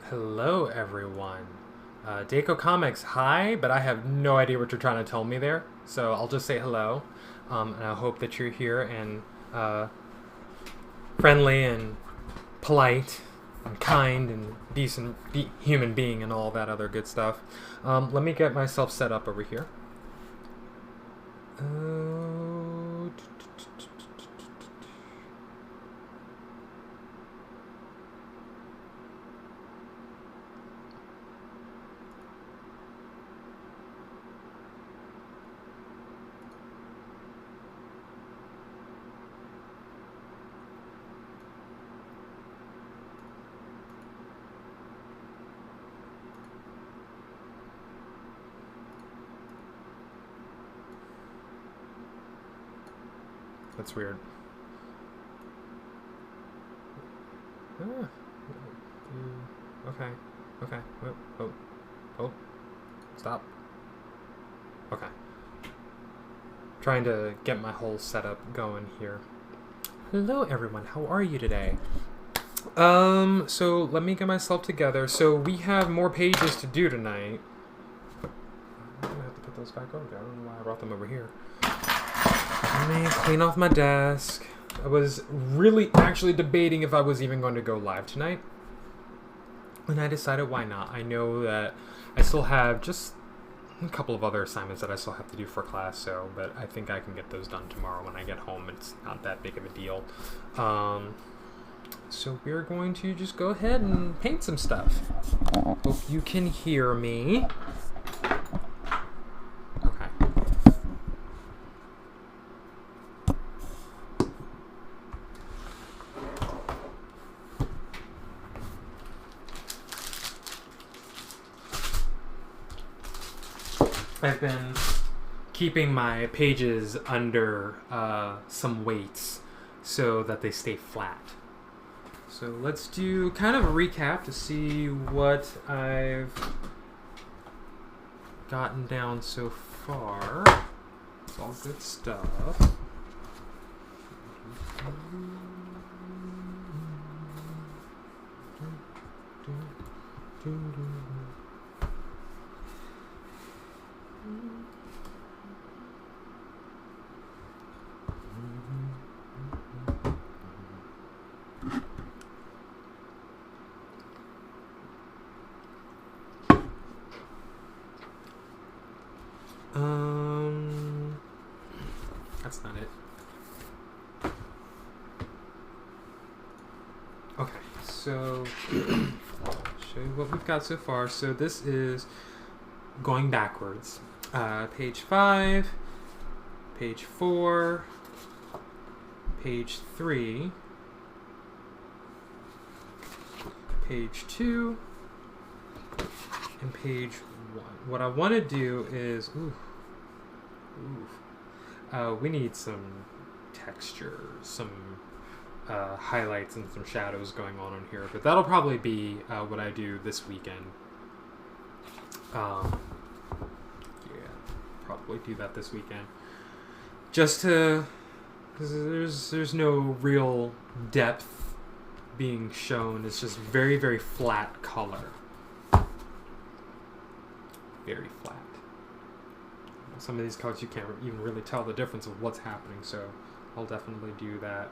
Hello, everyone. Daco Comics, hi, but I have no idea what you're trying to tell me there, so I'll just say hello. And I hope that you're here and friendly and polite and kind and decent human being and all that other good stuff. Let me get myself set up over here. That's weird. Okay. Okay. Oh. Stop. Okay. Trying to get my whole setup going here. Hello, everyone. How are you today? So let me get myself together. So we have more pages to do tonight. I'm gonna have to put those back over there. I don't know why I brought them over here. Let me clean off my desk. I was really actually debating if I was even going to go live tonight. And I decided why not. I know that I still have just a couple of other assignments that I still have to do for class, but I think I can get those done tomorrow when I get home. It's not that big of a deal. So we're going to just go ahead and paint some stuff. Hope you can hear me. I've been keeping my pages under some weights so that they stay flat. So let's do kind of a recap to see what I've gotten down so far. It's all good stuff. That's not it. Okay, so I'll show you what we've got so far. So this is going backwards. Page 5, page 4, page 3, page 2, and page 1. What I want to do is, we need some texture, some highlights and some shadows going on here, but that'll probably be what I do this weekend. Probably do that this weekend. Just to, because there's no real depth being shown. It's just very, very flat color. Very flat. Some of these colors you can't even really tell the difference of what's happening, so I'll definitely do that.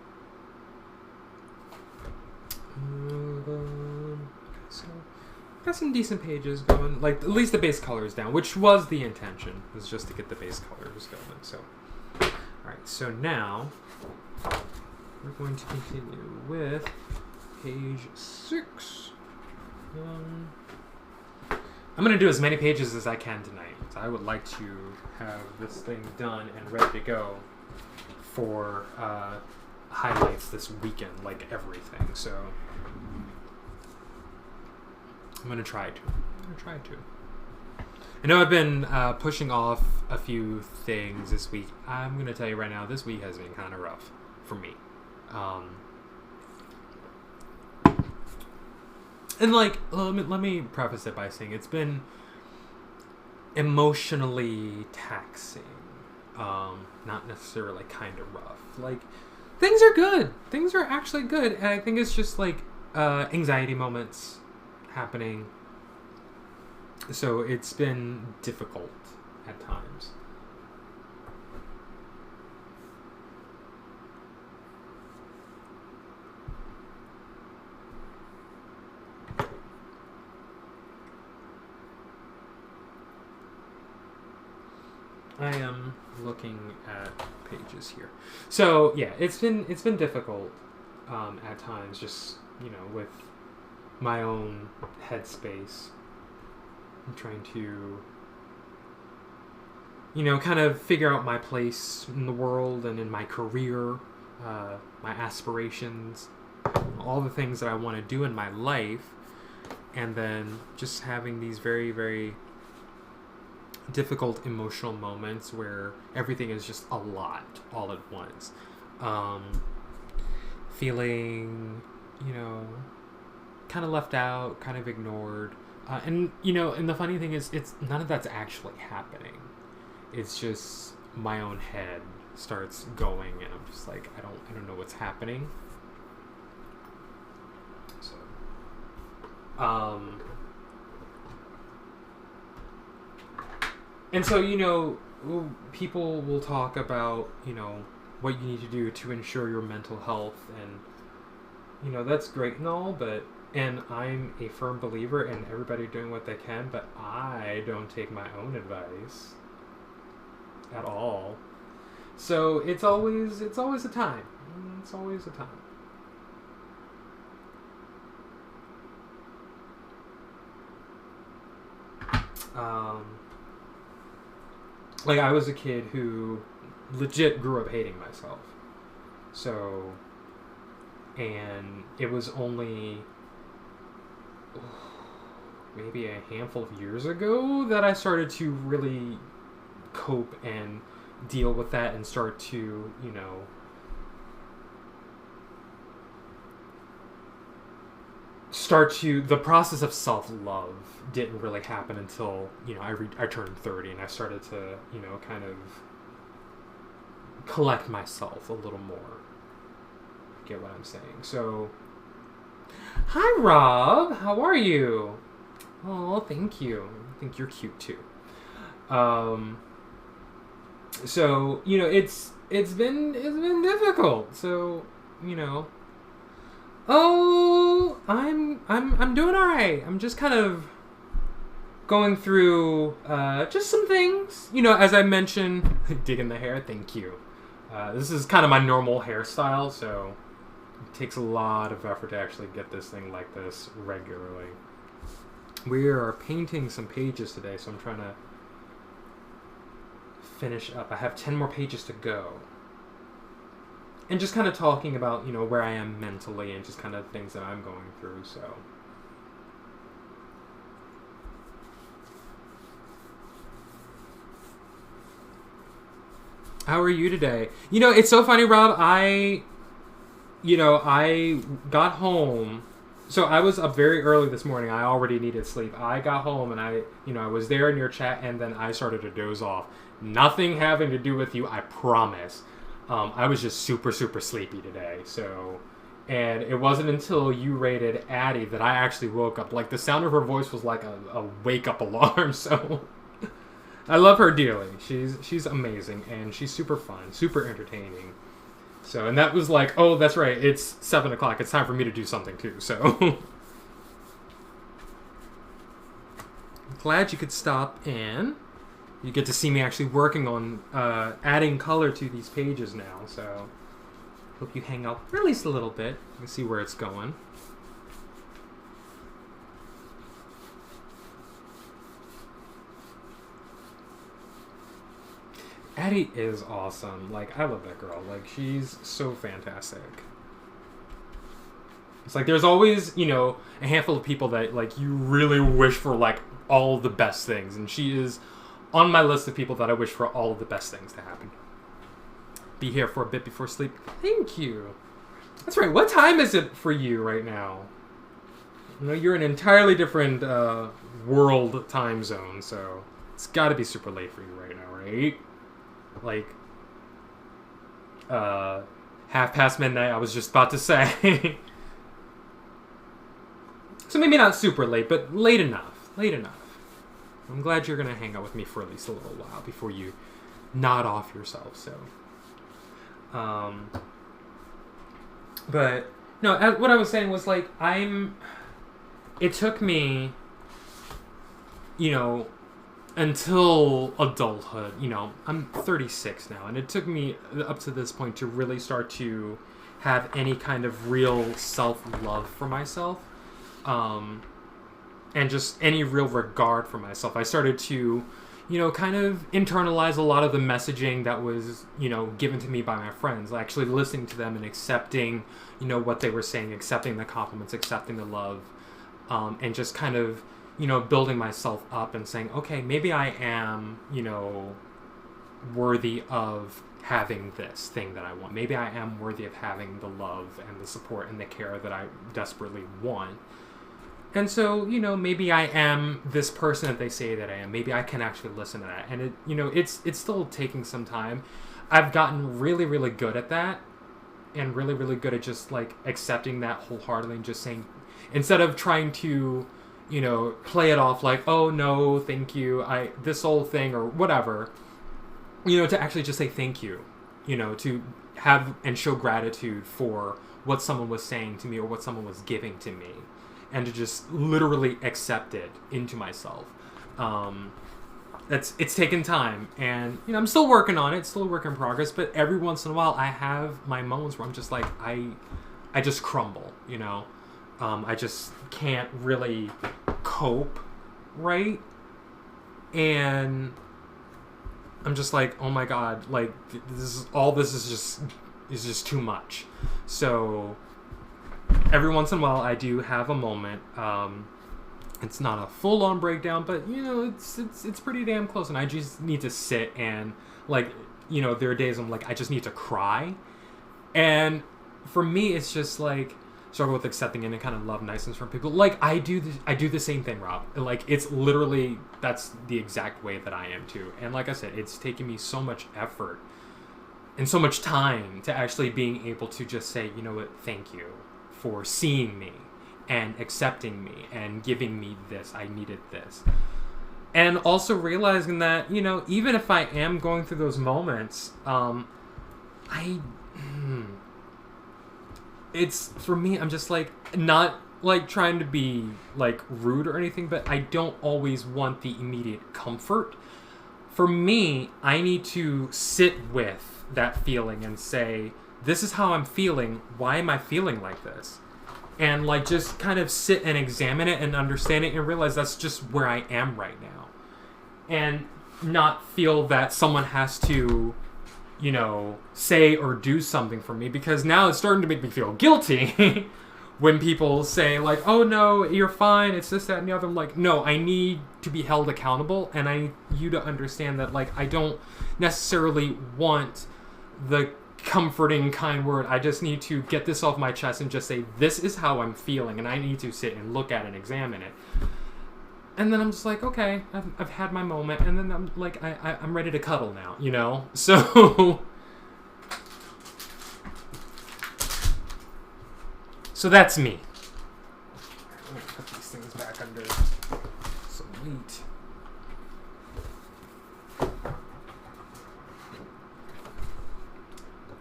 Okay, so got some decent pages going, like at least the base colors down, which was the intention, was just to get the base colors going. So, all right, so now we're going to continue with page 6. I'm going to do as many pages as I can tonight. So I would like to have this thing done and ready to go for highlights this weekend, like everything. So I'm going to try to. I know I've been pushing off a few things this week. I'm going to tell you right now, this week has been kind of rough for me. And like, let me preface it by saying it's been emotionally taxing. Not necessarily kind of rough. Like, things are good. Things are actually good. And I think it's just like anxiety moments happening. So it's been difficult at times. I am looking at pages here. So yeah, it's been difficult at times, just with my own headspace. I'm trying to kind of figure out my place in the world and in my career, my aspirations, all the things that I want to do in my life, and then just having these very, very difficult emotional moments where everything is just a lot all at once. Feeling, kind of left out, kind of ignored. And the funny thing is, it's none of that's actually happening. It's just my own head starts going, and I'm just like, I don't know what's happening. So, and so, people will talk about, what you need to do to ensure your mental health, and, that's great and all, and I'm a firm believer in everybody doing what they can, but I don't take my own advice at all. So it's always a time. It's always a time. Like, I was a kid who legit grew up hating myself. So, and it was only maybe a handful of years ago that I started to really cope and deal with that and start to, the process of self-love didn't really happen until, I turned 30 and I started to, kind of collect myself a little more. Get what I'm saying? So, hi Rob, how are you? Oh, thank you. I think you're cute too. So, it's been difficult. So, oh, I'm doing all right. I'm just kind of going through just some things. As I mentioned, digging the hair. Thank you. This is kind of my normal hairstyle, so it takes a lot of effort to actually get this thing like this regularly. We are painting some pages today, so I'm trying to finish up. I have 10 more pages to go. And just kind of talking about, where I am mentally and just kind of things that I'm going through, so. How are you today? It's so funny, Rob. I got home. So I was up very early this morning. I already needed sleep. I got home and I was there in your chat, and then I started to doze off. Nothing having to do with you, I promise. I was just super, super sleepy today. So, and it wasn't until you rated Addie that I actually woke up. Like, the sound of her voice was like a wake-up alarm. So, I love her dearly. She's amazing, and she's super fun, super entertaining. So, and that was like, oh, that's right, it's 7 o'clock. It's time for me to do something too. So, glad you could stop in. You get to see me actually working on adding color to these pages now. So, hope you hang out for at least a little bit and see where it's going. Addie is awesome. Like, I love that girl. Like, she's so fantastic. It's like, there's always, a handful of people that, like, you really wish for, like, all the best things. And she is on my list of people that I wish for all of the best things to happen. Be here for a bit before sleep. Thank you. That's right. What time is it for you right now? You're in an entirely different world time zone, so it's got to be super late for you right now, right? Like, midnight, I was just about to say. So maybe not super late, but late enough. Late enough. I'm glad you're going to hang out with me for at least a little while before you nod off yourself. So, but no, what I was saying was like, it took me, you know, until adulthood, you know, I'm 36 now, and it took me up to this point to really start to have any kind of real self-love for myself, and just any real regard for myself. I started to, you know, kind of internalize a lot of the messaging that was, you know, given to me by my friends, actually listening to them and accepting, you know, what they were saying, accepting the compliments, accepting the love, and just kind of, you know, building myself up and saying, okay, maybe I am, you know, worthy of having this thing that I want. Maybe I am worthy of having the love and the support and the care that I desperately want. And so, you know, maybe I am this person that they say that I am. Maybe I can actually listen to that. And it, you know, it's still taking some time. I've gotten really, really good at that, and really, really good at just like accepting that wholeheartedly and just saying, instead of trying to, you know, play it off like, oh no, thank you, this whole thing or whatever, you know, to actually just say thank you, you know, to have and show gratitude for what someone was saying to me or what someone was giving to me, and to just literally accept it into myself. It's taken time, and, you know, I'm still working on it, still a work in progress, but every once in a while I have my moments where I'm just like, I just crumble, you know. I just can't really cope, right? And I'm just like, oh my god, like this is just too much. So every once in a while I do have a moment. It's not a full-on breakdown, but, you know, it's pretty damn close, and I just need to sit and, like, you know, there are days I'm like, I just need to cry. And for me, it's just like struggle with accepting any kind of love, niceness from people. Like, I do the same thing, Rob. Like, it's literally, that's the exact way that I am too. And like I said, it's taken me so much effort and so much time to actually being able to just say, you know what, thank you for seeing me and accepting me and giving me this. I needed this. And also realizing that, you know, even if I am going through those moments, it's, for me, I'm just like, not like trying to be like rude or anything, but I don't always want the immediate comfort. For me, I need to sit with that feeling and say, this is how I'm feeling. Why am I feeling like this? And like just kind of sit and examine it and understand it and realize that's just where I am right now. And not feel that someone has to, you know, say or do something for me, because now it's starting to make me feel guilty when people say like, oh no, you're fine, it's this, that, and the other. I'm like, no, I need to be held accountable, and I need you to understand that, like, I don't necessarily want the comforting kind word. I just need to get this off my chest and just say, this is how I'm feeling, and I need to sit and look at it and examine it. And then I'm just like, okay, I've had my moment, and then I'm like, I'm ready to cuddle now, you know? So that's me. I'm gonna put these things back under some weight.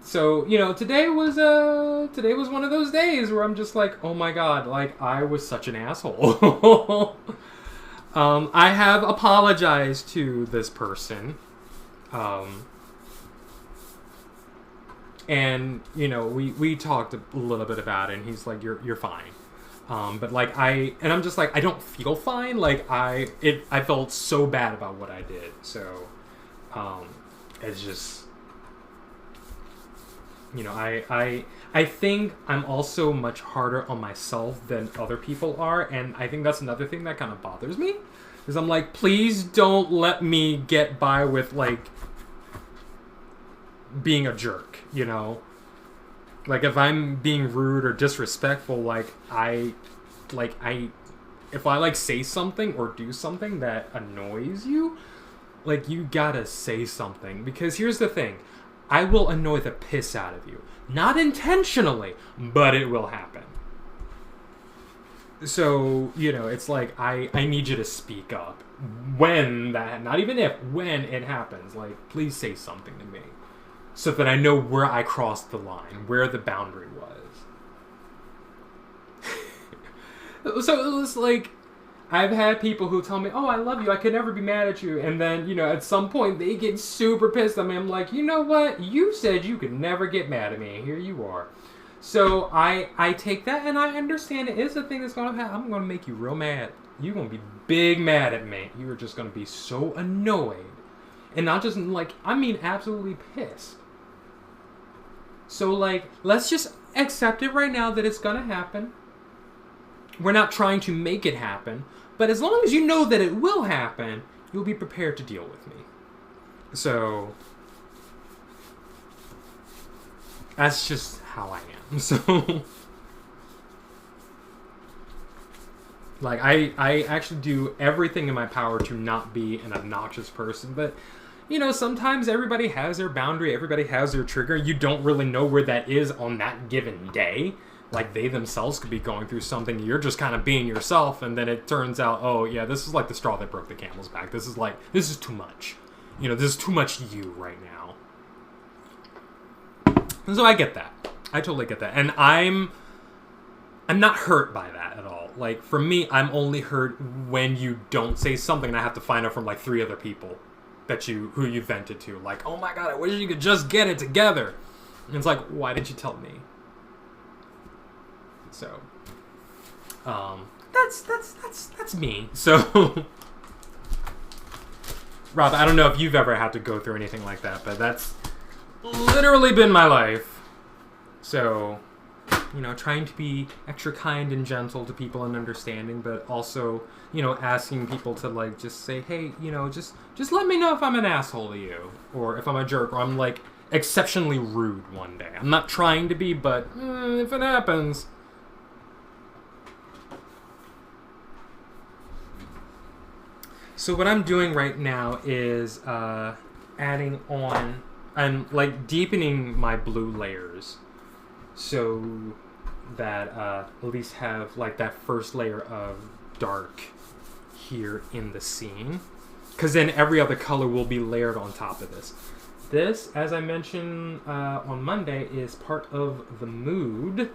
So, you know, today was one of those days where I'm just like, oh my god, like, I was such an asshole. I have apologized to this person. And, you know, we talked a little bit about it, and he's like, you're fine. But like, I'm just like, I don't feel fine. Like, I felt so bad about what I did. So, it's just, you know, I think I'm also much harder on myself than other people are, and I think that's another thing that kind of bothers me, is I'm like, please don't let me get by with, like, being a jerk, you know? Like, if I'm being rude or disrespectful, like, if I, like, say something or do something that annoys you, like, you gotta say something, because here's the thing. I will annoy the piss out of you. Not intentionally, but it will happen. So, you know, it's like, I need you to speak up when that, not even if, when it happens. Like, please say something to me so that I know where I crossed the line, where the boundary was. So it was like, I've had people who tell me, oh, I love you, I could never be mad at you. And then, you know, at some point they get super pissed at me. I'm like, you know what? You said you could never get mad at me. Here you are. So I take that and I understand it is a thing that's going to happen. I'm going to make you real mad. You're going to be big mad at me. You're just going to be so annoyed. And not just like, I mean absolutely pissed. So like, let's just accept it right now that it's going to happen. We're not trying to make it happen. But as long as you know that it will happen, you'll be prepared to deal with me. So that's just how I am. So, like, I actually do everything in my power to not be an obnoxious person, but, you know, sometimes everybody has their boundary, everybody has their trigger. You don't really know where that is on that given day. Like, they themselves could be going through something, you're just kind of being yourself, and then it turns out, oh, yeah, this is like the straw that broke the camel's back. This is too much. You know, this is too much you right now. And so I get that. I totally get that. And I'm not hurt by that at all. Like, for me, I'm only hurt when you don't say something and I have to find out from like 3 other people who you vented to. Like, oh my god, I wish you could just get it together. And it's like, why did you tell me? So, that's me. So, Rob, I don't know if you've ever had to go through anything like that, but that's literally been my life. So, you know, trying to be extra kind and gentle to people and understanding, but also, you know, asking people to, like, just say, hey, you know, just let me know if I'm an asshole to you, or if I'm a jerk, or I'm, like, exceptionally rude one day. I'm not trying to be, but if it happens. So what I'm doing right now is adding on, I'm, like, deepening my blue layers. So that at least have like that first layer of dark here in the scene. Because then every other color will be layered on top of this. This, as I mentioned on Monday, is part of the mood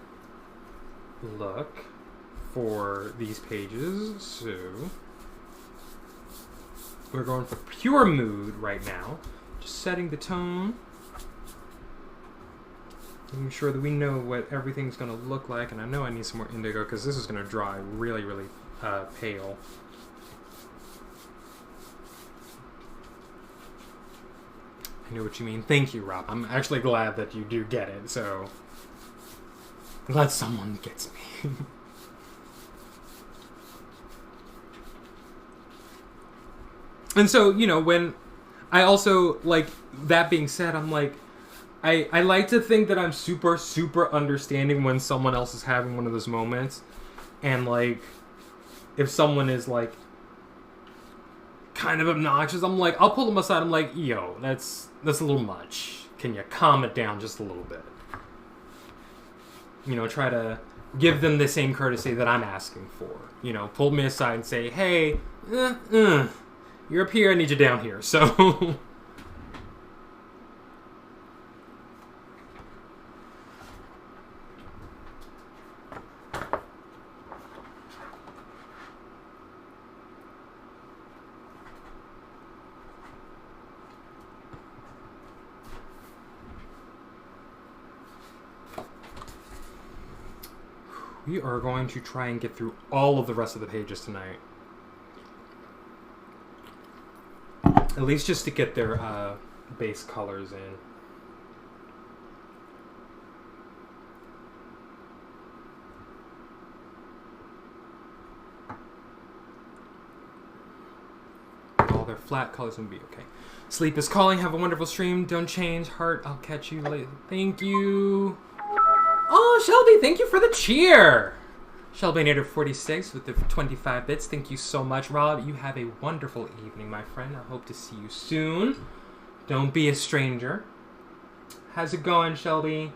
look for these pages. So we're going for pure mood right now. Just setting the tone. Making sure that we know what everything's going to look like. And I know I need some more indigo because this is going to dry really, really pale. I know what you mean. Thank you, Rob. I'm actually glad that you do get it. So, I'm glad someone gets me. And so, you know, when I also, like, that being said, I'm like, I like to think that I'm super, super understanding when someone else is having one of those moments. And, like, if someone is, like, kind of obnoxious, I'm like, I'll pull them aside. I'm like, yo, that's a little much. Can you calm it down just a little bit? You know, try to give them the same courtesy that I'm asking for. You know, pull me aside and say, hey, you're up here, I need you down here. So... we are going to try and get through all of the rest of the pages tonight. At least just to get their base colors in. All their flat colors will be okay. Sleep is calling. Have a wonderful stream. Don't change. Heart, I'll catch you later. Thank you. Oh, Shelby, thank you for the cheer. Shelby46 with the 25 bits. Thank you so much, Rob. You have a wonderful evening, my friend. I hope to see you soon. Don't be a stranger. How's it going, Shelby?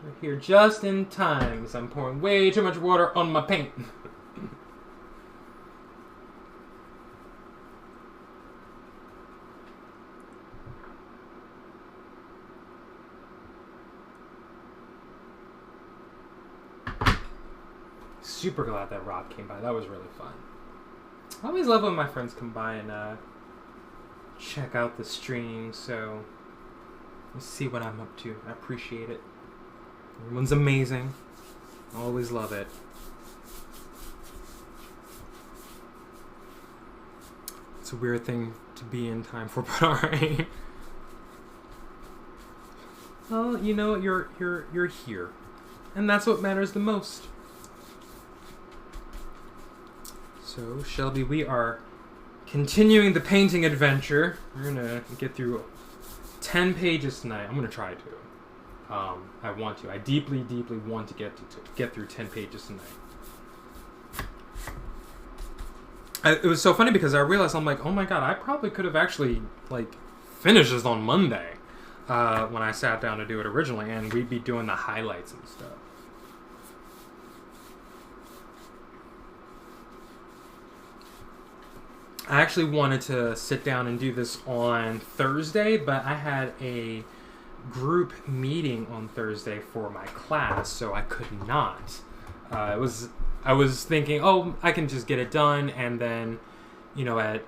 You're here just in time, because I'm pouring way too much water on my paint. super glad that Rob came by. That was really fun. I always love when my friends come by and check out the stream, so you see what I'm up to. I appreciate it. Everyone's amazing. Always love it. It's a weird thing to be in time for, but alright. Well, you know, you're here. And that's what matters the most. So, Shelby, we are continuing the painting adventure. We're gonna get through 10 pages tonight. I'm gonna try to. I want to. I deeply, deeply want to get through 10 pages tonight. It was so funny because I realized, I'm like, oh my god, I probably could have actually, like, finished this on Monday when I sat down to do it originally, and we'd be doing the highlights and stuff. I actually wanted to sit down and do this on Thursday, but I had a group meeting on Thursday for my class, so I could not. I was thinking, oh, I can just get it done, and then, you know,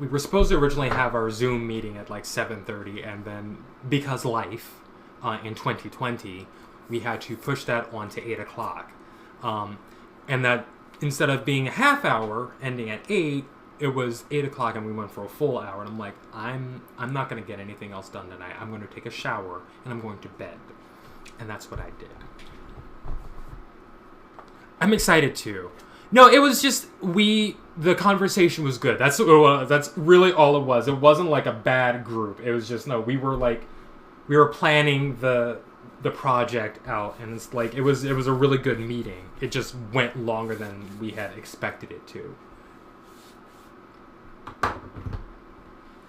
we were supposed to originally have our Zoom meeting at like 7:30, and then because life in 2020, we had to push that on to 8 o'clock, and that instead of being a half hour ending at 8, it was 8 o'clock and we went for a full hour. And I'm like, I'm not going to get anything else done tonight. I'm going to take a shower and I'm going to bed. And that's what I did. I'm excited too. No, it was just, the conversation was good. That's really all it was. It wasn't like a bad group. It was just, no, we were planning the project out, and it's like it was a really good meeting. It just went longer than we had expected it to.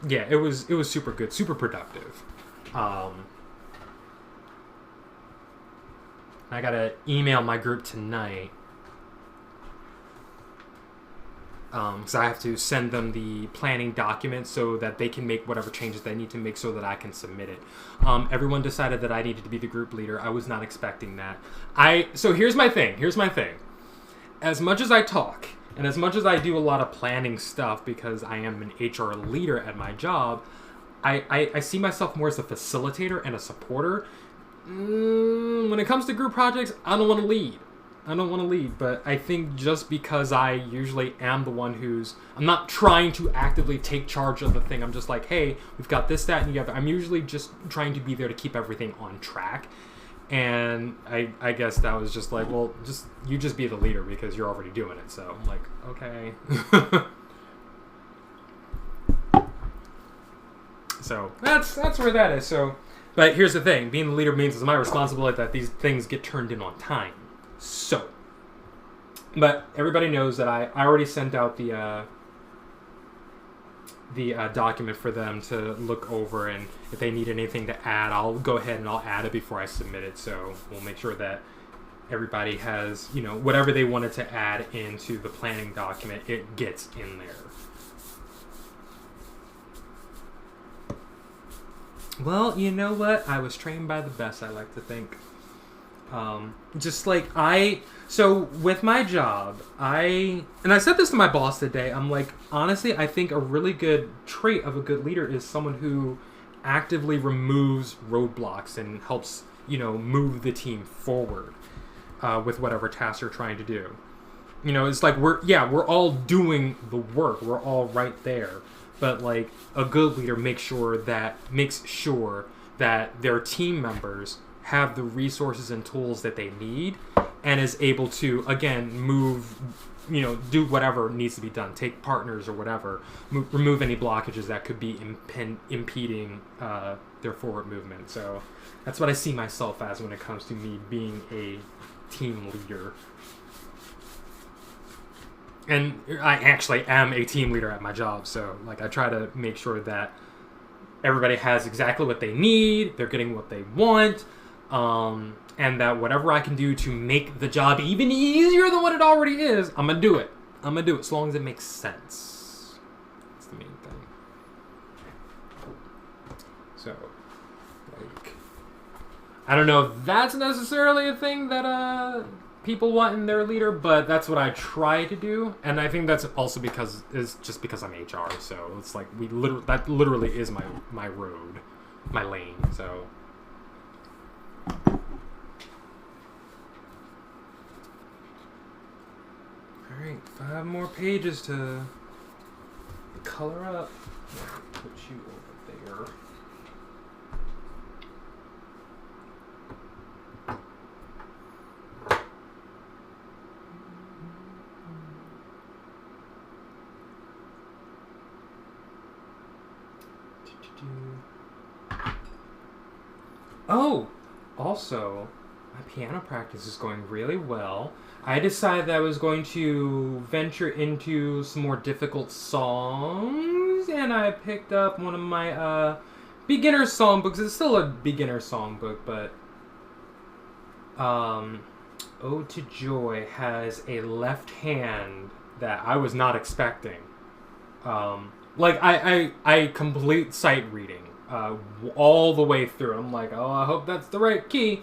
Yeah, it was super good, super productive. I gotta email my group tonight. Because I have to send them the planning document so that they can make whatever changes they need to make so that I can submit it. Everyone decided that I needed to be the group leader. I was not expecting that. So here's my thing. As much as I talk, and as much as I do a lot of planning stuff because I am an HR leader at my job, I see myself more as a facilitator and a supporter. When it comes to group projects, I don't want to lead. But I think just because I usually am the one I'm not trying to actively take charge of the thing. I'm just like, hey, we've got this, that, and the other. I'm usually just trying to be there to keep everything on track. And I guess that was just like, well, you just be the leader because you're already doing it. So I'm like, okay. So that's where that is. So, but here's the thing. Being the leader means it's my responsibility that these things get turned in on time. So, but everybody knows that I already sent out the document for them to look over, and if they need anything to add, I'll go ahead and I'll add it before I submit it. So we'll make sure that everybody has, you know, whatever they wanted to add into the planning document, it gets in there. Well, you know what? I was trained by the best, I like to think. So with my job, and I said this to my boss today, I'm like, honestly, I think a really good trait of a good leader is someone who actively removes roadblocks and helps, you know, move the team forward, with whatever tasks you're trying to do. You know, it's like we're all doing the work. We're all right there. But like a good leader makes sure that their team members have the resources and tools that they need, and is able to, again, move, you know, do whatever needs to be done, take partners or whatever, remove any blockages that could be impeding their forward movement. So that's what I see myself as when it comes to me being a team leader. And I actually am a team leader at my job, so like I try to make sure that everybody has exactly what they need, they're getting what they want, and that whatever I can do to make the job even easier than what it already is, I'm gonna do it. As long as it makes sense. That's the main thing. So, like, I don't know if that's necessarily a thing that people want in their leader, but that's what I try to do, and I think that's also because I'm HR, so it's like that literally is my road, my lane. So all right, 5 more pages to color up. Put you over there. Oh, also, my piano practice is going really well. I decided that I was going to venture into some more difficult songs, and I picked up one of my beginner songbooks. It's still a beginner songbook, but Ode to Joy has a left hand that I was not expecting. I complete sight reading all the way through. I'm like, oh, I hope that's the right key.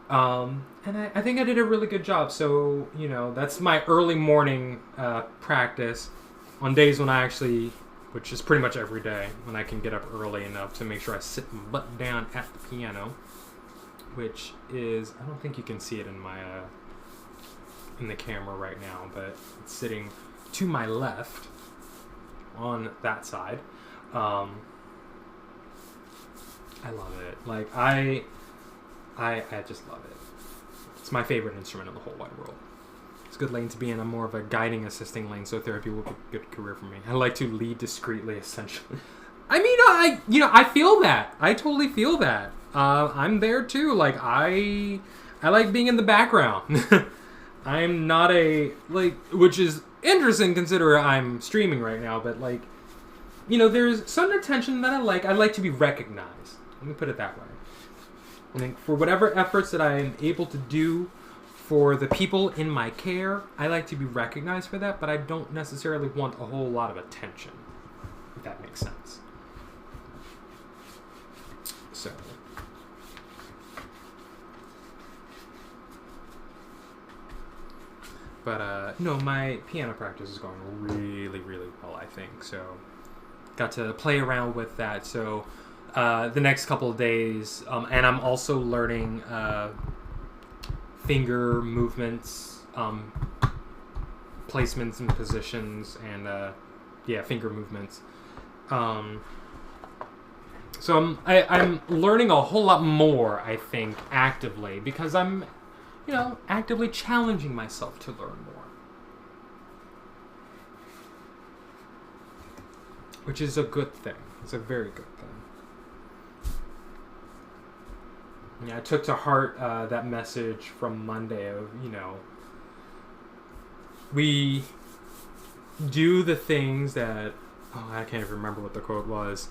And I think I did a really good job. So, that's my early morning practice on days when I actually, which is pretty much every day, when I can get up early enough to make sure I sit and butt down at the piano, which is, I don't think you can see it in my in the camera right now, but it's sitting to my left on that side. I love it. Like, I just love it. It's my favorite instrument in the whole wide world. It's a good lane to be in. I'm more of a guiding, assisting lane, so therapy will be a good career for me. I like to lead discreetly, essentially. I mean, I feel that. I totally feel that. I'm there too. Like, I like being in the background. I'm not which is interesting considering I'm streaming right now, but there's some attention that I like. I like to be recognized. Let me put it that way. I think for whatever efforts that I am able to do for the people in my care, I like to be recognized for that, but I don't necessarily want a whole lot of attention, if that makes sense. So, but my piano practice is going really, really well, I think. So, got to play around with that. So, the next couple of days, and I'm also learning finger movements, placements and positions, and finger movements. So I'm learning a whole lot more, I think, actively, because I'm, actively challenging myself to learn more. Which is a good thing. It's a very good thing. Yeah, I took to heart that message from Monday of, we do the things that, I can't even remember what the quote was.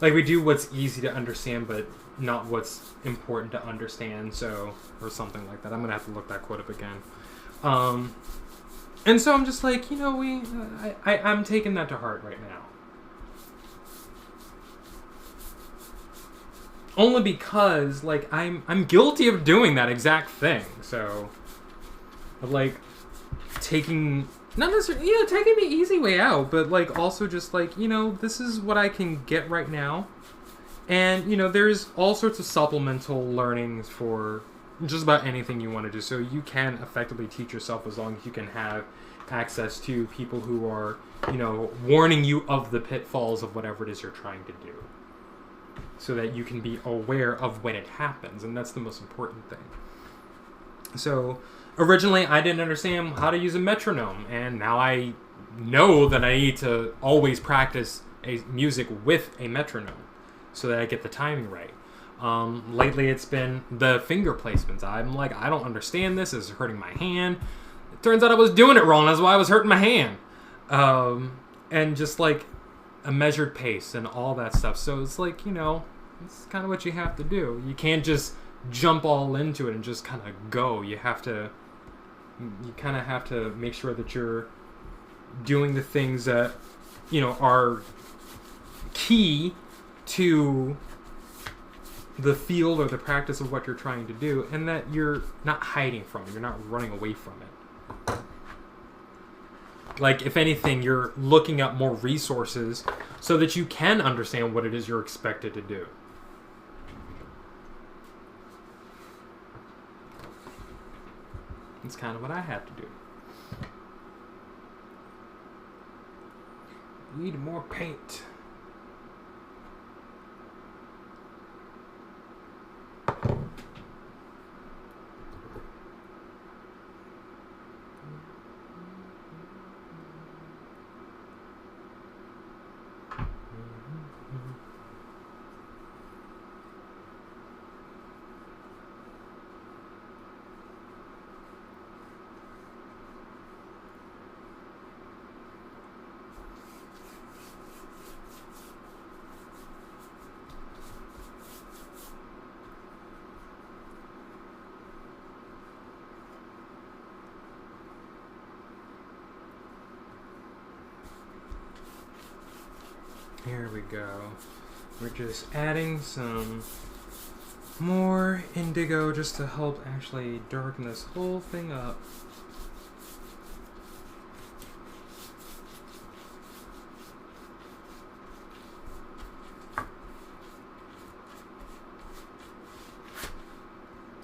Like, we do what's easy to understand, but not what's important to understand, or something like that. I'm going to have to look that quote up again. And so I'm just like, I'm taking that to heart right now. Only because, I'm guilty of doing that exact thing. So, taking, not necessarily, taking the easy way out, but, also just, this is what I can get right now. And, there's all sorts of supplemental learnings for just about anything you want to do. So you can effectively teach yourself as long as you can have access to people who are, warning you of the pitfalls of whatever it is you're trying to do, so that you can be aware of when it happens, and that's the most important thing. So, originally I didn't understand how to use a metronome, and now I know that I need to always practice music with a metronome, so that I get the timing right. Lately it's been the finger placements. I'm like, I don't understand this. This is hurting my hand. It turns out I was doing it wrong. That's why I was hurting my hand. And just a measured pace and all that stuff. So it's it's kind of what you have to do. You can't just jump all into it and just kind of go. You kind of have to make sure that you're doing the things that, are key to the field or the practice of what you're trying to do, and that you're not hiding from it. You're not running away from it. Like, if anything, you're looking up more resources so that you can understand what it is you're expected to do. It's kind of what I had to do. Need more paint. Here we go. We're just adding some more indigo just to help actually darken this whole thing up.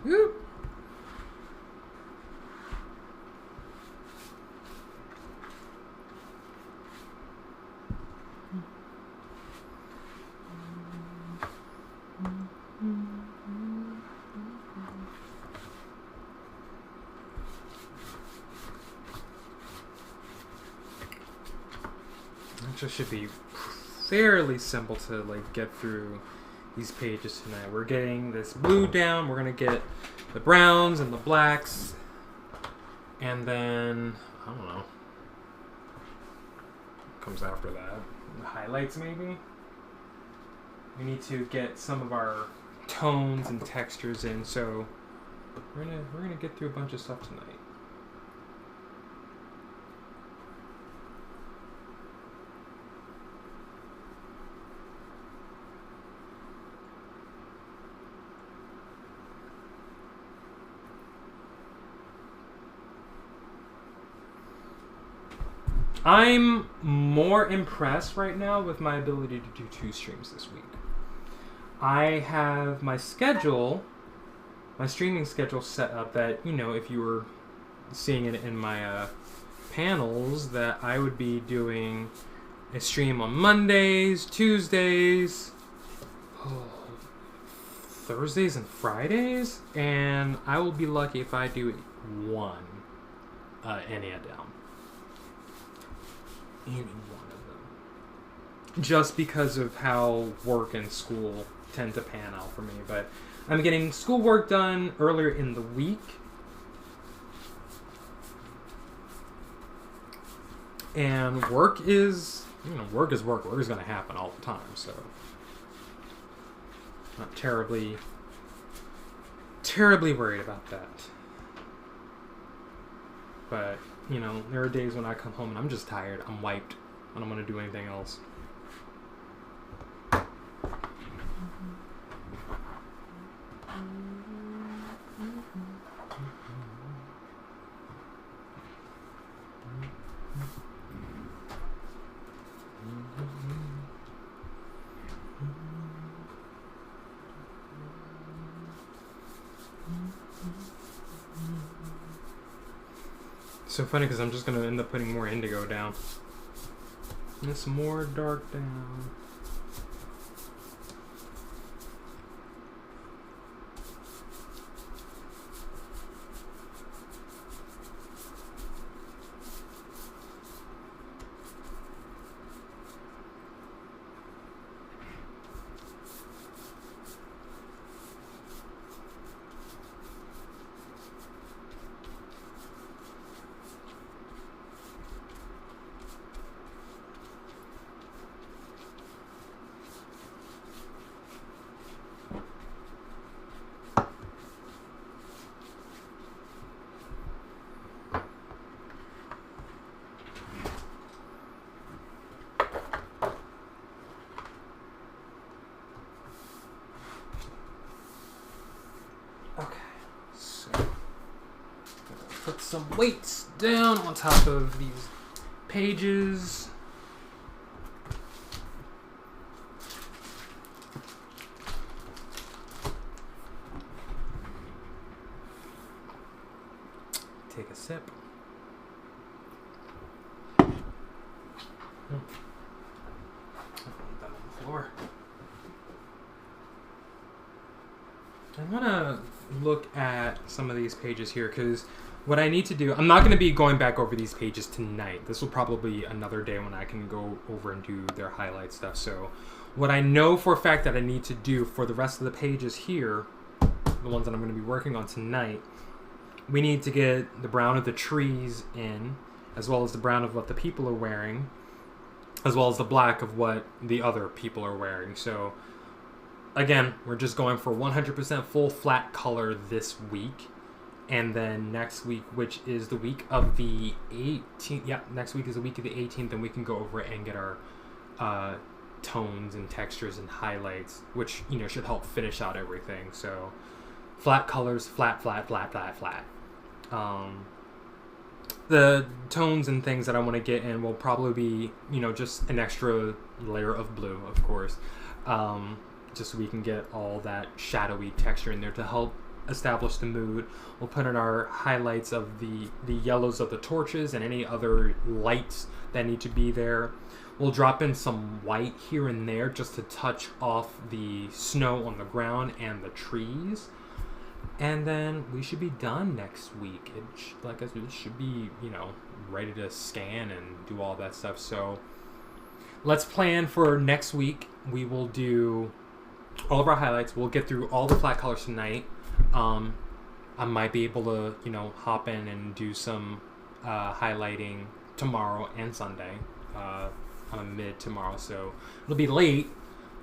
Woo! Just should be fairly simple to like get through these pages tonight. We're getting this blue down. We're gonna get the browns and the blacks, and then I don't know what comes after that. The highlights maybe. We need to get some of our tones and textures in. So we're gonna get through a bunch of stuff tonight. I'm more impressed right now with my ability to do 2 streams this week. I have my schedule, my streaming schedule set up that, you know, if you were seeing it in my panels, that I would be doing a stream on Mondays, Tuesdays, Thursdays, and Fridays, and I will be lucky if I do one any a down. Any one of them. Just because of how work and school tend to pan out for me. But I'm getting schoolwork done earlier in the week. And work is, work is work. Work is going to happen all the time. So, not terribly worried about that. But, there are days when I come home and I'm just tired. I'm wiped. I don't want to do anything else. So funny because I'm just going to end up putting more indigo down. And some more dark down. some weights down on top of these pages. Take a sip. That on the floor. I want to look at some of these pages here because what I need to do, I'm not going to be going back over these pages tonight. This will probably be another day when I can go over and do their highlight stuff. So what I know for a fact that I need to do for the rest of the pages here, the ones that I'm going to be working on tonight, we need to get the brown of the trees in, as well as the brown of what the people are wearing, as well as the black of what the other people are wearing. So again, we're just going for 100% full flat color this week. And then next week, which is the week of the 18th, yeah, next week is the week of the 18th, and we can go over it and get our tones and textures and highlights, which, you know, should help finish out everything. So flat colors, flat, flat, flat, flat, flat. The tones and things that I want to get in will probably be, you know, just an extra layer of blue, of course, just so we can get all that shadowy texture in there to help establish the mood. We'll put in our highlights of the yellows of the torches and any other lights that need to be there. We'll drop in some white here and there just to touch off the snow on the ground and the trees. And then we should be done next week. Like I said, it should be, you know, ready to scan and do all that stuff. So let's plan for next week. We will do all of our highlights. We'll get through all the flat colors tonight. I might be able to, you know, hop in and do some highlighting tomorrow and Sunday. I'm a mid tomorrow, so it'll be late,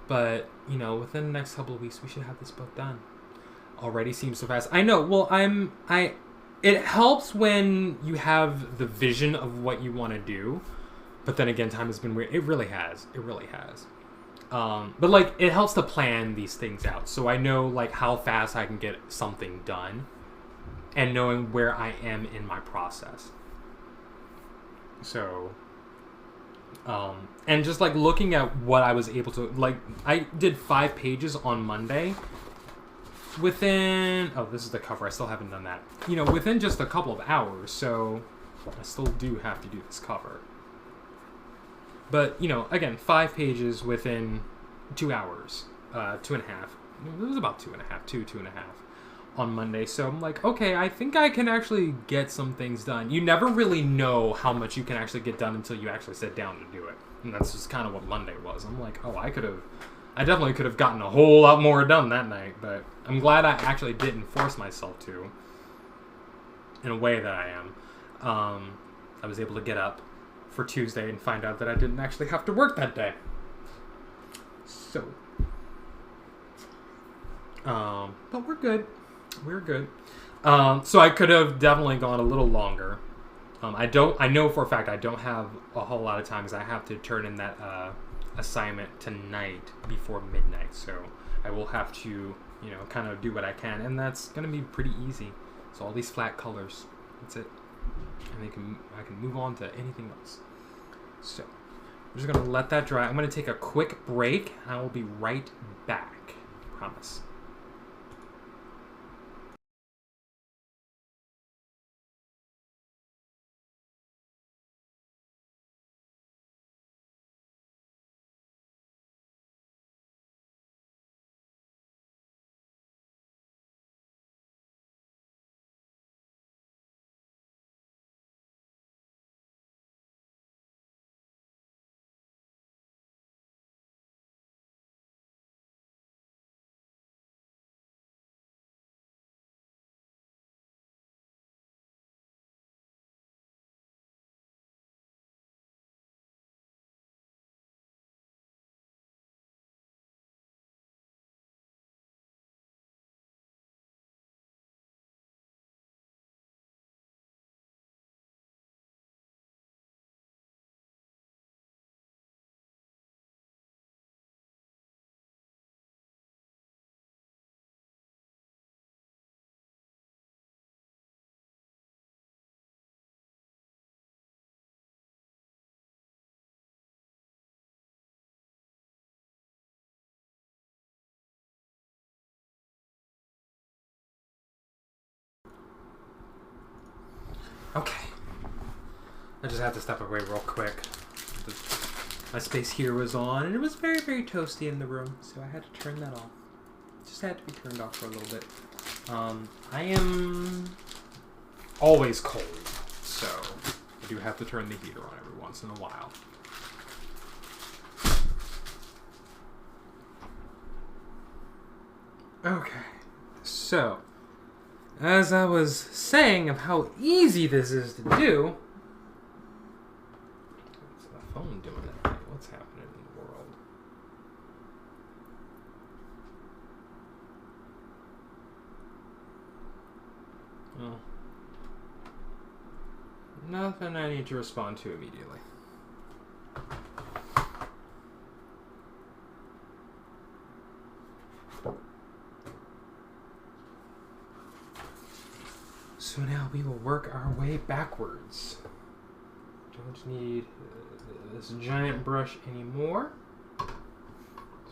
but, you know, within the next couple of weeks, we should have this book done. Already seems so fast. I know. Well, it helps when you have the vision of what you want to do, but then again, time has been weird. It really has. It really has. But like, it helps to plan these things out, so I know like how fast I can get something done, and knowing where I am in my process. So, and just like looking at what I was able to, like, I did 5 pages on Monday. Within, oh, this is the cover. I still haven't done that. You know, within just a couple of hours, so I still do have to do this cover. But, you know, again, 5 pages within 2 hours, 2.5. It was about 2.5, 2.5 on Monday. So I'm like, okay, I think I can actually get some things done. You never really know how much you can actually get done until you actually sit down to do it. And that's just kind of what Monday was. I'm like, oh, I definitely could have gotten a whole lot more done that night, but I'm glad I actually didn't force myself to, in a way that I am. I was able to get up for Tuesday and find out that I didn't actually have to work that day. So, but we're good. We're good. So I could have definitely gone a little longer. I know for a fact I don't have a whole lot of time because I have to turn in that assignment tonight before midnight. So I will have to, you know, kind of do what I can, and that's gonna be pretty easy. So all these flat colors, that's it, and I can move on to anything else. So I'm just gonna let that dry. I'm gonna take a quick break. I will be right back. Promise. Okay. I just had to step away real quick. My space here was on, and it was very, very toasty in the room, so I had to turn that off. Just had to be turned off for a little bit. I am always cold, so I do have to turn the heater on every once in a while. Okay, so as I was saying of how easy this is to do. What's the phone doing today? What's happening in the world? Oh. Nothing I need to respond to immediately. So now we will work our way backwards. Don't need this giant brush anymore. So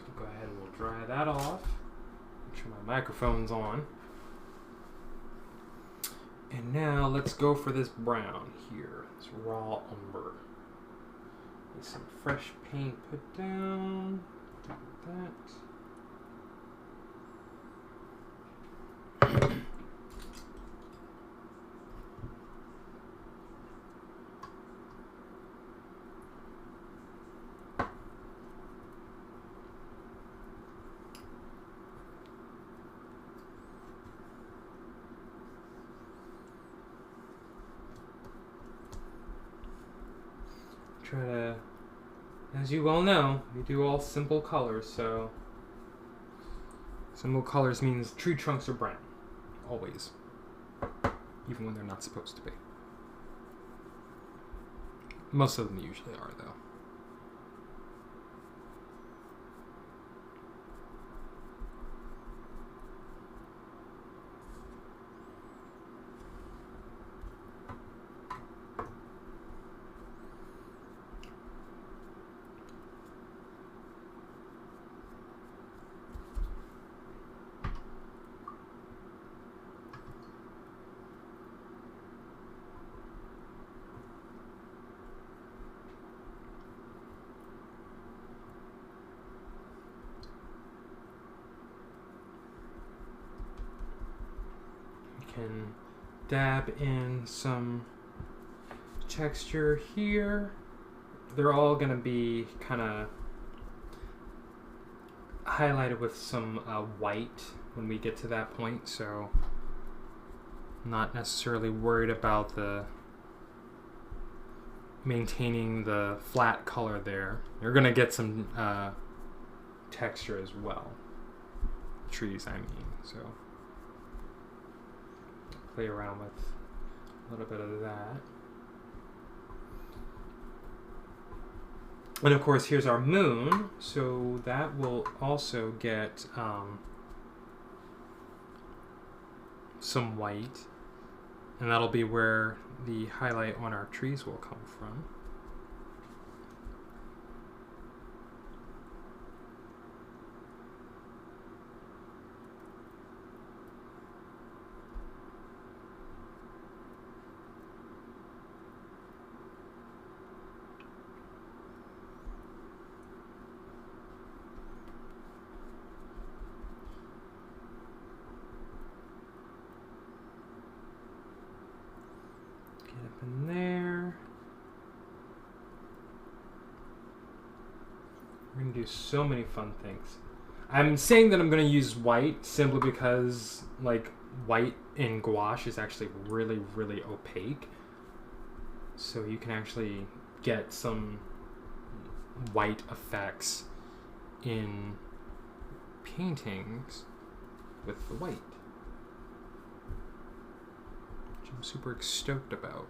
we'll go ahead and we'll dry that off. Make sure my microphone's on. And now let's go for this brown here, this raw umber. Need some fresh paint put down. Like that. Try to, as you well know, we do all simple colors, so simple colors means tree trunks are brown, always, even when they're not supposed to be. Most of them usually are, though. Can dab in some texture here. They're all going to be kind of highlighted with some white when we get to that point, so I'm not necessarily worried about the maintaining the flat color there. You're going to get some texture as well. Trees, I mean, so play around with a little bit of that. And of course, here's our moon, so that will also get some white, and that'll be where the highlight on our trees will come from. In there. We're going to do so many fun things. I'm saying that I'm going to use white simply because, like, white in gouache is actually really, really opaque. So you can actually get some white effects in paintings with the white, which I'm super stoked about.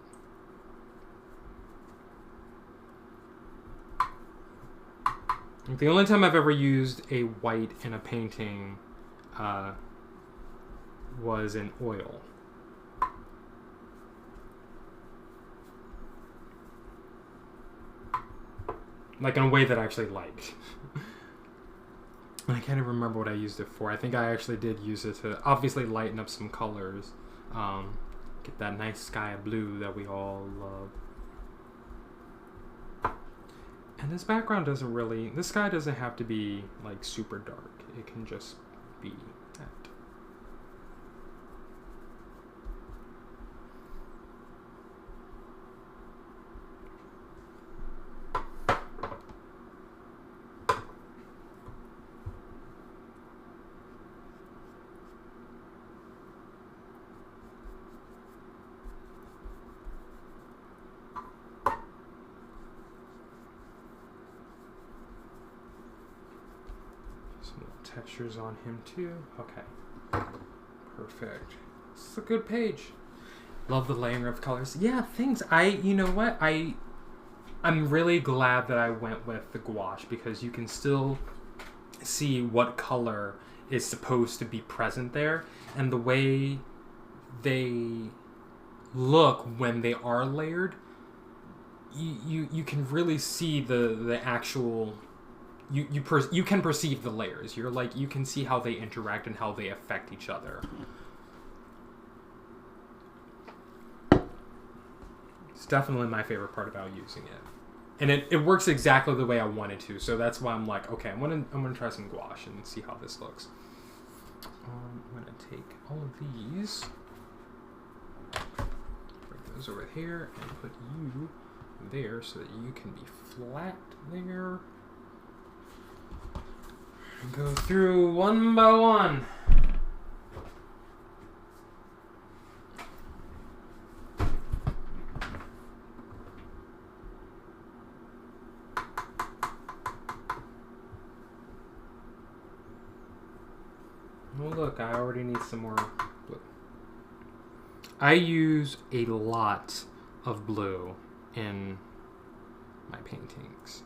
The only time I've ever used a white in a painting was in oil. Like in a way that I actually liked. I can't even remember what I used it for. I think I actually did use it to obviously lighten up some colors. Get that nice sky blue that we all love. And this background doesn't really, the sky doesn't have to be like super dark. It can just be that. Textures on him too. Okay. Perfect. This is a good page. Love the layering of colors. Yeah, things. You know what? I'm really glad that I went with the gouache because you can still see what color is supposed to be present there, and the way they look when they are layered, you can really see the actual. You can perceive the layers. You're like, you can see how they interact and how they affect each other. It's definitely my favorite part about using it, and it works exactly the way I wanted to. So that's why I'm like, okay, I'm gonna try some gouache and see how this looks. I'm gonna take all of these, bring those over here, and put you there so that you can be flat there. Go through one by one. Oh look, I already need some more blue. I use a lot of blue in my paintings.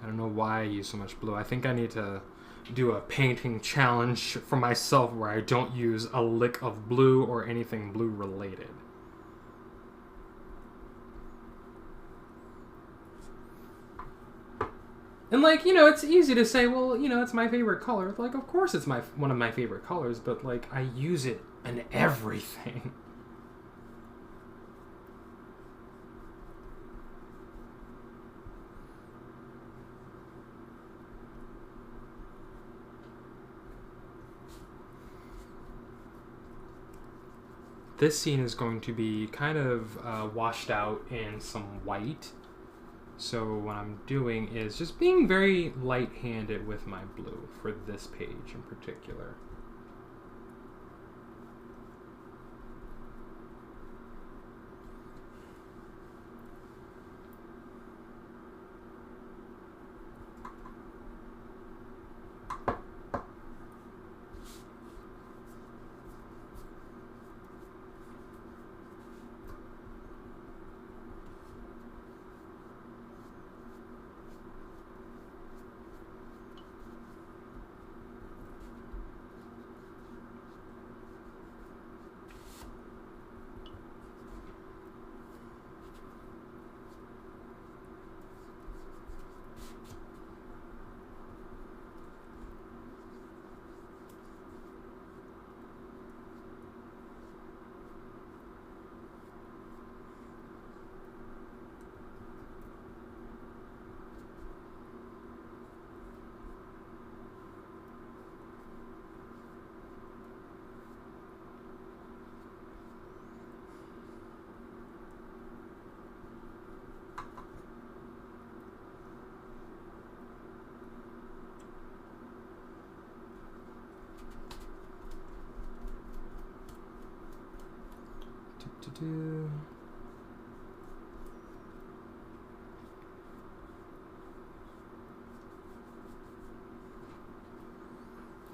I don't know why I use so much blue. I think I need to do a painting challenge for myself where I don't use a lick of blue or anything blue related. And like, you know, it's easy to say, well, you know, it's my favorite color. Like, of course it's one of my favorite colors, but like, I use it in everything. This scene is going to be kind of washed out in some white. So what I'm doing is just being very light-handed with my blue for this page in particular.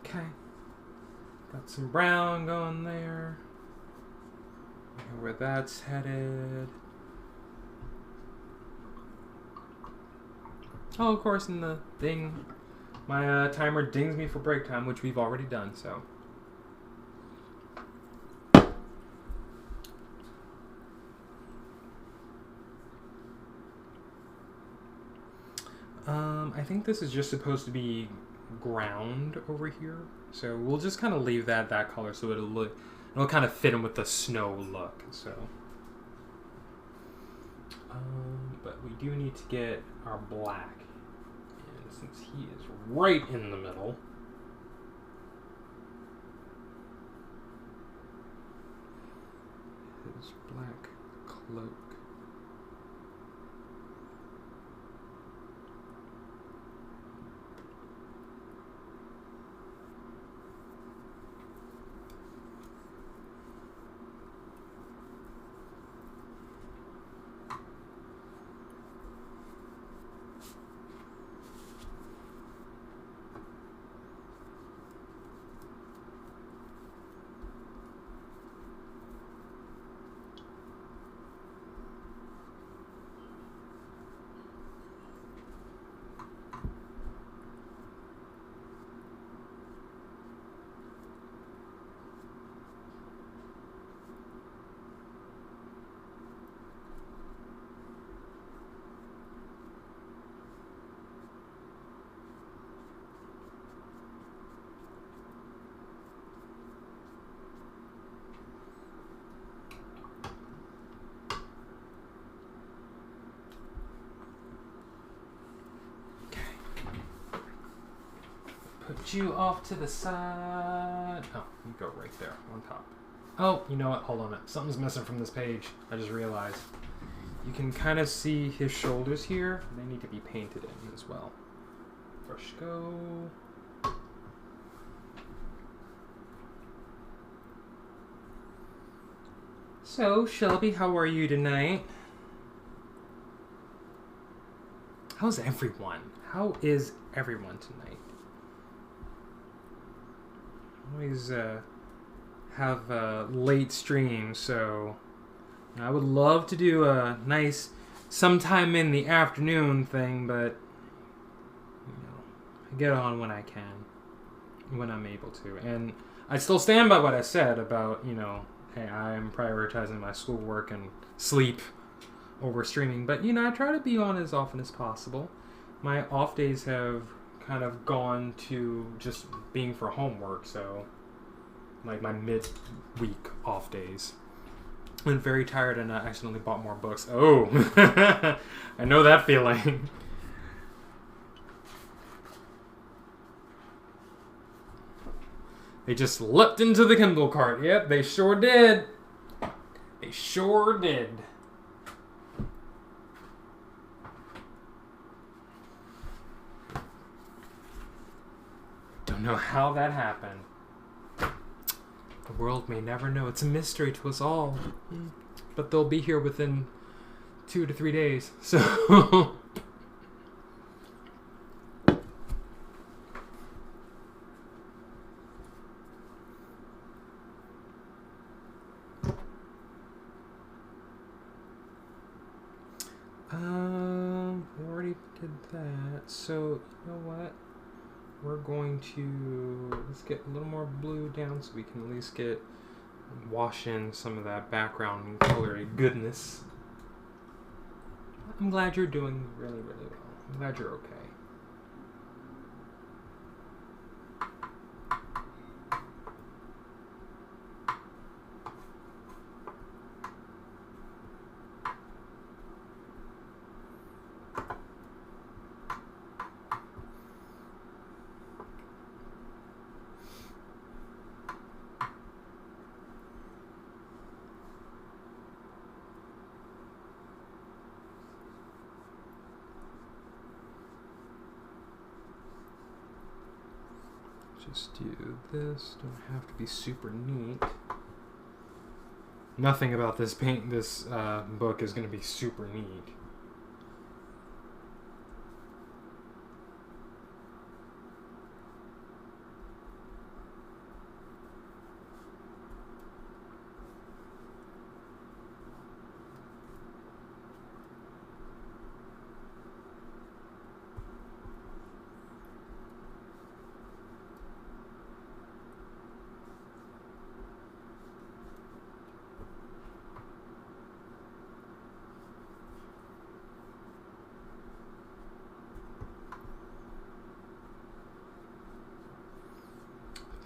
Okay, got some brown going there. Where that's headed. Oh, of course, in the thing, my timer dings me for break time, which we've already done, so. I think this is just supposed to be ground over here, so we'll just kind of leave that color so it'll It'll kind of fit in with the snow look. So, but we do need to get our black. And since he is right in the middle, his black cloak. Put you off to the side. Oh, you go right there on top. Oh, you know what? Hold on. Something's missing from this page. I just realized. You can kind of see his shoulders here. They need to be painted in as well. Brush go. So, Shelby, how are you tonight? How's everyone? How is everyone tonight? Always have late streams, so I would love to do a nice sometime in the afternoon thing, but I get on when I can, when I'm able to, and I still stand by what I said about hey, I am prioritizing my schoolwork and sleep over streaming, but I try to be on as often as possible. My off days have kind of gone to just being for homework, so like my mid-week off days. I'm very tired and I accidentally bought more books. Oh, I know that feeling. They just leapt into the Kindle cart. Yep, they sure did. They sure did. Don't know how that happened. The world may never know. It's a mystery to us all. But they'll be here within 2 to 3 days. So we already did that. So you know what? We're going to, let's get a little more blue down so we can at least wash in some of that background colory goodness. I'm glad you're doing really, really well. I'm glad you're okay. Just do this. Don't have to be super neat. Nothing about this book is going to be super neat.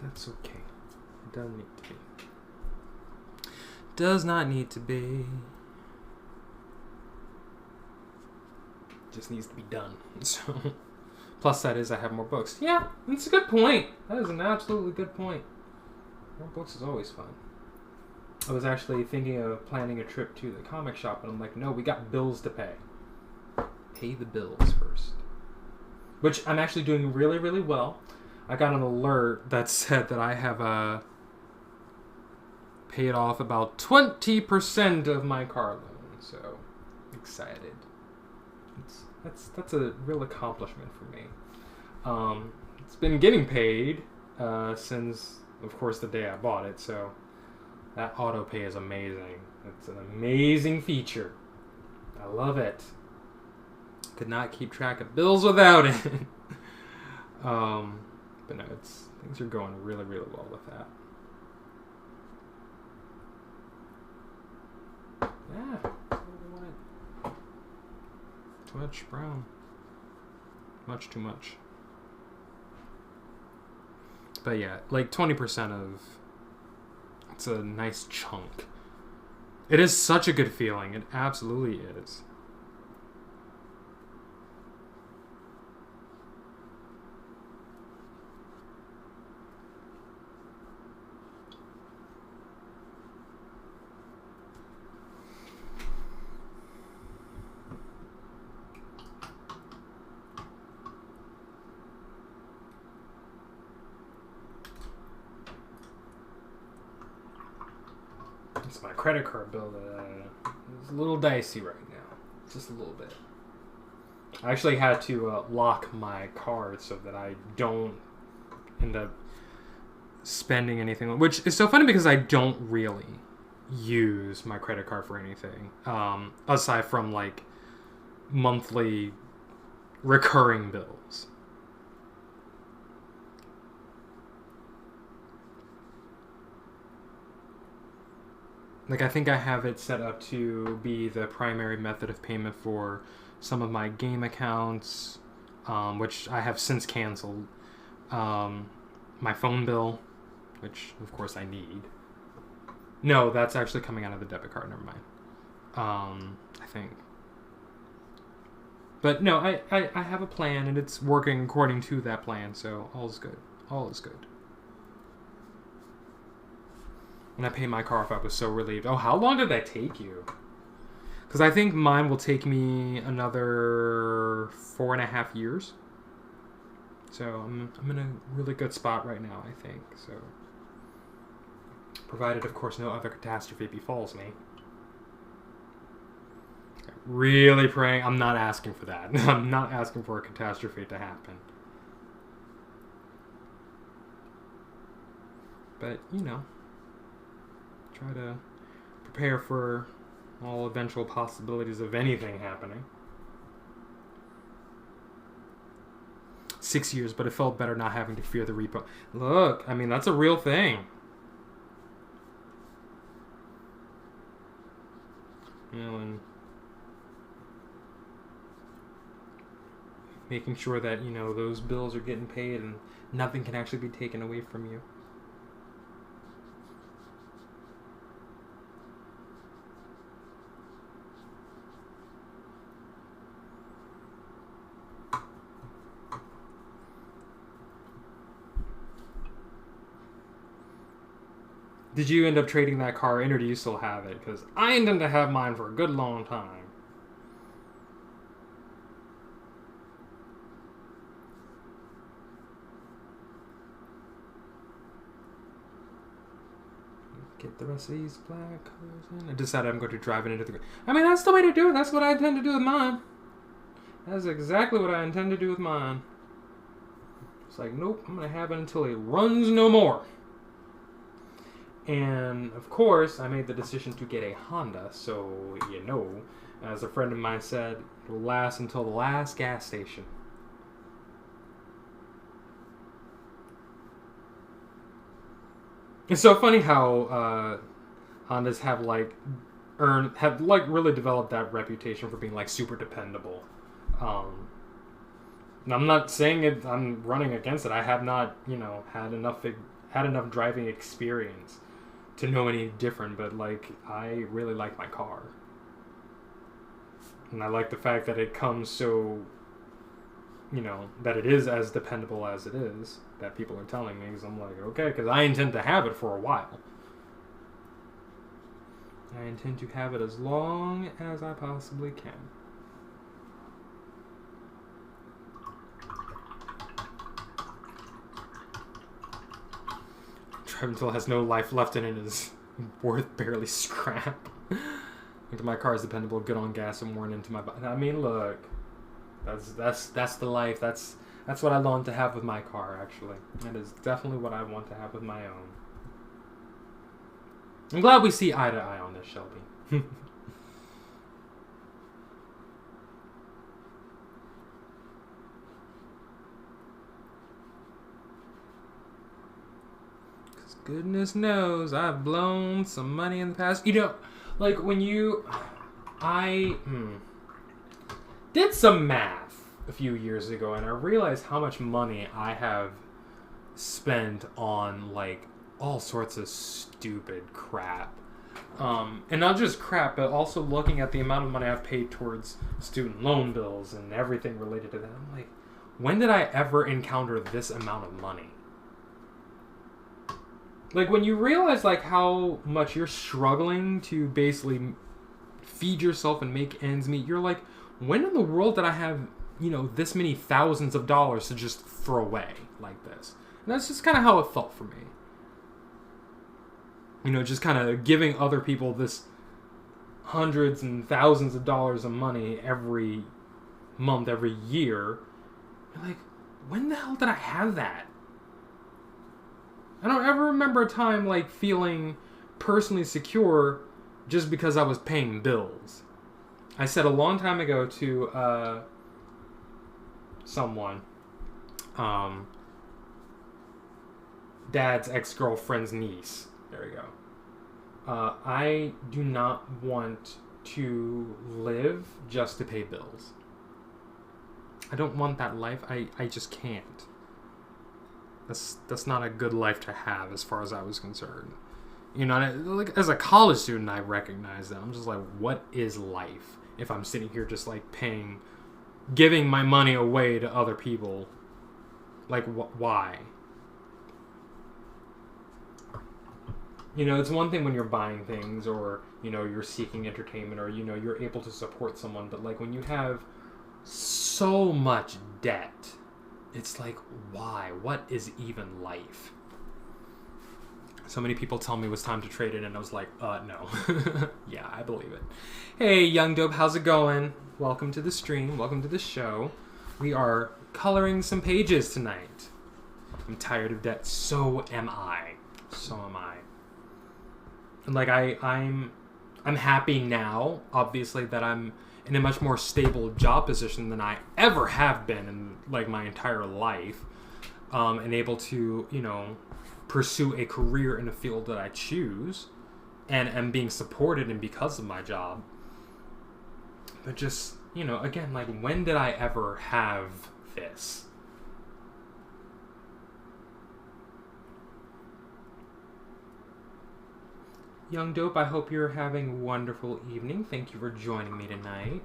That's okay. It doesn't need to be. Does not need to be. Just needs to be done. So, plus that is I have more books. Yeah, that's a good point. That is an absolutely good point. More books is always fun. I was actually thinking of planning a trip to the comic shop, and I'm like, no, we got bills to pay. Pay the bills first. Which I'm actually doing really, really well. I got an alert that said that I have paid off about 20% of my car loan. So, excited. That's a real accomplishment for me. It's been getting paid since, of course, the day I bought it. So, that auto pay is amazing. It's an amazing feature. I love it. Could not keep track of bills without it. But no, things are going really, really well with that. Yeah. Too much brown. Much too much. But yeah, like 20% of... It's a nice chunk. It is such a good feeling. It absolutely is. It's my credit card bill that is a little dicey right now. Just a little bit. I actually had to lock my card so that I don't end up spending anything. Which is so funny because I don't really use my credit card for anything. Aside from like monthly recurring bills. Like, I think I have it set up to be the primary method of payment for some of my game accounts, which I have since canceled. My phone bill, which, of course, I need. No, that's actually coming out of the debit card. Never mind. I think. But, no, I have a plan, and it's working according to that plan, so all is good. All is good. When I paid my car off, I was so relieved. Oh, how long did that take you? Because I think mine will take me another 4.5 years. So I'm in a really good spot right now, I think. So, provided, of course, no other catastrophe befalls me. Really praying. I'm not asking for that. I'm not asking for a catastrophe to happen. But, you know. Try to prepare for all eventual possibilities of anything happening. 6 years, but it felt better not having to fear the repo. Look, I mean, that's a real thing. You know, and making sure that, you know, those bills are getting paid and nothing can actually be taken away from you. Did you end up trading that car in, or do you still have it? Because I intend to have mine for a good long time. Get the rest of these black colors in. I decided I'm going to drive it into the... I mean, that's the way to do it. That's what I intend to do with mine. That's exactly what I intend to do with mine. It's like, nope, I'm going to have it until it runs no more. And, of course, I made the decision to get a Honda, so, you know, as a friend of mine said, it will last until the last gas station. It's so funny how Hondas have really developed that reputation for being, like, super dependable. And I'm not saying it, I'm running against it. I have not, you know, had enough driving experience to know any different, but like I really like my car. And I like the fact that it comes so, that it is as dependable as it is, that people are telling me, because I'm like, okay, because I intend to have it for a while. I intend to have it as long as I possibly can. Drive until it has no life left in it is worth barely scrap. My car is dependable, good on gas, and worn into my body. I mean, look, that's the life. That's what I long to have with my car. Actually, that is definitely what I want to have with my own. I'm glad we see eye to eye on this, Shelby. Because goodness knows I've blown some money in the past. Like when I did some math a few years ago, and I realized how much money I have spent on like all sorts of stupid crap. And not just crap, but also looking at the amount of money I've paid towards student loan bills and everything related to that. I'm like, when did I ever encounter this amount of money? Like, when you realize, like, how much you're struggling to basically feed yourself and make ends meet, you're like, when in the world did I have, this many thousands of dollars to just throw away like this? And that's just kind of how it felt for me. Just kind of giving other people this hundreds and thousands of dollars of money every month, every year. You're like, when the hell did I have that? I don't ever remember a time like feeling personally secure just because I was paying bills. I said a long time ago to someone, Dad's ex-girlfriend's niece. There we go. I do not want to live just to pay bills. I don't want that life. I just can't. That's not a good life to have as far as I was concerned. Like as a college student, I recognize that. I'm just like, what is life if I'm sitting here just like giving my money away to other people? Like, why? It's one thing when you're buying things or, you're seeking entertainment or, you're able to support someone. But like when you have so much debt, it's like, why? What is even life? So many people tell me it was time to trade it, and I was like, no. Yeah, I believe it. Hey, Young Dope, how's it going? Welcome to the stream. Welcome to the show. We are coloring some pages tonight. I'm tired of debt. So am I. So am I. And like, I'm happy now, obviously, that I'm in a much more stable job position than I ever have been in like my entire life, and able to pursue a career in a field that I choose, and am being supported and because of my job. But just again, like, when did I ever have this? Young Dope, I hope you're having a wonderful evening. Thank you for joining me tonight.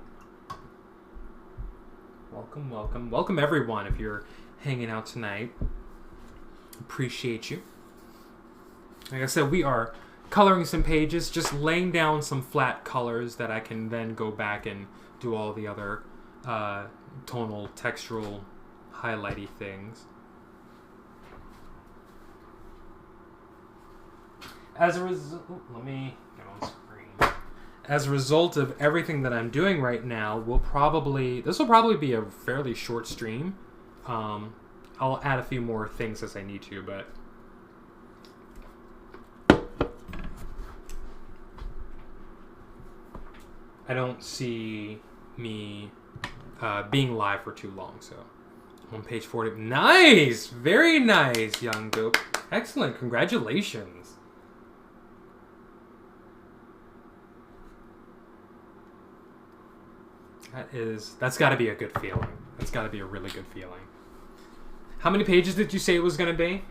Welcome, welcome. Welcome, everyone, if you're hanging out tonight. Appreciate you. Like I said, we are coloring some pages, just laying down some flat colors that I can then go back and do all the other tonal, textural, highlighty things. As a result, let me get on screen. As a result of everything that I'm doing right now, this will probably be a fairly short stream. I'll add a few more things as I need to, but I don't see me being live for too long, so on page 40. Nice! Very nice, Young Dope. Excellent. Congratulations. That's got to be a good feeling. That's got to be a really good feeling. How many pages did you say it was going to be?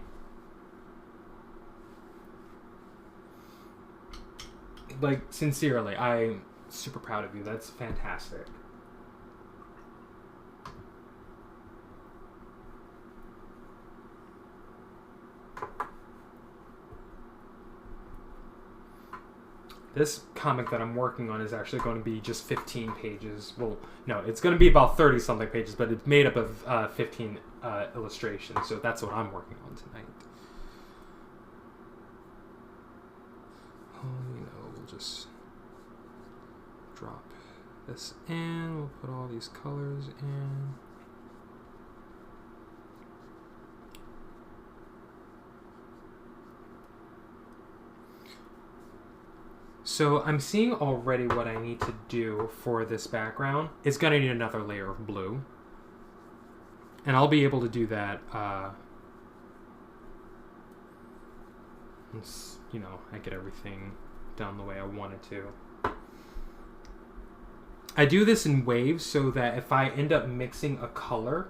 like, sincerely, I'm super proud of you. That's fantastic. This comic that I'm working on is actually going to be just 15 pages. Well, no, it's going to be about 30-something pages, but it's made up of 15 illustrations, so that's what I'm working on tonight. We'll just drop this in. We'll put all these colors in. So I'm seeing already what I need to do for this background. It's going to need another layer of blue. And I'll be able to do that, once, I get everything done the way I want it to. I do this in waves so that if I end up mixing a color,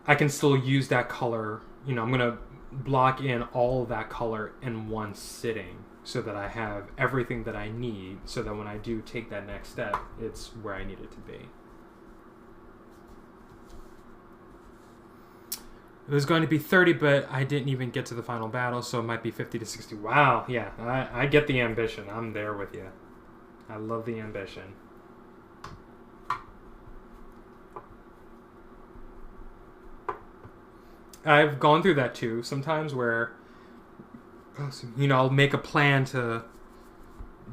I can still use that color. I'm going to block in all of that color in one sitting, so that I have everything that I need, so that when I do take that next step, it's where I need it to be. It was going to be 30, but I didn't even get to the final battle, so it might be 50 to 60. Wow, yeah, I get the ambition. I'm there with you. I love the ambition. I've gone through that too, sometimes, where I'll make a plan to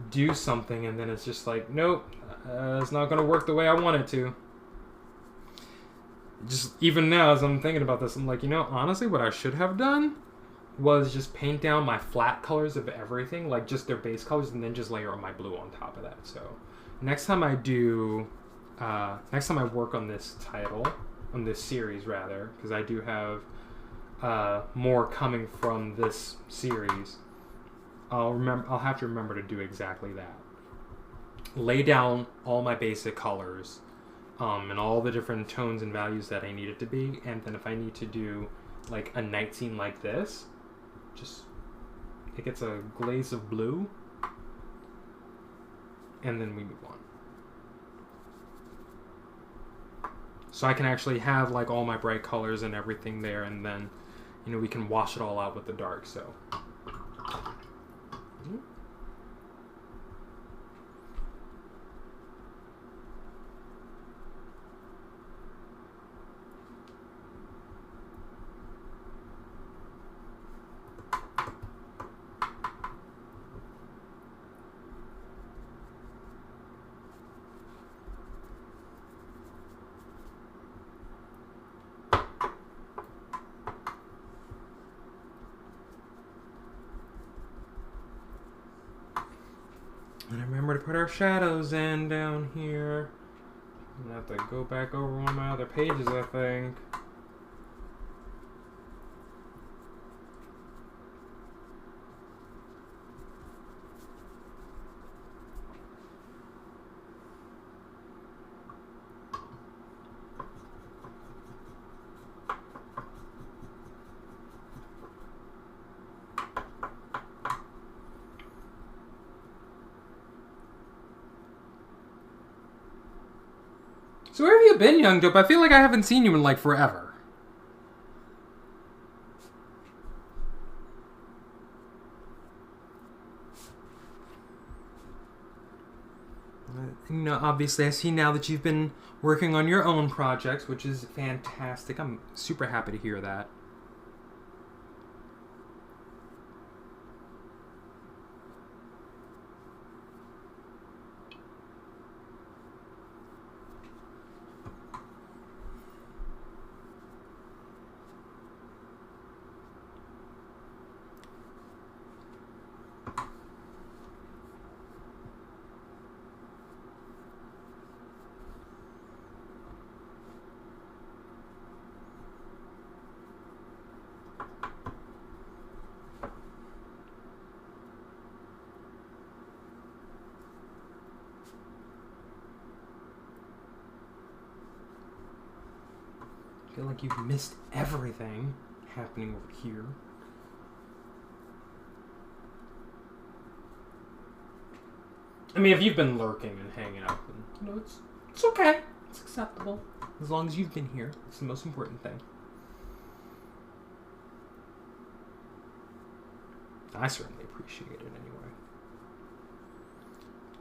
do something, and then it's just like, nope, it's not going to work the way I want it to. Just even now, as I'm thinking about this, I'm like, honestly, what I should have done was just paint down my flat colors of everything, like just their base colors, and then just layer my blue on top of that. So next time I work on this title, on this series rather, because I do have more coming from this series, I'll have to remember to do exactly that. Lay down all my basic colors, and all the different tones and values that I need it to be, and then if I need to do like a night scene like this, just it gets a glaze of blue, and then we move on. So I can actually have like all my bright colors and everything there, and then we can wash it all out with the dark. So and remember to put our shadows in down here. I'm gonna have to go back over one of my other pages, I think. So where have you been, Young Dope? I feel like I haven't seen you in like forever. Obviously I see now that you've been working on your own projects, which is fantastic. I'm super happy to hear that. I feel like you've missed everything happening over here. I mean, if you've been lurking and hanging out, then, you know, it's okay. It's acceptable. As long as you've been here. It's the most important thing. I certainly appreciate it anyway.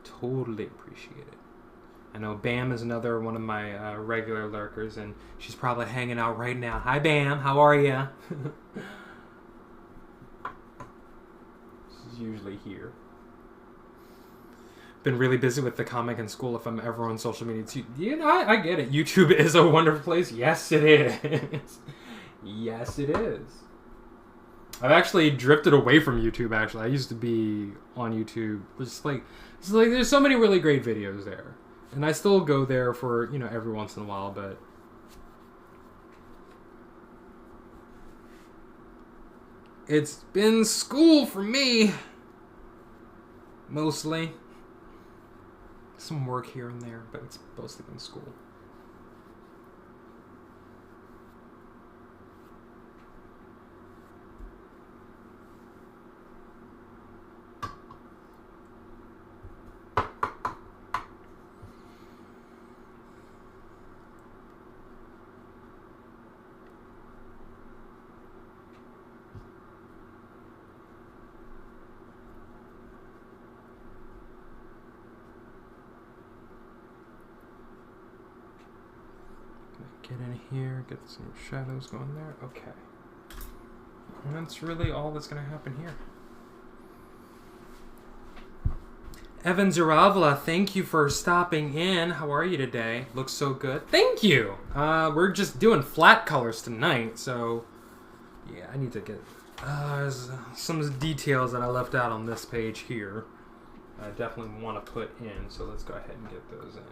Totally appreciate it. I know Bam is another one of my regular lurkers, and she's probably hanging out right now. Hi, Bam. How are ya? She's usually here. Been really busy with the comic in school if I'm ever on social media too. You know, I get it. YouTube is a wonderful place. Yes, it is. Yes, it is. I've actually drifted away from YouTube, actually. I used to be on YouTube. It's like there's so many really great videos there. And I still go there for, you know, every once in a while, but it's been school for me. Mostly. Some work here and there, but it's mostly been school. Get in here, get some shadows going there. Okay. And that's really all that's going to happen here. Evan Zaravla, thank you for stopping in. How are you today? Looks so good. Thank you! We're just doing flat colors tonight, so yeah, I need to get some details that I left out on this page here. I definitely want to put in, so let's go ahead and get those in.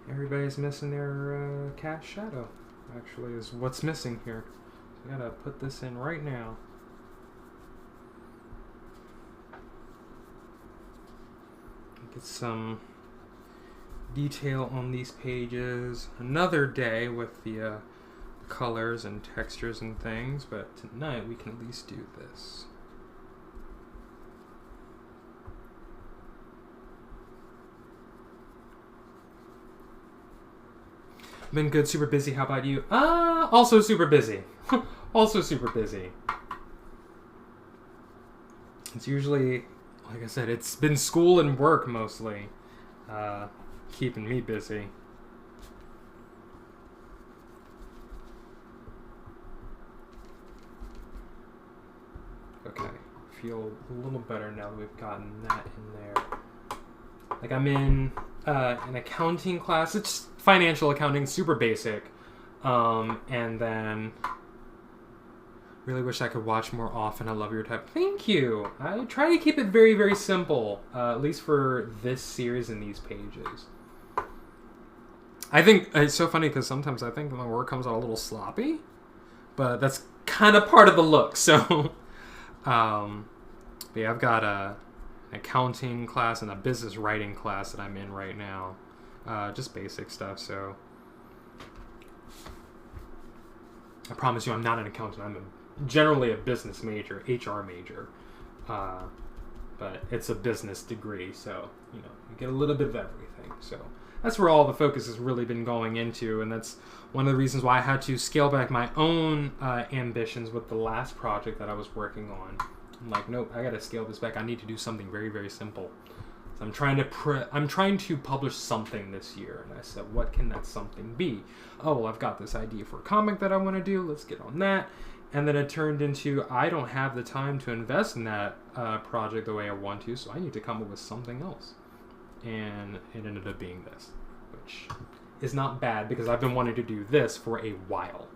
Everybody's missing their cast shadow, actually, is what's missing here. So I gotta put this in right now. Get some detail on these pages another day with the colors and textures and things, but tonight we can at least do this. Been good, super busy. How about you? Also super busy. Also super busy. It's usually, like I said, it's been school and work mostly, keeping me busy. Okay, feel a little better now that we've gotten that in there. Like I'm in an accounting class. It's financial accounting, super basic. And then really wish I could watch more often. I love your type. Thank you. I try to keep it very, very simple, at least for this series and these pages. I think it's so funny because sometimes I think my work comes out a little sloppy, but that's kind of part of the look. So, but yeah, I've got an accounting class and a business writing class that I'm in right now. Just basic stuff, so I promise you I'm not an accountant. I'm generally a business major, HR major, but it's a business degree, so you know you get a little bit of everything. So that's where all the focus has really been going into, and that's one of the reasons why I had to scale back my own ambitions with the last project that I was working on. I'm like, nope, I gotta scale this back. I need to do something very, very simple. So I'm trying to publish something this year, and I said, what can that something be? Oh, well, I've got this idea for a comic that I want to do. Let's get on that. And then it turned into, I don't have the time to invest in that project the way I want to, so I need to come up with something else. And it ended up being this, which is not bad because I've been wanting to do this for a while.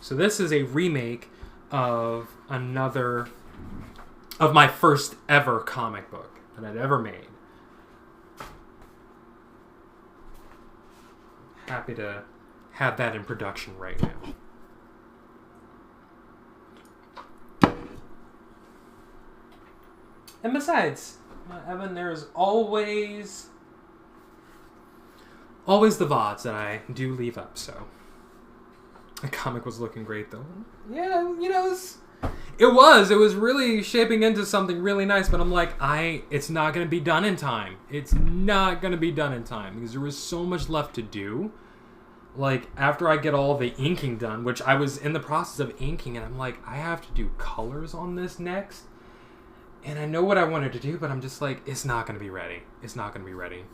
So this is a remake of my first ever comic book that I'd ever made. Happy to have that in production right now. And besides, Evan, there's always always the VODs that I do leave up, so. The comic was looking great, though. Yeah, you know, it was really shaping into something really nice, but I'm like, it's not going to be done in time. It's not going to be done in time, because there was so much left to do. Like, after I get all the inking done, which I was in the process of inking, and I'm like, I have to do colors on this next. And I know what I wanted to do, but I'm just like, it's not going to be ready. It's not going to be ready.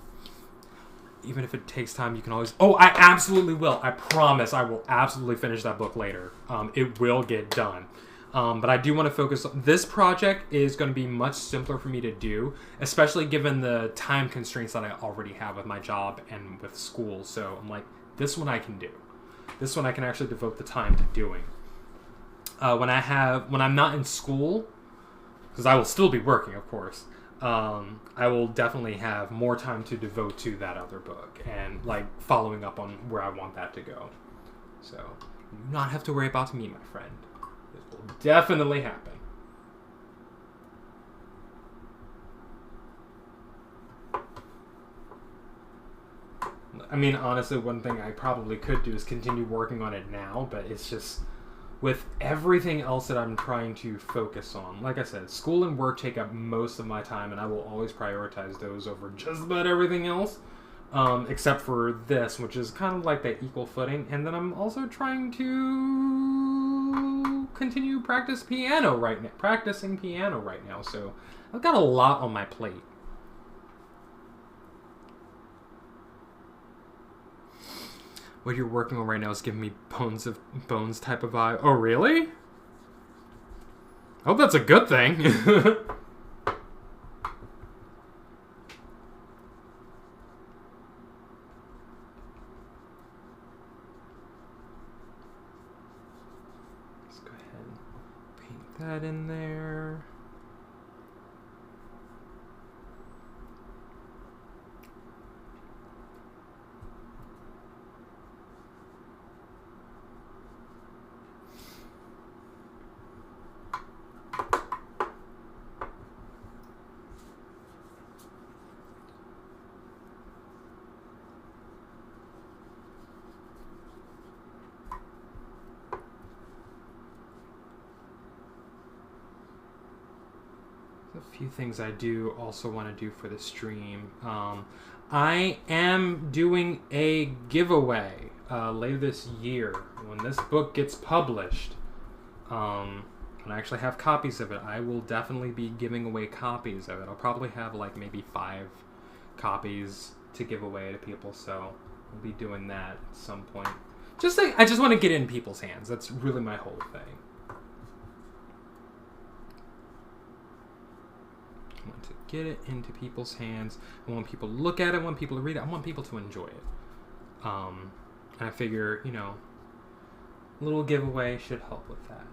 Even if it takes time, you can always... Oh, I absolutely will. I promise I will absolutely finish that book later. It will get done. But I do want to focus... This project is going to be much simpler for me to do, especially given the time constraints that I already have with my job and with school. So I'm like, this one I can do. This one I can actually devote the time to doing. When I'm not in school, because I will still be working, of course, I will definitely have more time to devote to that other book and like following up on where I want that to go. So you do not have to worry about me, my friend. This will definitely happen. I mean, honestly, one thing I probably could do is continue working on it now, but it's just with everything else that I'm trying to focus on. Like I said, school and work take up most of my time, and I will always prioritize those over just about everything else, except for this, which is kind of like that equal footing. And then I'm also trying to continue practicing piano right now. So I've got a lot on my plate. What you're working on right now is giving me Bones type of vibe. Oh, really? I hope that's a good thing. Let's go ahead and paint that in there. A few things I do also want to do for the stream. I am doing a giveaway later this year when this book gets published. And I actually have copies of it. I will definitely be giving away copies of it. I'll probably have like maybe 5 copies to give away to people, so I'll be doing that at some point. I just want to get it in people's hands. That's really my whole thing. I want to get it into people's hands. I want people to look at it. I want people to read it. I want people to enjoy it. And I figure, you know, a little giveaway should help with that.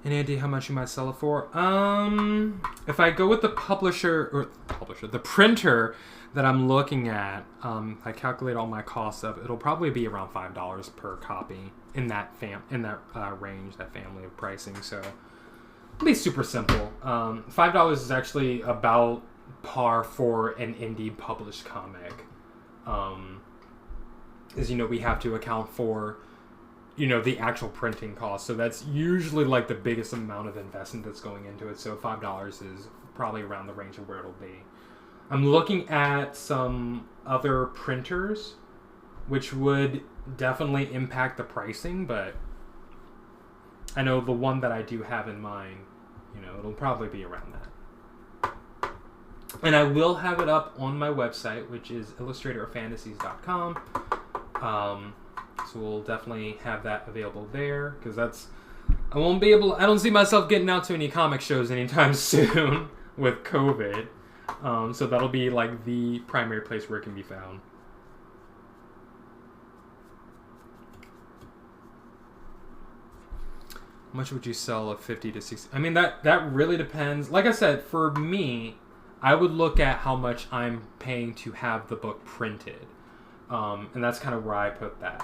Any idea how much you might sell it for? If I go with the the printer that I'm looking at, I calculate all my costs of, it'll probably be around $5 per copy in that range, that family of pricing. So it'll be super simple. $5 is actually about par for an indie published comic. As you know, we have to account for, you know, the actual printing cost. So that's usually like the biggest amount of investment that's going into it. So $5 is probably around the range of where it'll be. I'm looking at some other printers, which would definitely impact the pricing, but I know the one that I do have in mind, you know, it'll probably be around that. And I will have it up on my website, which is illustratorofantasies.com. So we'll definitely have that available there, because I don't see myself getting out to any comic shows anytime soon with COVID. So that'll be like the primary place where it can be found. How much would you sell a 50 to 60? I mean, that really depends. Like I said, for me, I would look at how much I'm paying to have the book printed. And that's kind of where I put that.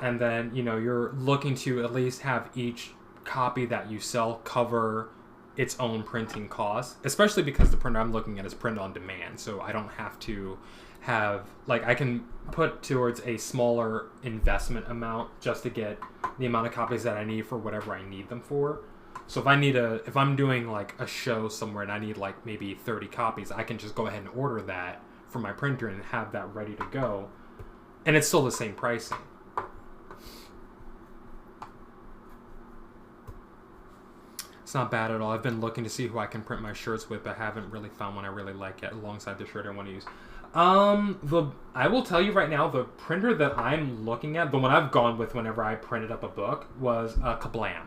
And then, you know, you're looking to at least have each copy that you sell cover its own printing costs, especially because the printer I'm looking at is print on demand. So I don't have to have, like, I can put towards a smaller investment amount just to get the amount of copies that I need for whatever I need them for. So if I'm doing like a show somewhere and I need like maybe 30 copies, I can just go ahead and order that from my printer and have that ready to go. And it's still the same pricing. It's not bad at all. I've been looking to see who I can print my shirts with, but haven't really found one I really like yet alongside the shirt I want to use. I will tell you right now, the printer that I'm looking at, the one I've gone with whenever I printed up a book, was Kablam.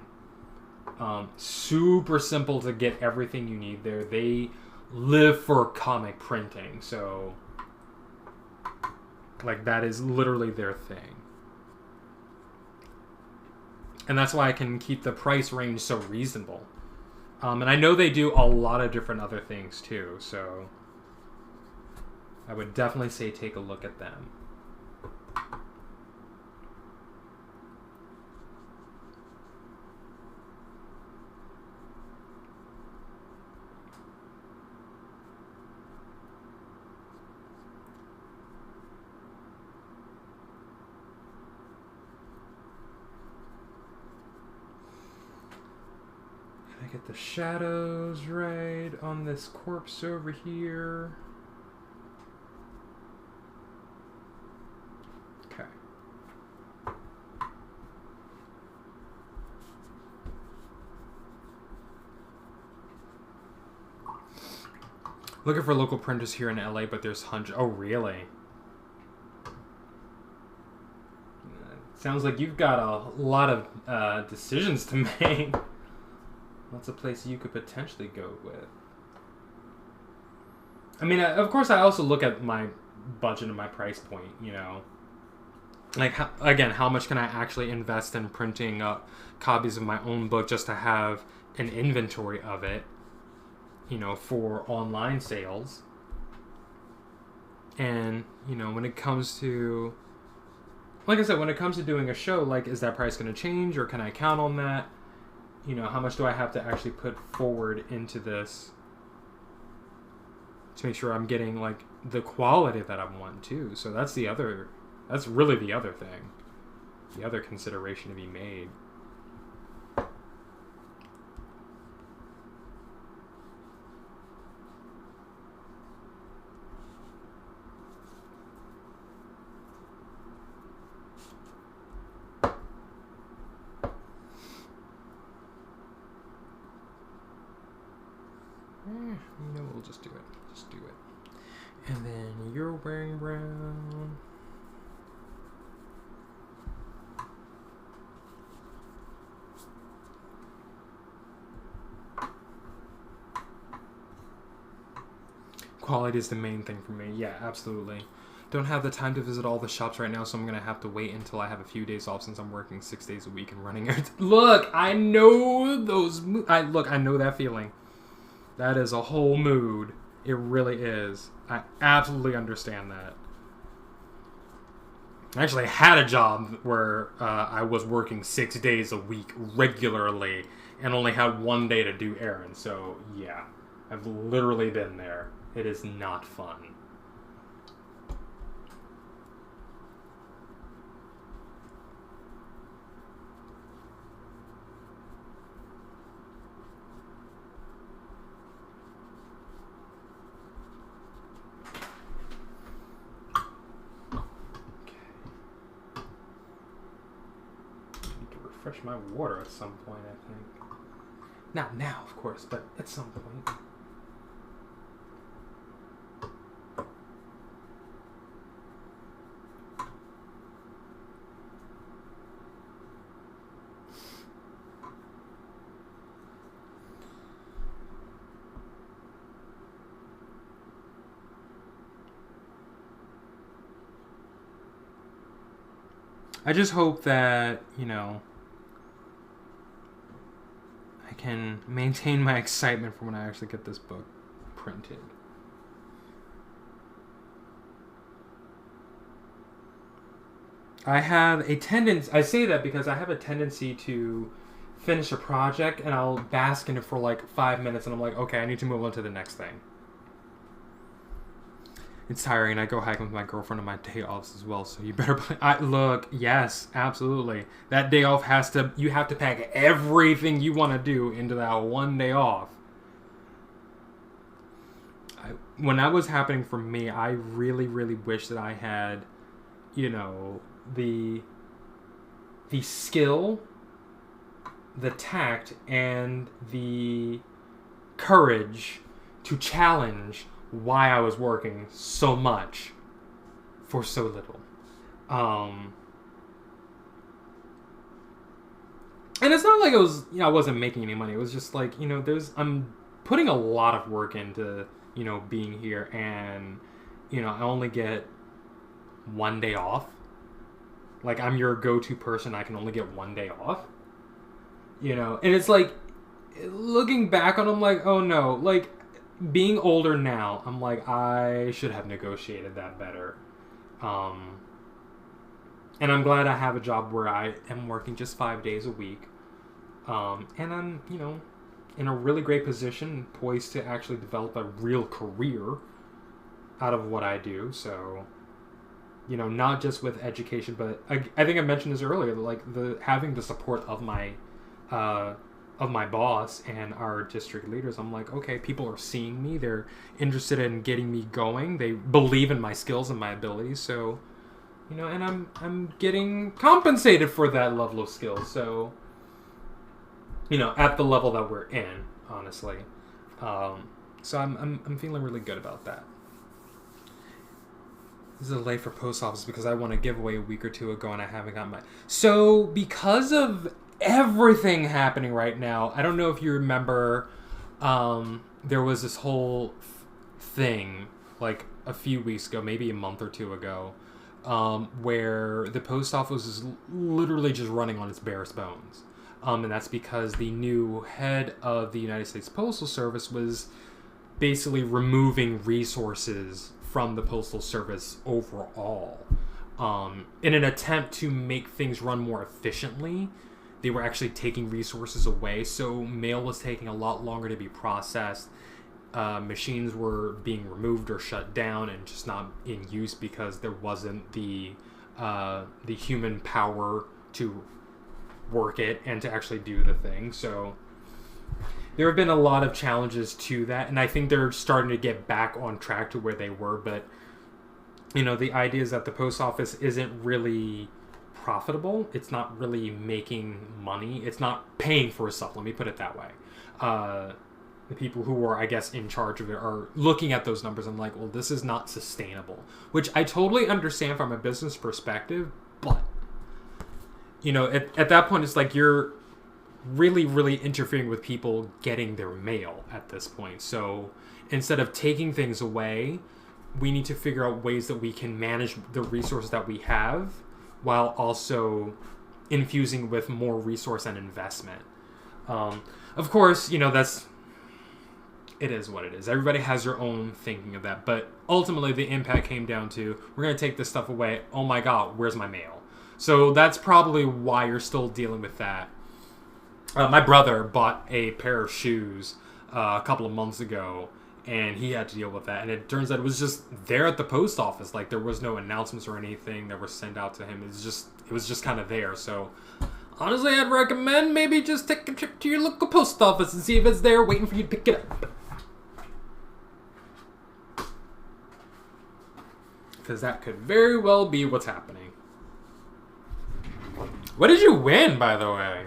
Super simple to get everything you need there. They live for comic printing, so like that is literally their thing. And that's why I can keep the price range so reasonable. And I know they do a lot of different other things too, so I would definitely say take a look at them. Get the shadows right on this corpse over here. Okay. Looking for local printers here in LA, but there's hundreds. Oh, really? Sounds like you've got a lot of decisions to make. That's a place you could potentially go with. I mean, of course, I also look at my budget and my price point, you know. Like, again, how much can I actually invest in printing up copies of my own book just to have an inventory of it, you know, for online sales. And, you know, when it comes to, like I said, when it comes to doing a show, like, is that price going to change or can I count on that? You know, how much do I have to actually put forward into this to make sure I'm getting, like, the quality that I want, too. So that's really the other thing. The other consideration to be made. You know, we'll just do it. Just do it. And then you're wearing brown. Quality is the main thing for me. Yeah, absolutely. Don't have the time to visit all the shops right now, so I'm going to have to wait until I have a few days off since I'm working 6 days a week and running errands. Look, I know those... I know that feeling. That is a whole mood. It really is. I absolutely understand that. I actually had a job where I was working 6 days a week regularly and only had 1 day to do errands. So, yeah. I've literally been there. It is not fun. Refresh my water at some point, I think. Not now, of course, but at some point. I just hope that, you know, I can maintain my excitement for when I actually get this book printed. I have a tendency, I say that because I have a tendency to finish a project and I'll bask in it for like 5 minutes and I'm like, okay, I need to move on to the next thing. It's tiring. I go hiking with my girlfriend on my day offs as well, so you better look, yes, absolutely. That day off you have to pack everything you want to do into that one day off. When that was happening for me, I really, really wish that I had, the skill, the tact, and the courage to challenge why I was working so much for so little. And it's not like I wasn't making any money. It was just like, I'm putting a lot of work into, being here, and, I only get one day off. Like, I'm your go-to person. I can only get one day off. And it's like, looking back on it, I'm like, oh no, like, being older now, I'm like, I should have negotiated that better. And I'm glad I have a job where I am working just 5 days a week. And I'm, in a really great position, poised to actually develop a real career out of what I do. So, not just with education, but I think I mentioned this earlier, like having the support of my boss and our district leaders. I'm like, okay, people are seeing me. They're interested in getting me going. They believe in my skills and my abilities. So, and I'm getting compensated for that level of skill. So, at the level that we're in, honestly. So I'm feeling really good about that. This is a late for post office because I won a giveaway a week or two ago and I haven't got my... So, because of everything happening right now, I don't know if you remember, there was this whole thing, like a few weeks ago, maybe a month or two ago, where the post office is literally just running on its barest bones. And that's because the new head of the United States Postal Service was basically removing resources from the Postal Service overall. In an attempt to make things run more efficiently, they were actually taking resources away, so mail was taking a lot longer to be processed. Machines were being removed or shut down and just not in use because there wasn't the human power to work it and to actually do the thing. So there have been a lot of challenges to that, and I think they're starting to get back on track to where they were. But the idea is that the post office isn't really profitable. It's not really making money. It's not paying for itself. Let me put it that way. The people who are, I guess, in charge of it are looking at those numbers and like, well, this is not sustainable. Which I totally understand from a business perspective, but at that point, it's like you're really, really interfering with people getting their mail at this point. So instead of taking things away, we need to figure out ways that we can manage the resources that we have while also infusing with more resource and investment. Of course, it is what it is. Everybody has their own thinking of that. But ultimately, the impact came down to, we're going to take this stuff away. Oh my God, where's my mail? So that's probably why you're still dealing with that. My brother bought a pair of shoes a couple of months ago, and he had to deal with that. And it turns out it was just there at the post office. Like, there was no announcements or anything that were sent out to him. It was just kind of there. So honestly, I'd recommend maybe just take a trip to your local post office and see if it's there waiting for you to pick it up. Because that could very well be what's happening. What did you win, by the way?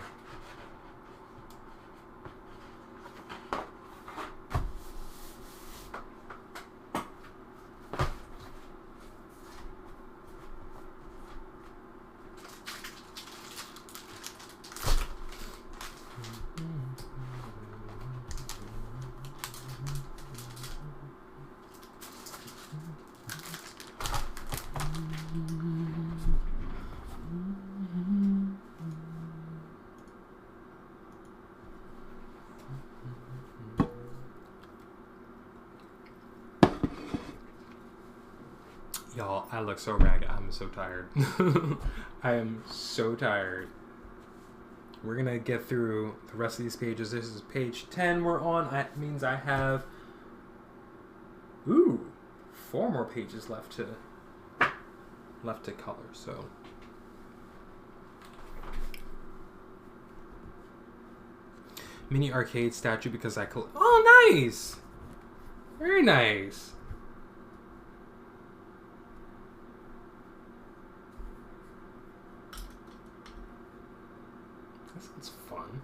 I look so ragged. I'm so tired. I am so tired. We're going to get through the rest of these pages. This is page 10 we're on. That means I have 4 more pages left to color. So mini arcade statue because I oh, nice. Very nice. That sounds fun.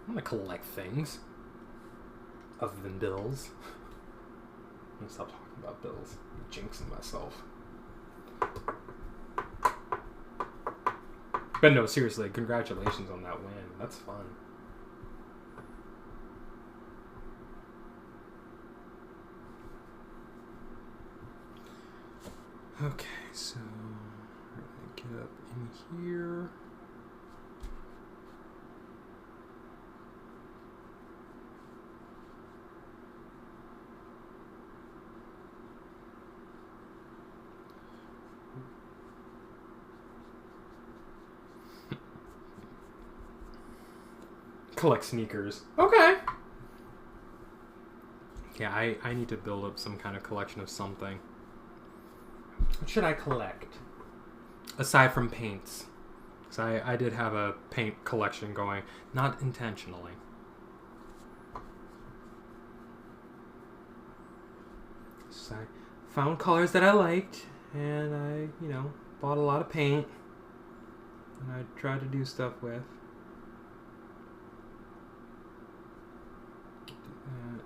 I'm gonna collect things other than bills. I'm gonna stop talking about bills. I'm jinxing myself. But no, seriously, congratulations on that win. That's fun. Okay, so we're gonna get up in here. Collect sneakers. Okay. Yeah, I need to build up some kind of collection of something. What should I collect? Aside from paints. Because I did have a paint collection going. Not intentionally. So I found colors that I liked. And I, bought a lot of paint. And I tried to do stuff with. Do that.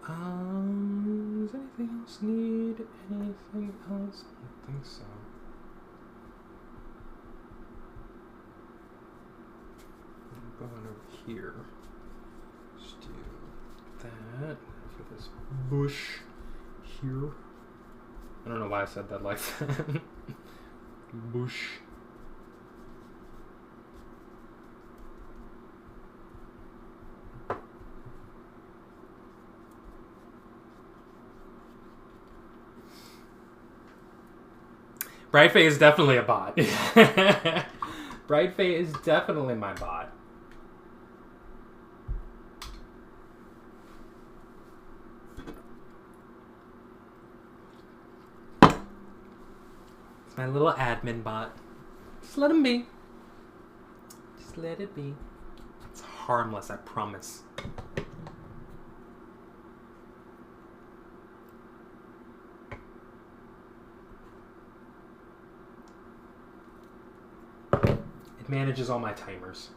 Does anything else need anything else? I don't think so. I'm going over here. Let's do that for this bush here. I don't know why I said that like that. Bush. Brightfay is definitely a bot. Brightfay is definitely my bot. It's my little admin bot. Just let him be. Just let it be. It's harmless, I promise. It manages all my timers.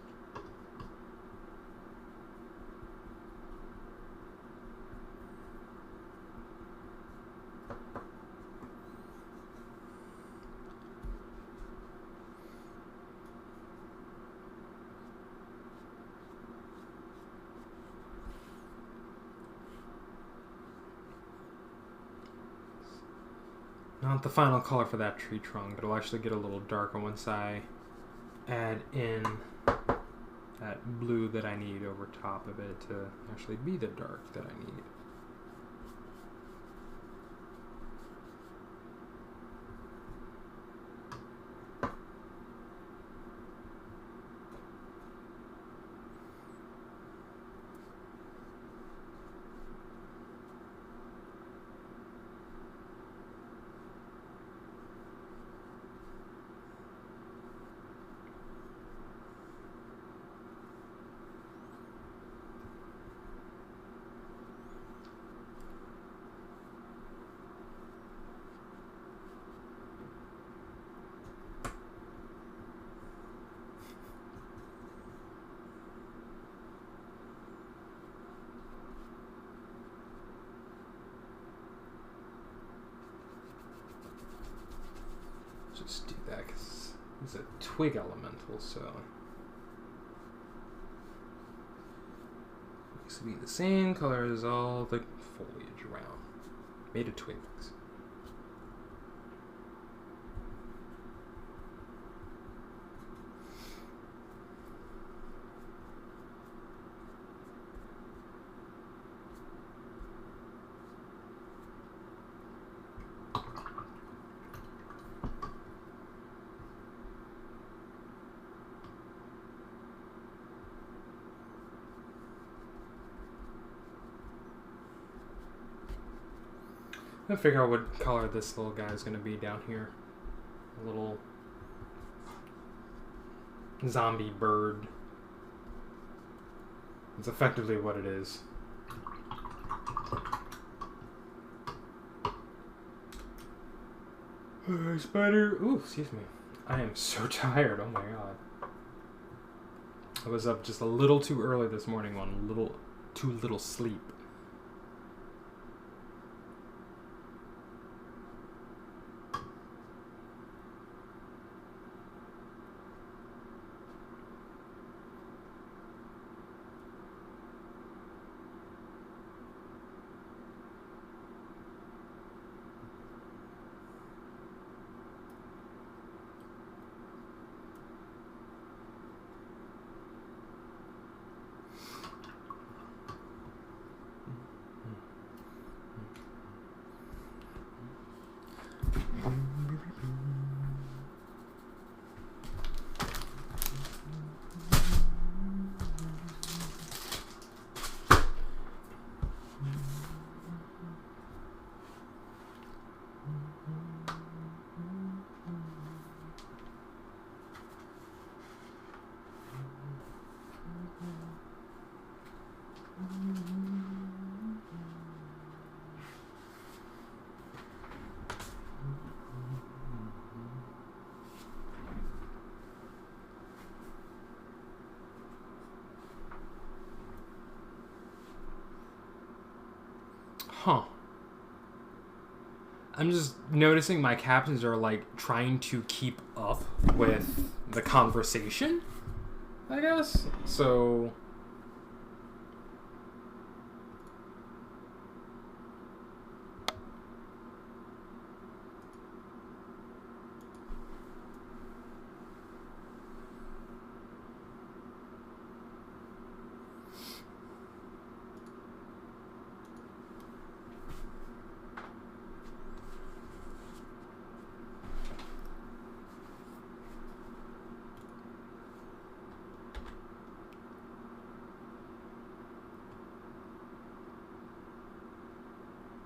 Not the final color for that tree trunk. It'll actually get a little darker once I add in that blue that I need over top of it to actually be the dark that I need. It's a twig elemental, so it needs to be the same color as all the foliage around. Made of twigs. I'll figure out what color this little guy is going to be down here. A little zombie bird. It's effectively what it is. Spider. Ooh, excuse me. I am so tired. Oh my god. I was up just a little too early this morning on too little sleep. Huh. I'm just noticing my captions are like trying to keep up with the conversation, I guess. So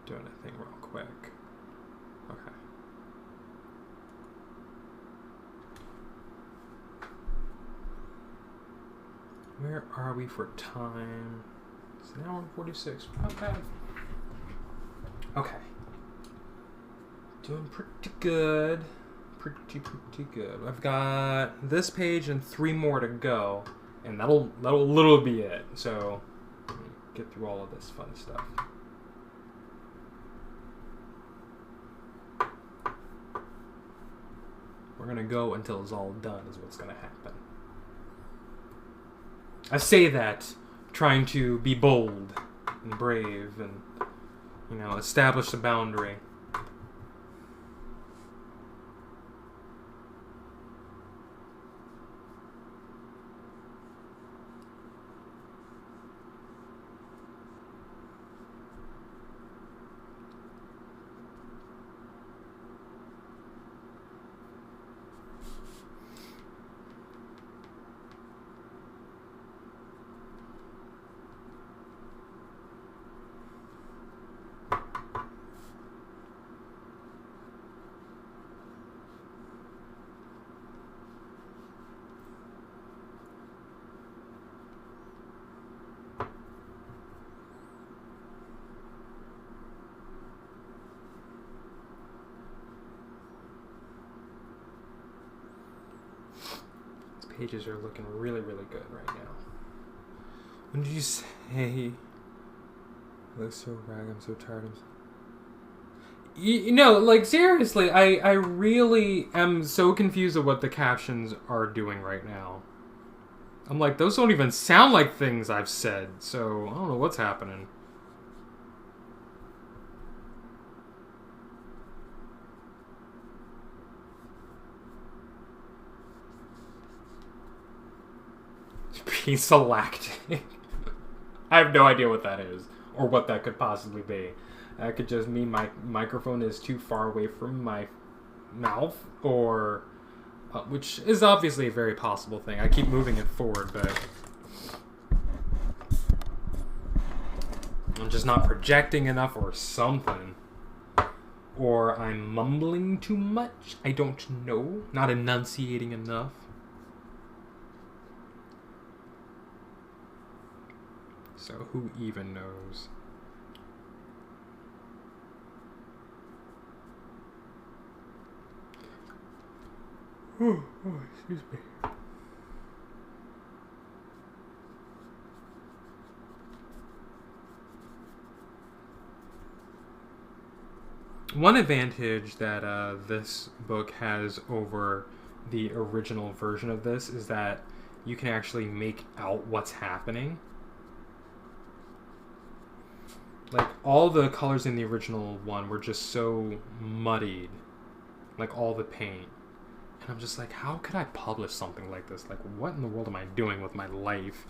doing a thing real quick. Okay. Where are we for time? It's an hour and 46. Not bad. Okay. Doing pretty good. Pretty good. I've got this page and 3 more to go, and that'll literally be it. So let me get through all of this fun stuff. We're gonna go until it's all done is what's gonna happen. I say that trying to be bold and brave and, you know, establish a boundary. Pages are looking really, really good right now. When did you say? I look so rag. I'm so tired. No, like seriously, I really am so confused at what the captions are doing right now. I'm like, those don't even sound like things I've said, so I don't know what's happening. Piece of lactic. I have no idea what that is, or what that could possibly be. That could just mean my microphone is too far away from my mouth, or which is obviously a very possible thing. I keep moving it forward, but I'm just not projecting enough or something. Or I'm mumbling too much. I don't know. Not enunciating enough. So who even knows? Oh, excuse me. One advantage that this book has over the original version of this is that you can actually make out what's happening. Like, all the colors in the original one were just so muddied. Like, all the paint. And I'm just like, how could I publish something like this? Like, what in the world am I doing with my life?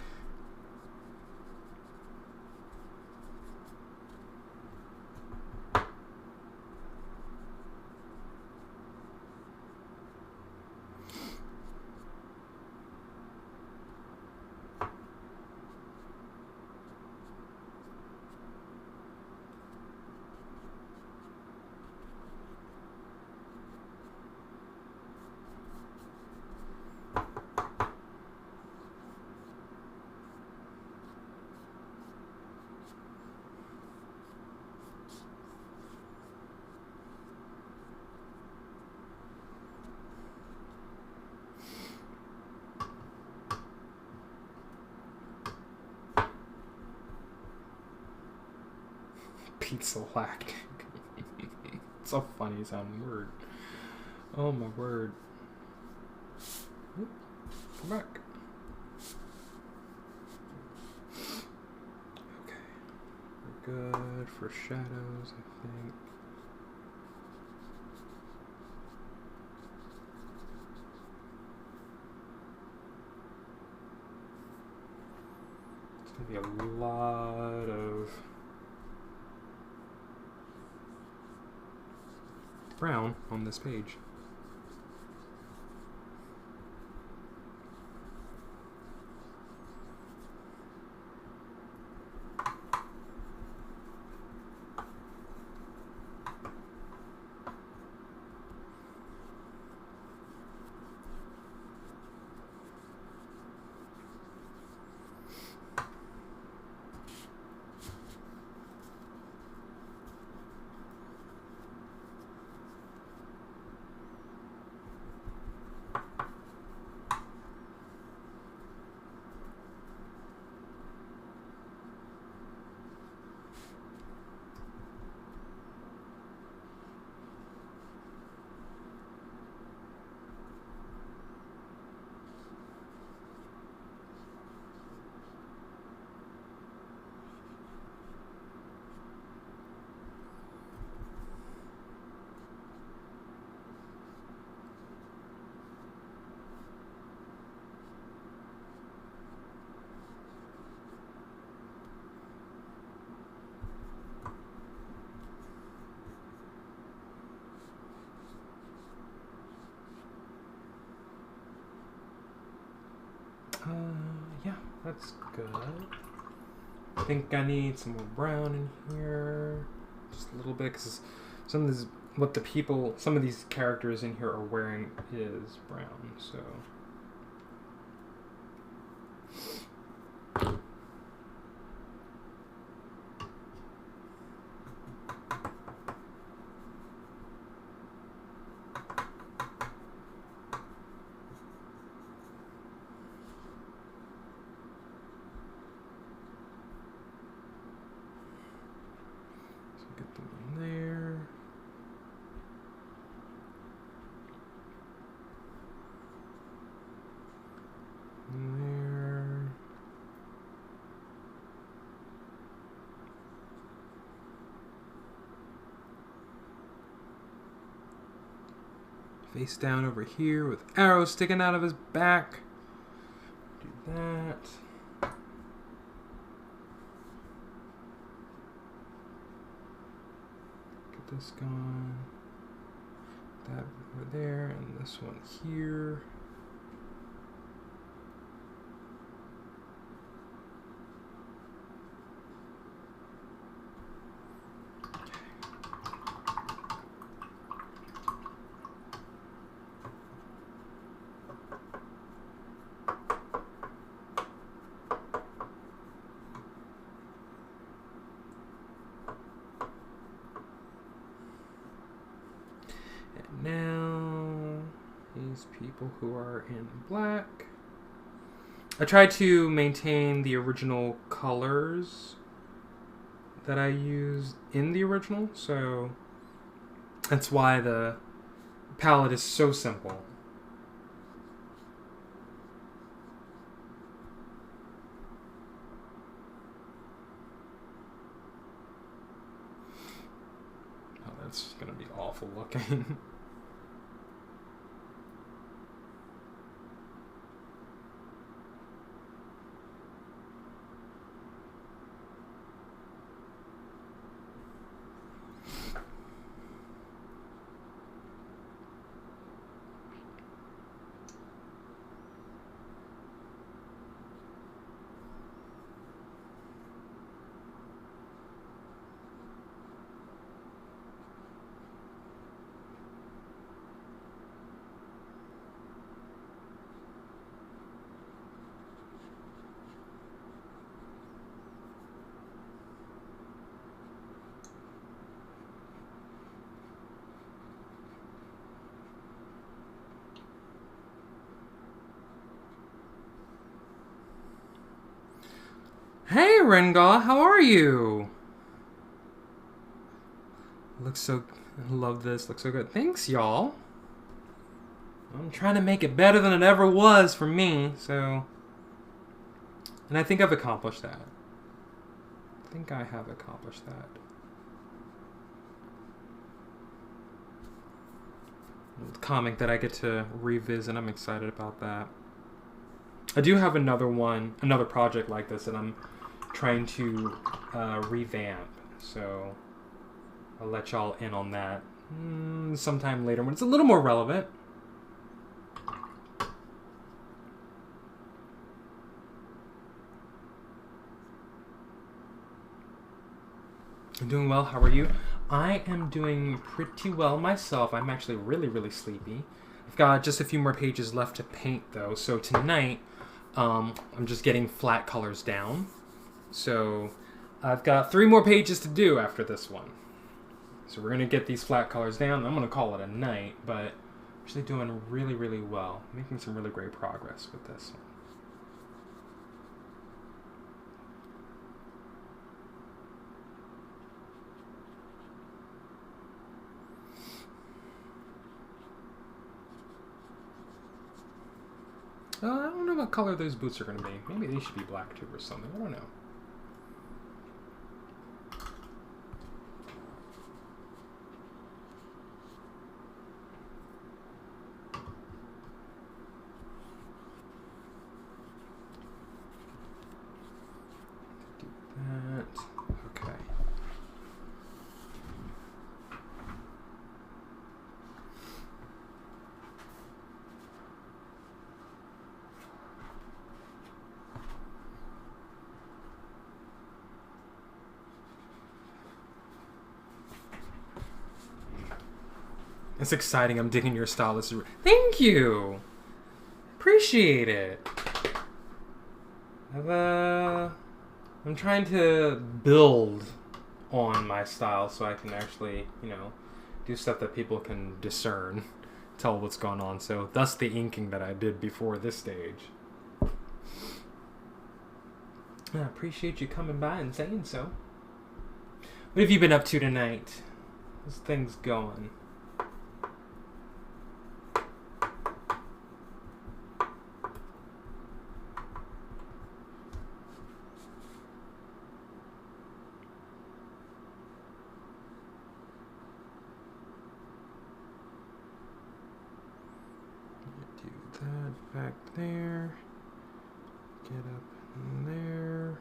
Pizza lactic. It's a funny sounding word. Oh my word. Oop, come back. Okay. We're good for shadows, I think. It's gonna be a lot of brown on this page. Yeah, that's good. I think I need some more brown in here. Just a little bit, because some of this, what the people, some of these characters in here are wearing is brown, so. Get them in there. face down over here with arrows sticking out of his back. Do that. Get this going. That over there, and this one here. Now, these people who are in black. I tried to maintain the original colors that I used in the original, so that's why the palette is so simple. Oh, that's gonna be awful looking. Hey, Rengaw, how are you? Looks so... I love this. Looks so good. Thanks, y'all. I'm trying to make it better than it ever was for me, so... And I think I've accomplished that. I think I have accomplished that. Comic that I get to revisit. I'm excited about that. I do have another project like this that I'm trying to revamp, so I'll let y'all in on that sometime later when it's a little more relevant. I'm doing well. How are you? I am doing pretty well myself. I'm actually really, really sleepy. I've got just a few more pages left to paint, though. So tonight, I'm just getting flat colors down. So I've got 3 more pages to do after this one. So we're going to get these flat colors down. I'm going to call it a night, but I'm actually doing really, really well. Making some really great progress with this one. I don't know what color those boots are going to be. Maybe they should be black too or something. I don't know. Do that. Okay. It's exciting. I'm digging your style. Thank you. Appreciate it. I'm trying to build on my style so I can actually, do stuff that people can discern, tell what's going on. So that's the inking that I did before this stage. I appreciate you coming by and saying so. What have you been up to tonight? How's things going? that back there. Get up in there.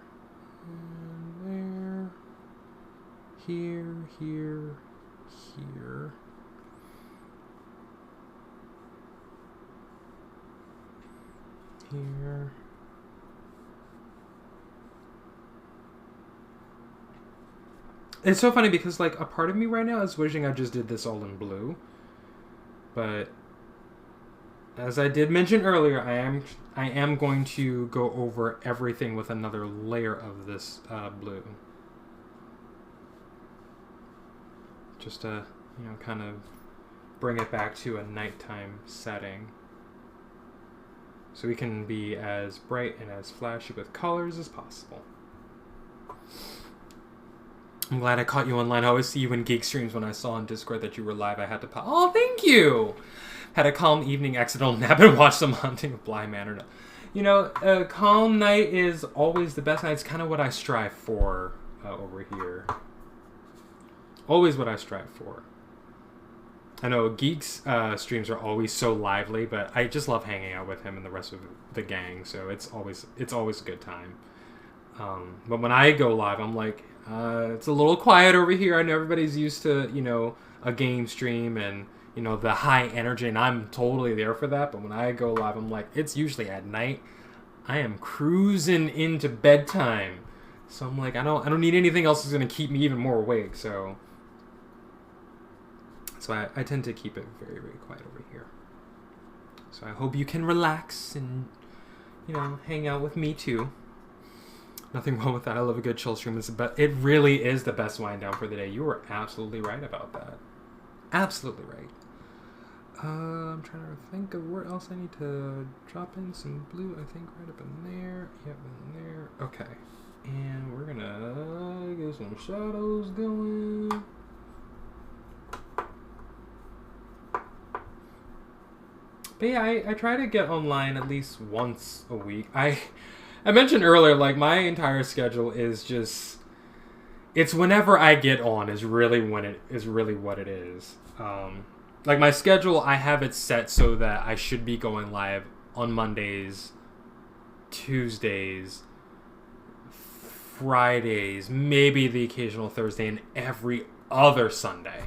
And there. Here, here, here. Here. It's so funny because, like, a part of me right now is wishing I just did this all in blue. But as I did mention earlier, I am going to go over everything with another layer of this blue. Just to, kind of bring it back to a nighttime setting. So we can be as bright and as flashy with colors as possible. I'm glad I caught you online. I always see you in Geek Streams. When I saw on Discord that you were live, I had to pop. Oh, thank you! Had a calm evening, accidental nap, and watched some Haunting of Bly Manor. A calm night is always the best night. It's kind of what I strive for over here. Always what I strive for. I know Geek's streams are always so lively, but I just love hanging out with him and the rest of the gang, so it's always a good time. But when I go live, I'm like, it's a little quiet over here. I know everybody's used to, a game stream and, the high energy, and I'm totally there for that. But when I go live, I'm like, it's usually at night. I am cruising into bedtime. So I'm like, I don't need anything else that's going to keep me even more awake. So I tend to keep it very, very quiet over here. So I hope you can relax and, hang out with me too. Nothing wrong with that. I love a good chill stream. It really is the best wind down for the day. You were absolutely right about that. Absolutely right. I'm trying to think of where else I need to drop in some blue. I think right up in there. Yep, in there. Okay. And we're gonna get some shadows going. But yeah, I try to get online at least once a week. I mentioned earlier, like, my entire schedule is just, it's whenever I get on is really what it is. Like, my schedule, I have it set so that I should be going live on Mondays, Tuesdays, Fridays, maybe the occasional Thursday, and every other Sunday.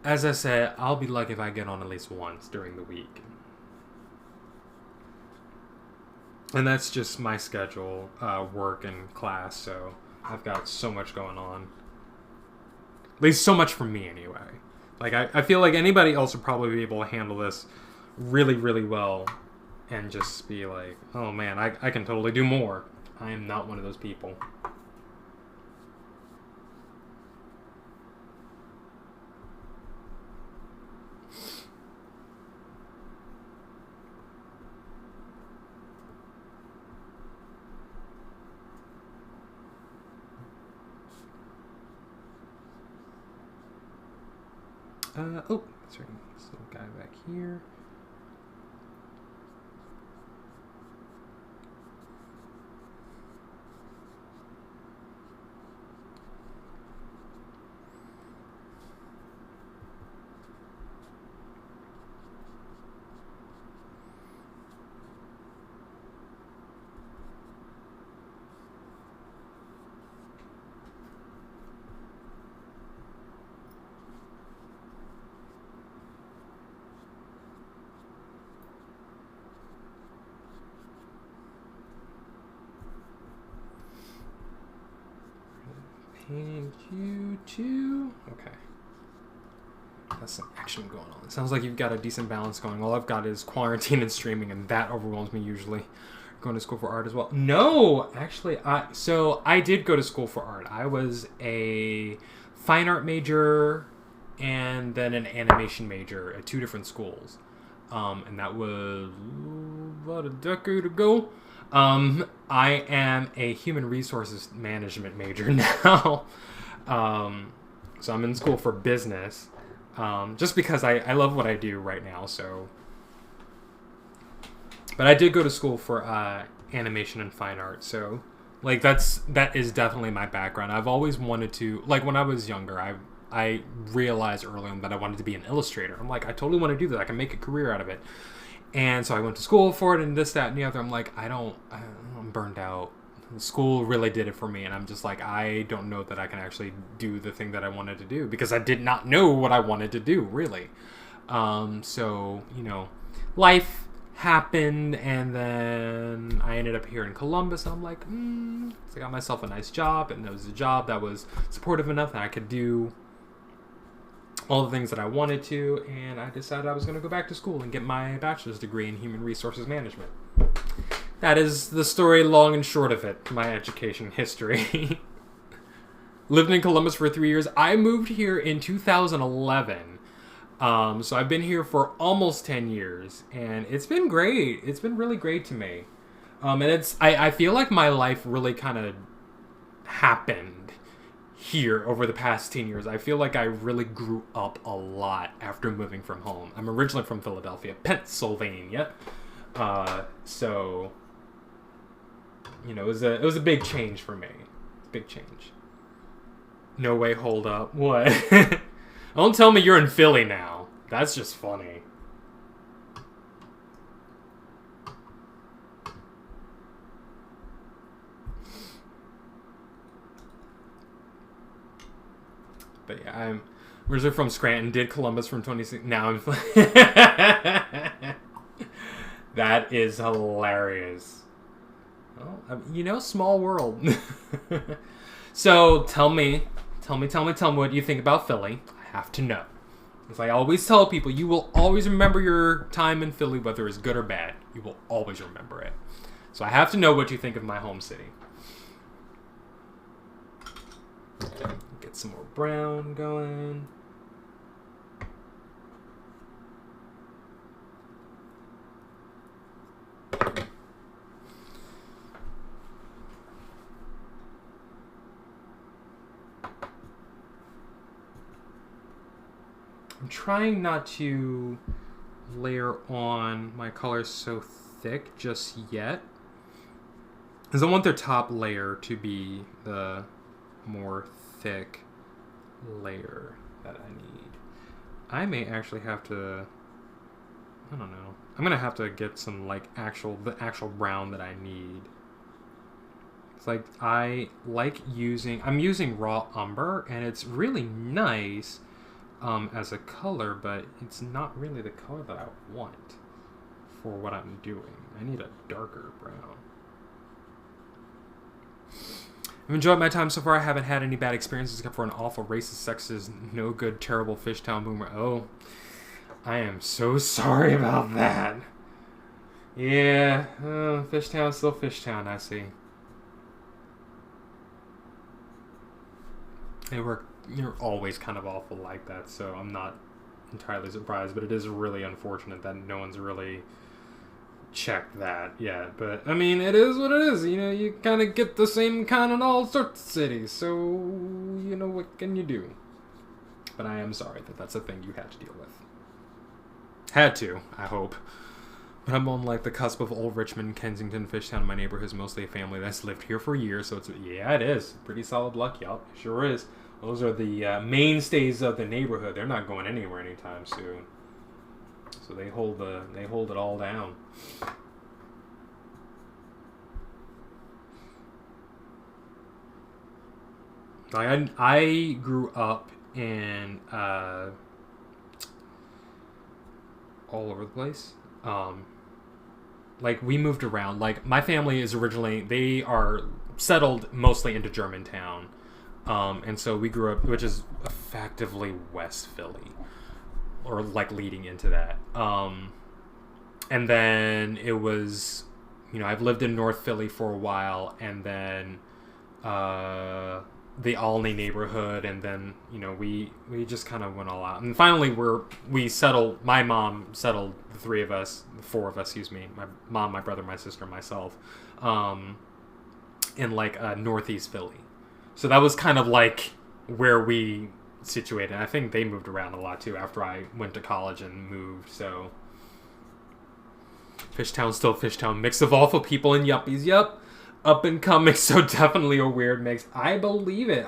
As I said, I'll be lucky if I get on at least once during the week. And that's just my schedule, work and class, so I've got so much going on. At least so much for me, anyway. Like, I feel like anybody else would probably be able to handle this really, really well and just be like, oh man, I can totally do more. I am not one of those people. Oh, sorry, this little guy back here. Painting you too. Okay. That's some action going on. It sounds like you've got a decent balance going. All I've got is quarantine and streaming, and that overwhelms me usually. Going to school for art as well. No, actually, I did go to school for art. I was a fine art major and then an animation major at 2 different schools. And that was about a decade ago. I am a human resources management major now. So I'm in school for business. Just because I love what I do right now, so. But I did go to school for animation and fine art, so like that is definitely my background. I've always wanted to, like, when I was younger, I realized early on that I wanted to be an illustrator. I'm like, I totally want to do that. I can make a career out of it. And so I went to school for it and this, that, and the other. I'm like, I'm burned out. School really did it for me. And I'm just like, I don't know that I can actually do the thing that I wanted to do because I did not know what I wanted to do, really. So, life happened, and then I ended up here in Columbus, and I'm like, so I got myself a nice job, and it was a job that was supportive enough that I could do all the things that I wanted to, and I decided I was going to go back to school and get my bachelor's degree in human resources management. That is the story, long and short of it, my education history. Lived in Columbus for 3 years. I moved here in 2011. So I've been here for almost 10 years, and it's been great. It's been really great to me. And I feel like my life really kind of happened here over the past 10 years. I feel like I really grew up a lot after moving from home. I'm originally from Philadelphia, Pennsylvania. So, it was a big change for me. Big change. No way, hold up. What? Don't tell me you're in Philly now. That's just funny. But yeah, I'm originally from Scranton, did Columbus from 26. Now I'm... That is hilarious. Well, small world. So, tell me what you think about Philly. I have to know. As I always tell people, you will always remember your time in Philly, whether it's good or bad. You will always remember it. So I have to know what you think of my home city. Get some more brown going. I'm trying not to layer on my colors so thick just yet, because I want their top layer to be the more thick layer that I need. I may actually have to, I don't know, I'm gonna have to get some the actual brown that I need. It's like I'm using raw umber, and it's really nice as a color, but it's not really the color that I want for what I'm doing. I need a darker brown. I've enjoyed my time so far. I haven't had any bad experiences except for an awful racist, sexist, no good, terrible Fishtown boomer. Oh, I am so sorry about that. Yeah, Fishtown's still Fishtown, I see. You're always kind of awful like that, so I'm not entirely surprised, but it is really unfortunate that no one's really checked that yet. But, I mean, it is what it is. You kind of get the same kind in all sorts of cities, so, what can you do? But I am sorry that that's a thing you had to deal with. Had to, I hope. But I'm on, the cusp of Old Richmond, Kensington, Fishtown. My neighborhood is mostly a family that's lived here for years, so it is. Pretty solid luck, y'all. It sure is. Those are the mainstays of the neighborhood. They're not going anywhere anytime soon. So they hold it all down. I grew up in all over the place. We moved around. My family is they are settled mostly into Germantown. And so we grew up, which is effectively West Philly, or leading into that. And then it was, I've lived in North Philly for a while, and then the Alney neighborhood, and then we just kind of went all out. And finally, my mom settled the four of us, my mom, my brother, my sister, and myself, in Northeast Philly. So that was kind of where we situated. I think they moved around a lot too after I went to college and moved. So Fishtown, still Fishtown, mix of awful people and yuppies. Yep, up and coming. So definitely a weird mix. I believe it.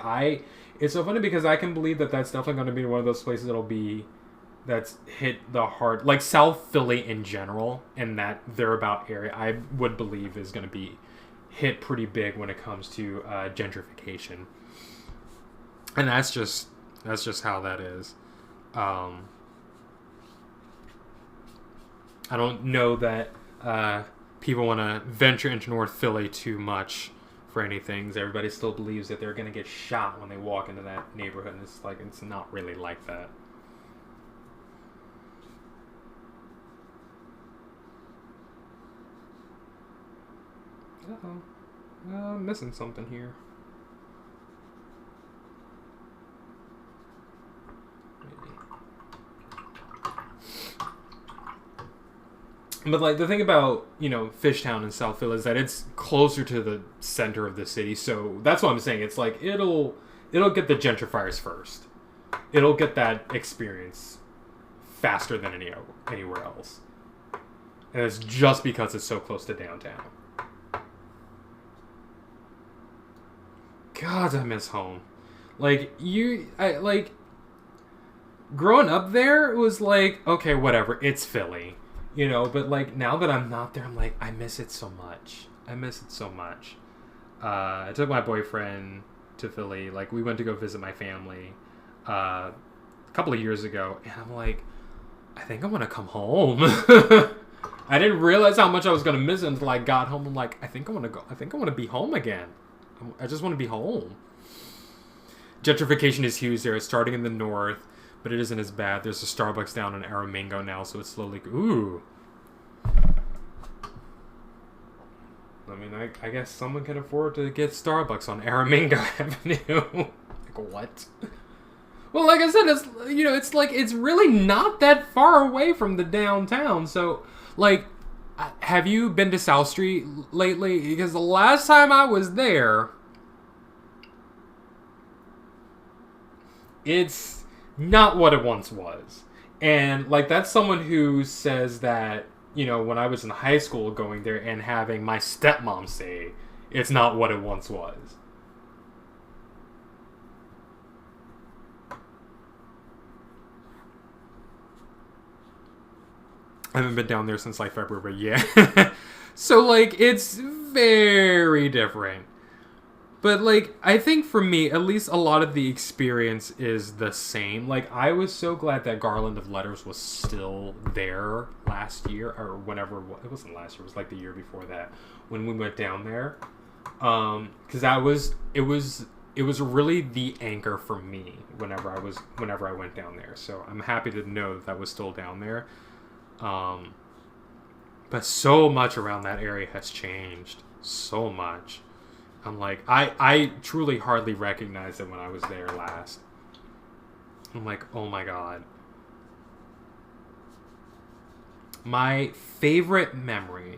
It's so funny because I can believe that that's definitely going to be one of those places that'll be that's hit the hard, like South Philly in general, and that thereabout area, I would believe is going to be hit pretty big when it comes to gentrification, and that's just how that is. I don't know that people want to venture into North Philly too much for anything. Everybody still believes that they're going to get shot when they walk into that neighborhood, and it's not really like that. Uh-oh. I'm missing something here. Maybe. But like the thing about, Fishtown in South Philly is that it's closer to the center of the city, so that's what I'm saying. It's like it'll get the gentrifiers first. It'll get that experience faster than anywhere else. And it's just because it's so close to downtown. God, I miss home. Growing up there, it was like, okay, whatever, it's Philly. But like now that I'm not there, I'm like, I miss it so much. I took my boyfriend to Philly. Like, we went to go visit my family a couple of years ago, and I'm like, I think I want to come home. I didn't realize how much I was gonna miss it until I got home. I'm like, I think I want to go. I think I want to be home again. I just want to be home. Gentrification is huge there. It's starting in the north, but it isn't as bad. There's a Starbucks down in Aramingo now, so it's slowly... Ooh. I mean, I guess someone can afford to get Starbucks on Aramingo Avenue. Like, what? Well, like I said, it's really not that far away from the downtown. So, like, have you been to South Street lately? Because the last time I was there, it's not what it once was. And, like, that's someone who says that, when I was in high school going there and having my stepmom say it's not what it once was. I haven't been down there since, like, February, yeah. So, like, it's very different. But, like, I think for me, at least a lot of the experience is the same. Like, I was so glad that Garland of Letters was still there last year, or whenever, it wasn't last year, it was like the year before that, when we went down there. Because it was really the anchor for me whenever I went down there. So I'm happy to know that was still down there. But so much around that area has changed. So much. I'm like, I truly hardly recognized it when I was there last. I'm like, oh my god. My favorite memory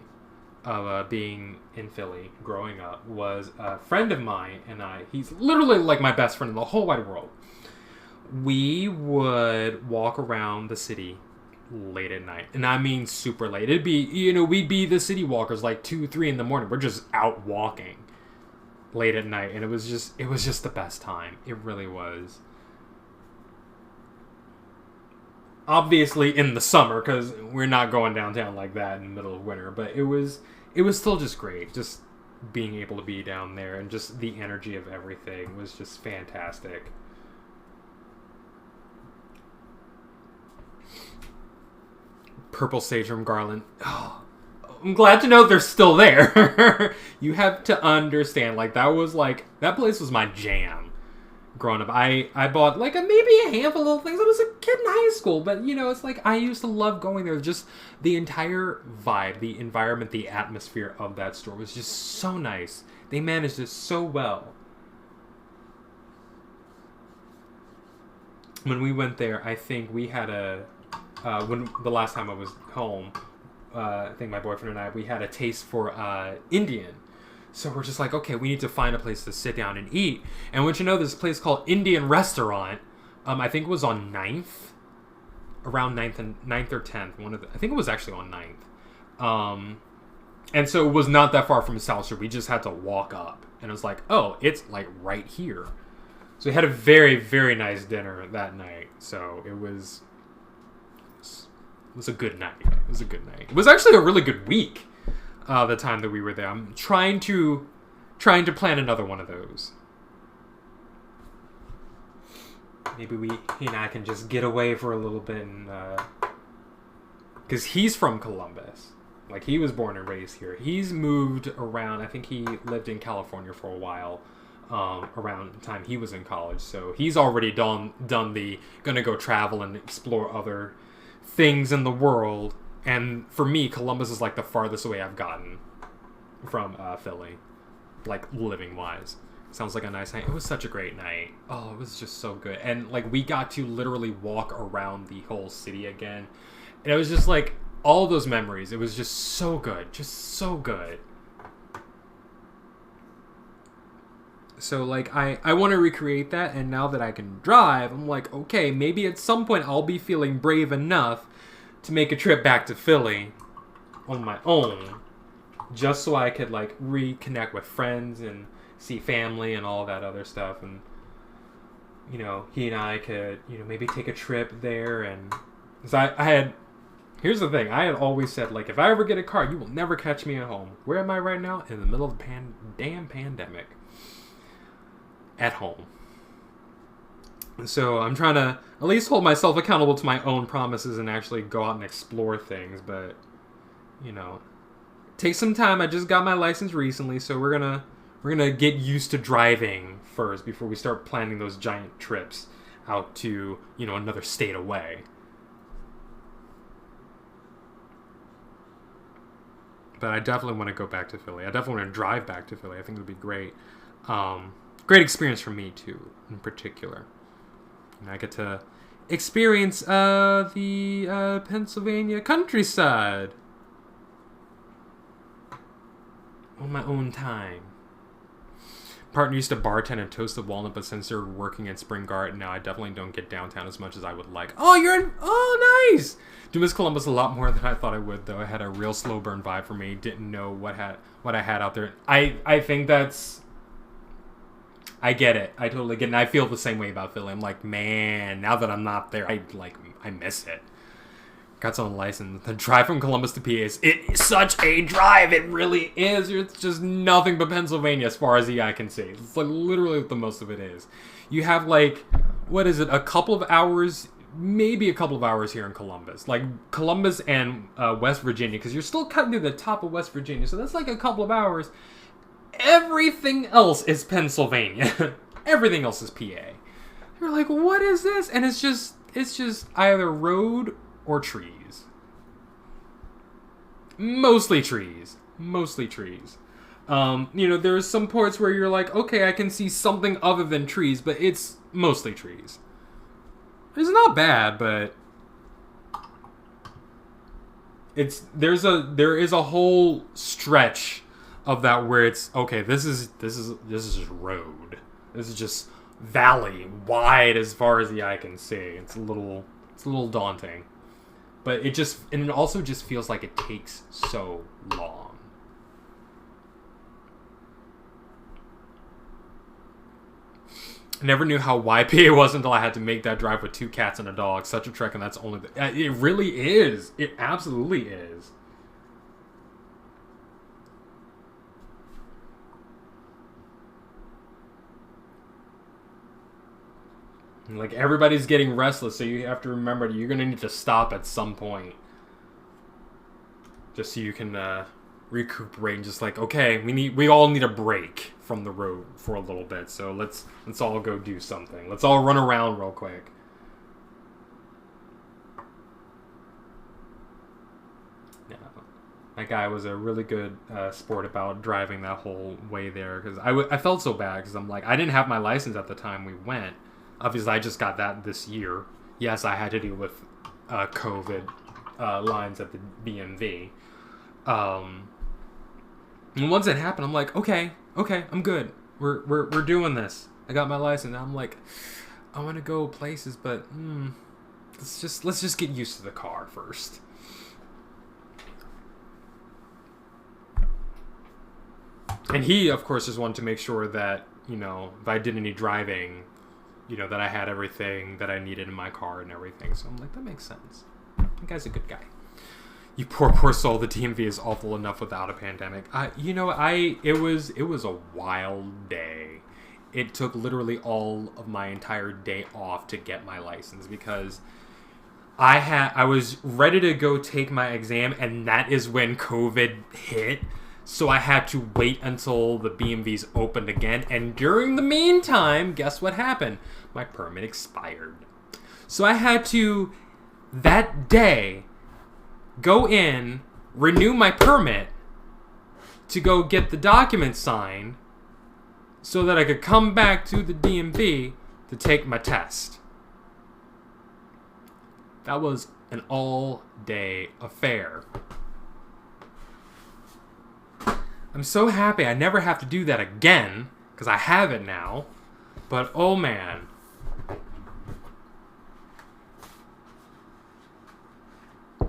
of being in Philly growing up was a friend of mine and he's literally like my best friend in the whole wide world. We would walk around the city late at night, and I mean super late. It'd be, we'd be the city walkers like 2-3 in the morning. We're just out walking late at night, and it was just the best time. It really was. Obviously in the summer, because we're not going downtown like that in the middle of winter, but it was still just great. Just being able to be down there, and just the energy of everything was just fantastic. Purple Sage from Garland. Oh, I'm glad to know they're still there. You have to understand, like, that place was my jam growing up. I bought, like, maybe a handful of things. I was a kid in high school, but, it's like, I used to love going there. Just the entire vibe, the environment, the atmosphere of that store was just so nice. They managed it so well. When we went there, I think we had when the last time I was home, I think my boyfriend and I, we had a taste for Indian. So we're just like, okay, we need to find a place to sit down and eat. And wouldn't you know, there's a place called Indian Restaurant. I think it was on 9th. Around 9th or 10th. I think it was actually on 9th. And so it was not that far from South Street. We just had to walk up. And it was like, oh, it's like right here. So we had a very, very nice dinner that night. So it was was a good night. It was a good night. It was actually a really good week. The time that we were there, I'm trying to plan another one of those. Maybe he and I can just get away for a little bit, and because he's from Columbus, like he was born and raised here. He's moved around. I think he lived in California for a while, around the time he was in college. So he's already done the gonna go travel and explore other things in the world. And for me, Columbus is like the farthest away I've gotten from Philly, like living wise. Sounds like a nice night. It was such a great night. Oh, it was just so good. And like we got to literally walk around the whole city again. And it was just like all those memories. It was just so good. Just so good. So like I want to recreate that, and now that I can drive, I'm like, okay, maybe at some point I'll be feeling brave enough to make a trip back to Philly on my own, just so I could like reconnect with friends and see family and all that other stuff. And you know, he and I could, you know, maybe take a trip there. And because I had, here's the thing, I had always said, like, if I ever get a car, you will never catch me at home. Where am I right now? In the middle of the damn pandemic. At home. So I'm trying to at least hold myself accountable to my own promises and actually go out and explore things. But, you know, take some time. I just got my license recently, so we're gonna get used to driving first before we start planning those giant trips out to, you know, another state away. But I definitely want to go back to Philly. I definitely want to drive back to Philly. I think it would be great. Great experience for me too, in particular. And I get to experience the Pennsylvania countryside on my own time. Partner used to bartend and Toasted Walnut, but since they're working in Spring Garden now, I definitely don't get downtown as much as I would like. Oh, nice! Do miss Columbus a lot more than I thought I would, though. It had a real slow burn vibe for me. Didn't know what I had out there. I think that's... I get it. I totally get it. And I feel the same way about Philly. I'm like, man, now that I'm not there, I miss it. Got some license. The drive from Columbus to PA it's such a drive. It really is. It's just nothing but Pennsylvania as far as the eye can see. It's like literally what the most of it is. You have like, what is it? A couple of hours, maybe a couple of hours here in Columbus. Like Columbus and West Virginia, because you're still cutting to the top of West Virginia. So that's like a couple of hours. Everything else is Pennsylvania. Everything else is PA. You're like, what is this? And it's just either road or trees. Mostly trees. You know, there's some parts where you're like, okay, I can see something other than trees, but it's mostly trees. It's not bad, but there is a whole stretch of that where it's okay, this is just road. This is just valley, wide as far as the eye can see. It's a little daunting. But it also just feels like it takes so long. I never knew how YPA was until I had to make that drive with 2 cats and a dog. Such a trek, and that's only it really is. It absolutely is. Like, everybody's getting restless, so you have to remember that you're going to need to stop at some point. Just so you can recuperate and just like, okay, we all need a break from the road for a little bit, so let's all go do something. Let's all run around real quick. Yeah, that guy was a really good sport about driving that whole way there, because I felt so bad, because I'm like, I didn't have my license at the time we went. Obviously, I just got that this year. Yes, I had to deal with COVID lines at the BMV. And once it happened, I'm like, okay, I'm good. We're doing this. I got my license. I'm like, I want to go places, but let's just get used to the car first. And he, of course, just wanted to make sure that, you know, if I did any driving, you know, that I had everything that I needed in my car and everything. So I'm like, that makes sense. The guy's a good guy. You poor soul. The DMV is awful enough without a pandemic. It was a wild day. It took literally all of my entire day off to get my license because I was ready to go take my exam, and that is when COVID hit. So I had to wait until the BMVs opened again, and during the meantime, guess what happened? My permit expired. So I had to, that day, go in, renew my permit to go get the documents signed so that I could come back to the DMV to take my test. That was an all-day affair. I'm so happy I never have to do that again, because I have it now. But oh man.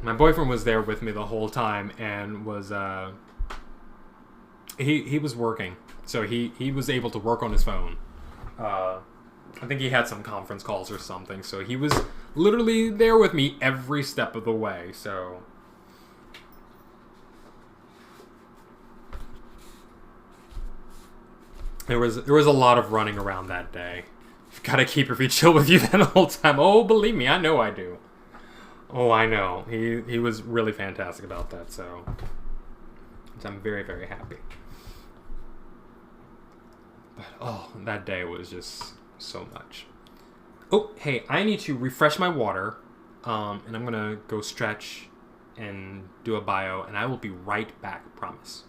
My boyfriend was there with me the whole time and was he was working. So he was able to work on his phone. I think he had some conference calls or something. So he was literally there with me every step of the way. So there was a lot of running around that day. You've got to keep your feet chill with you that whole time. Oh, believe me, I know I do. Oh, I know. He was really fantastic about that. So I'm very, very happy. But oh, that day was just so much. Oh, hey, I need to refresh my water, and I'm gonna go stretch and do a bio, and I will be right back. Promise.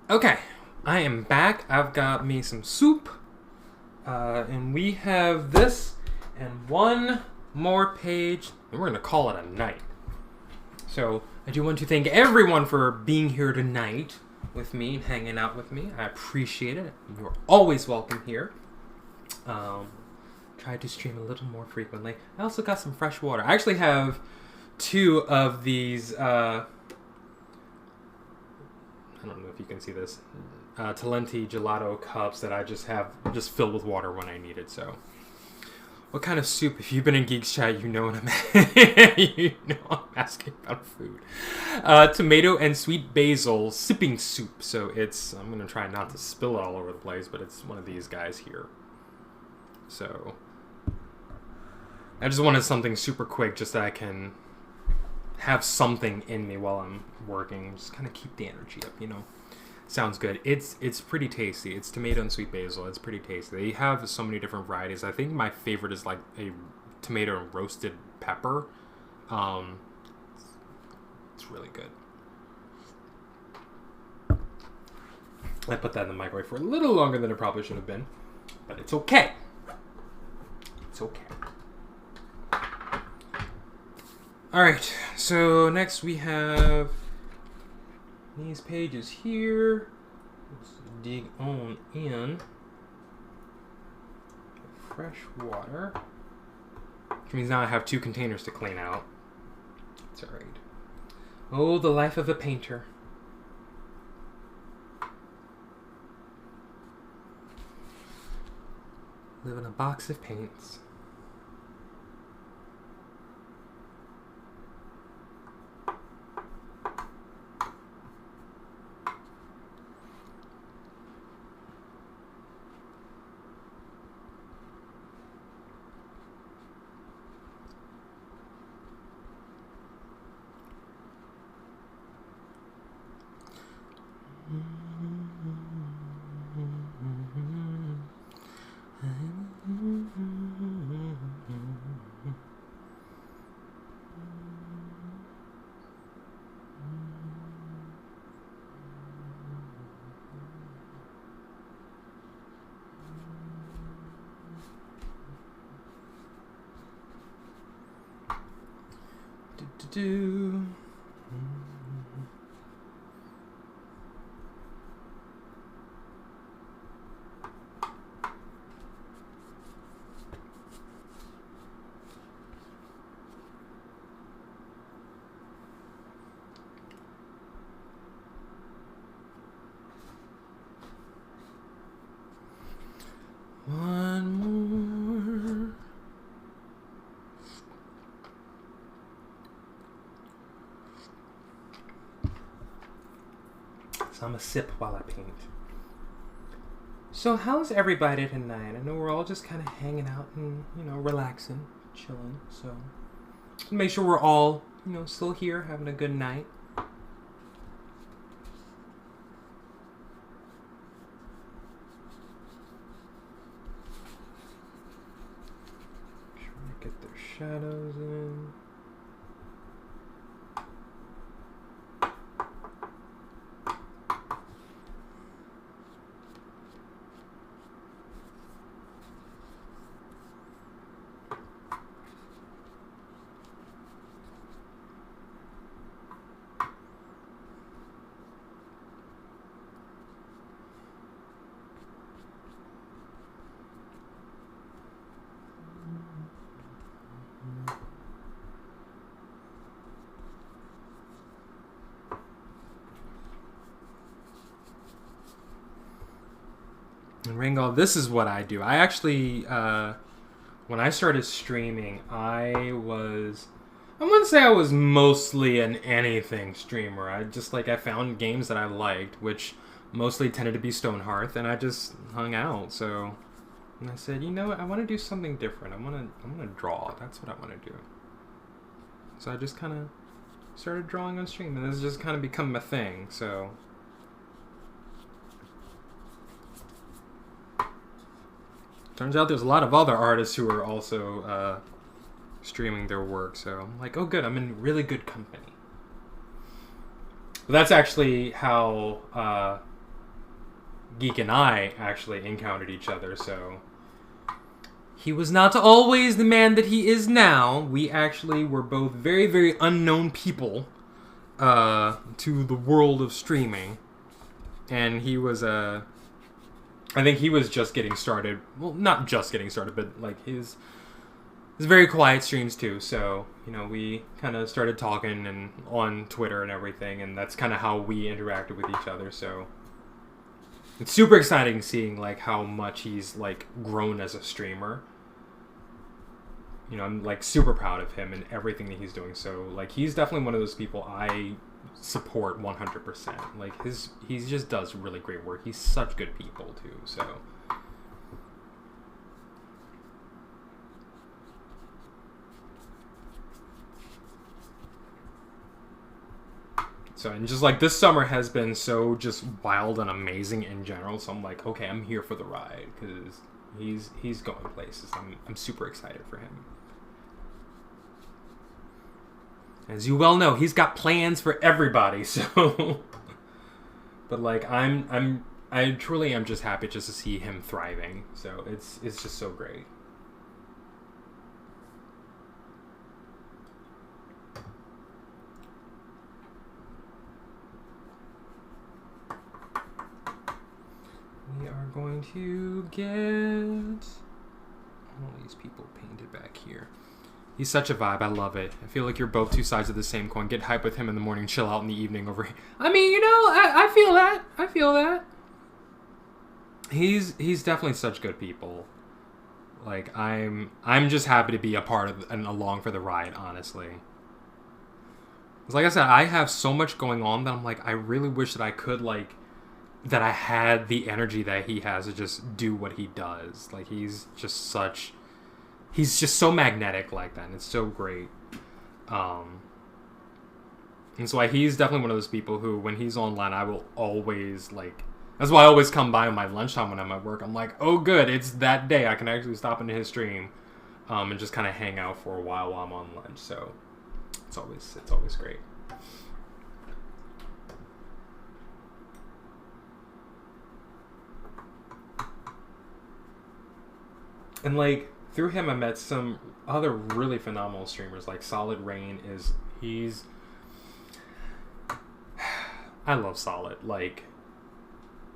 Okay, I am back. I've got me some soup. And we have this and one more page, and we're going to call it a night. So, I do want to thank everyone for being here tonight with me and hanging out with me. I appreciate it. You're always welcome here. Try to stream a little more frequently. I also got some fresh water. I actually have 2 of these, I don't know if you can see this, Talenti gelato cups that I just have just filled with water when I need it. So, what kind of soup? If you've been in Geeks Chat, you know what I'm I'm asking about food. Tomato and sweet basil sipping soup. So I'm gonna try not to spill it all over the place, but it's one of these guys here. So I just wanted something super quick, just that I can have something in me while I'm working, just kind of keep the energy up, you know. Sounds good. It's pretty tasty. It's tomato and sweet basil. It's pretty tasty. They have so many different varieties. I think my favorite is like a tomato and roasted pepper. It's really good. I put that in the microwave for a little longer than it probably should have been, but it's okay. It's okay. Alright, so next we have these pages here. Let's dig on in. Fresh water. Which means now I have 2 containers to clean out. It's alright. Oh, the life of a painter. Live in a box of paints. Do. One more. So I'm gonna sip while I paint. So how's everybody tonight? I know we're all just kind of hanging out and, you know, relaxing, chilling. So make sure we're all, you know, still here having a good night. Trying to get their shadows in. And Ringall, this is what I do. I actually, when I started streaming, I wouldn't say I was mostly an anything streamer. I found games that I liked, which mostly tended to be Stonehearth, and I just hung out. So, and I said, you know what, I want to do something different. I want to draw. That's what I want to do. So I just kind of started drawing on stream, and this has just kind of become a thing. So. Turns out there's a lot of other artists who are also streaming their work, so I'm like, oh good, I'm in really good company. But that's actually how Geek and I actually encountered each other, so he was not always the man that he is now. We actually were both very, very unknown people to the world of streaming. And he was, I think he was just getting started. Well, not just getting started, but like his very quiet streams too. So, you know, we kind of started talking and on Twitter and everything. And that's kind of how we interacted with each other, so it's super exciting seeing like how much he's like grown as a streamer. You know, I'm like super proud of him and everything that he's doing. So like he's definitely one of those people I support 100%. Like he just does really great work. He's such good people too. So, and just like this summer has been so just wild and amazing in general. So I'm like, okay, I'm here for the ride because he's going places. I'm super excited for him. As you well know, he's got plans for everybody. So, but like I truly am just happy just to see him thriving. So it's just so great. We are going to get all these people painted back here. He's such a vibe. I love it. I feel like you're both two sides of the same coin. Get hype with him in the morning, chill out in the evening over here. I mean, you know, I feel that. I feel that. He's definitely such good people. Like, I'm just happy to be a part of and along for the ride, honestly. Because like I said, I have so much going on that I'm like, I really wish that I could, like, that I had the energy that he has to just do what he does. Like, he's just so magnetic like that, and it's so great. And so he's definitely one of those people who, when he's online, I will always, like, that's why I always come by on my lunchtime when I'm at work. I'm like, oh good, it's that day. I can actually stop into his stream and just kind of hang out for a while I'm on lunch. So it's always great. And like through him I met some other really phenomenal streamers. Like Solid Rain I love Solid, like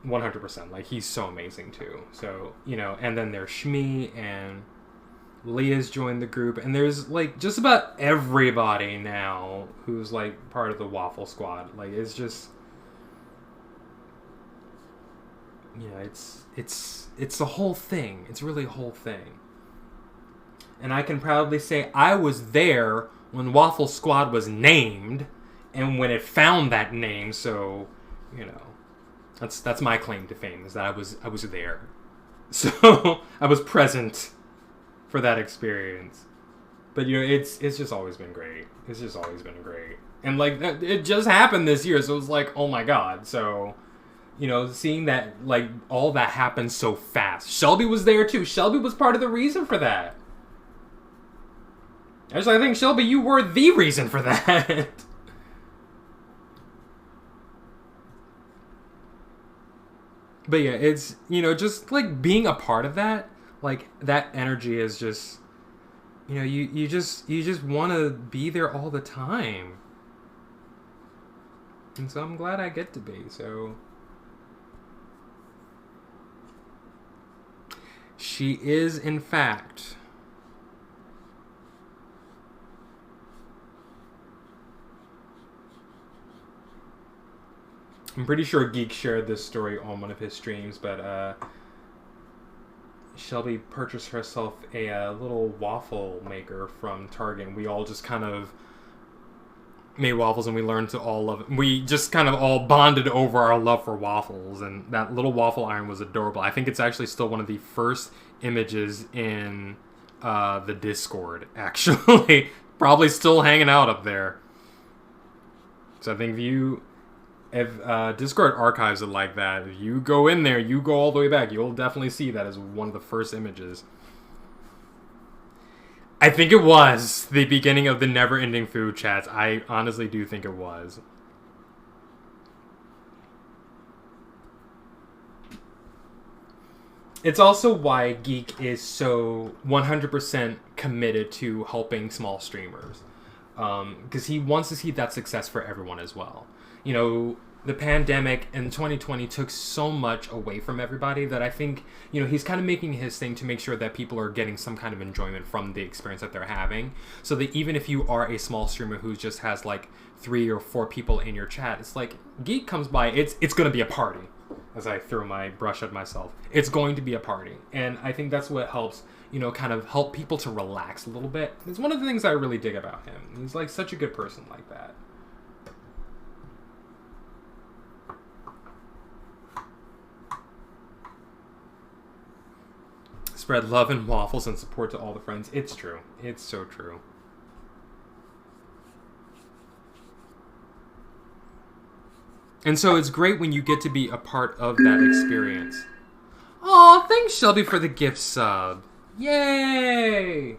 100%. Like he's so amazing too. So, you know, and then there's Shmi and Leah's joined the group, and there's like just about everybody now who's like part of the Waffle Squad. Like it's just, you know, it's the whole thing. It's really a whole thing. And I can proudly say I was there when Waffle Squad was named and when it found that name. So, you know, that's my claim to fame, is that I was there. So I was present for that experience. But you know, it's just always been great. It's just always been great. And like it just happened this year, so it was like, oh my god. So, you know, seeing that, like, all that happened so fast. Shelby was there too. Shelby was part of the reason for that. Actually, I think, Shelby, you were the reason for that. But yeah, it's, you know, just like being a part of that, like that energy is just, you know, you just want to be there all the time. And so I'm glad I get to be. So she is, in fact. I'm pretty sure Geek shared this story on one of his streams, but Shelby purchased herself a little waffle maker from Target, and we all just kind of made waffles, and we learned to all love it. We just kind of all bonded over our love for waffles, and that little waffle iron was adorable. I think it's actually still one of the first images in the Discord, actually. Probably still hanging out up there. So I think if Discord archives it like that, if you go in there, you go all the way back, you'll definitely see that as one of the first images. I think it was the beginning of the never-ending food chats. I honestly do think it was. It's also why Geek is so 100% committed to helping small streamers. Because he wants to see that success for everyone as well. You know, the pandemic in 2020 took so much away from everybody that I think, you know, he's kind of making his thing to make sure that people are getting some kind of enjoyment from the experience that they're having. So that even if you are a small streamer who just has like 3 or 4 people in your chat, it's like Geek comes by, it's going to be a party. As I throw my brush at myself, it's going to be a party. And I think that's what helps, you know, kind of help people to relax a little bit. It's one of the things I really dig about him. He's like such a good person like that. Spread love and waffles and support to all the friends. It's true. It's so true. And so it's great when you get to be a part of that experience. Aw, thanks Shelby for the gift sub. Yay!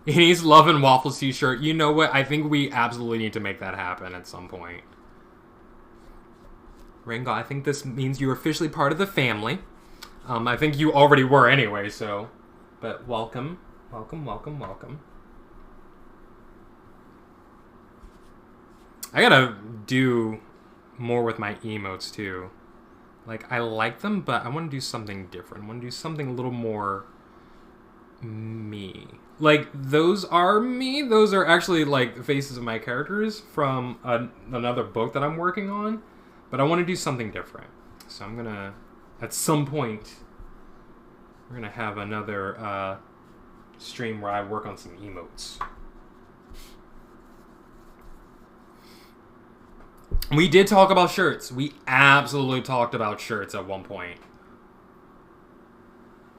He needs Love and Waffles t-shirt. You know what? I think we absolutely need to make that happen at some point. Ringo, I think this means you're officially part of the family. I think you already were anyway, so... But welcome. Welcome, welcome, welcome. I gotta do more with my emotes, too. Like, I like them, but I want to do something different. I want to do something a little more... me. Like, those are me. Those are actually, like, faces of my characters from another book that I'm working on. But I want to do something different. So I'm gonna... At some point, we're gonna have another stream where I work on some emotes. We did talk about shirts. We absolutely talked about shirts at one point.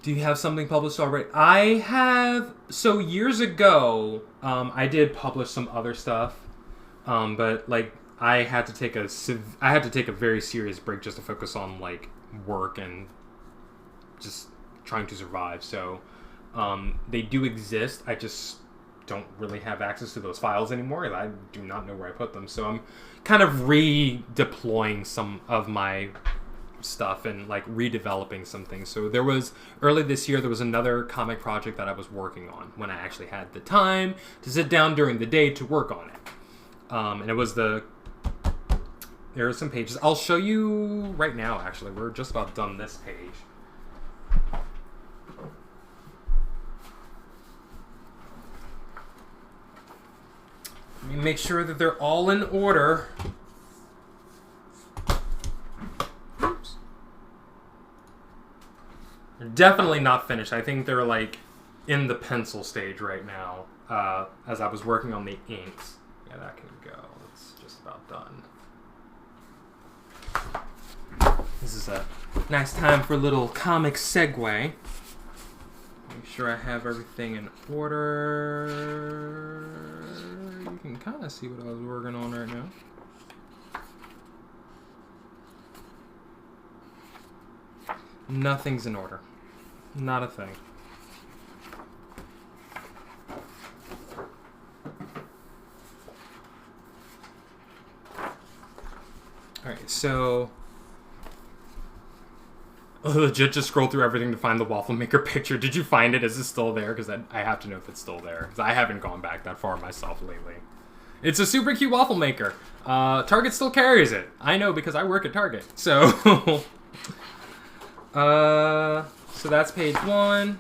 Do you have something published already? I have... So years ago, I did publish some other stuff. But, like, I had to take a very serious break just to focus on, like, work and just trying to survive. So, they do exist. I just don't really have access to those files anymore. I do not know where I put them. So I'm kind of redeploying some of my stuff and like redeveloping some things. So there was early this year, there was another comic project that I was working on when I actually had the time to sit down during the day to work on it. And it was there are some pages. I'll show you right now, actually. We're just about done this page. Let me make sure that they're all in order. Oops. They're definitely not finished. I think they're like in the pencil stage right now. As I was working on the inks. Yeah, that can go. It's just about done. This is a nice time for a little comic segue. Make sure I have everything in order. You can kind of see what I was working on right now. Nothing's in order. Not a thing. Alright, so... legit just scroll through everything to find the waffle maker picture. Did you find it? Is it still there? Because I have to know if it's still there. Because I haven't gone back that far myself lately. It's a super cute waffle maker. Target still carries it. I know because I work at Target. So, so that's page 1.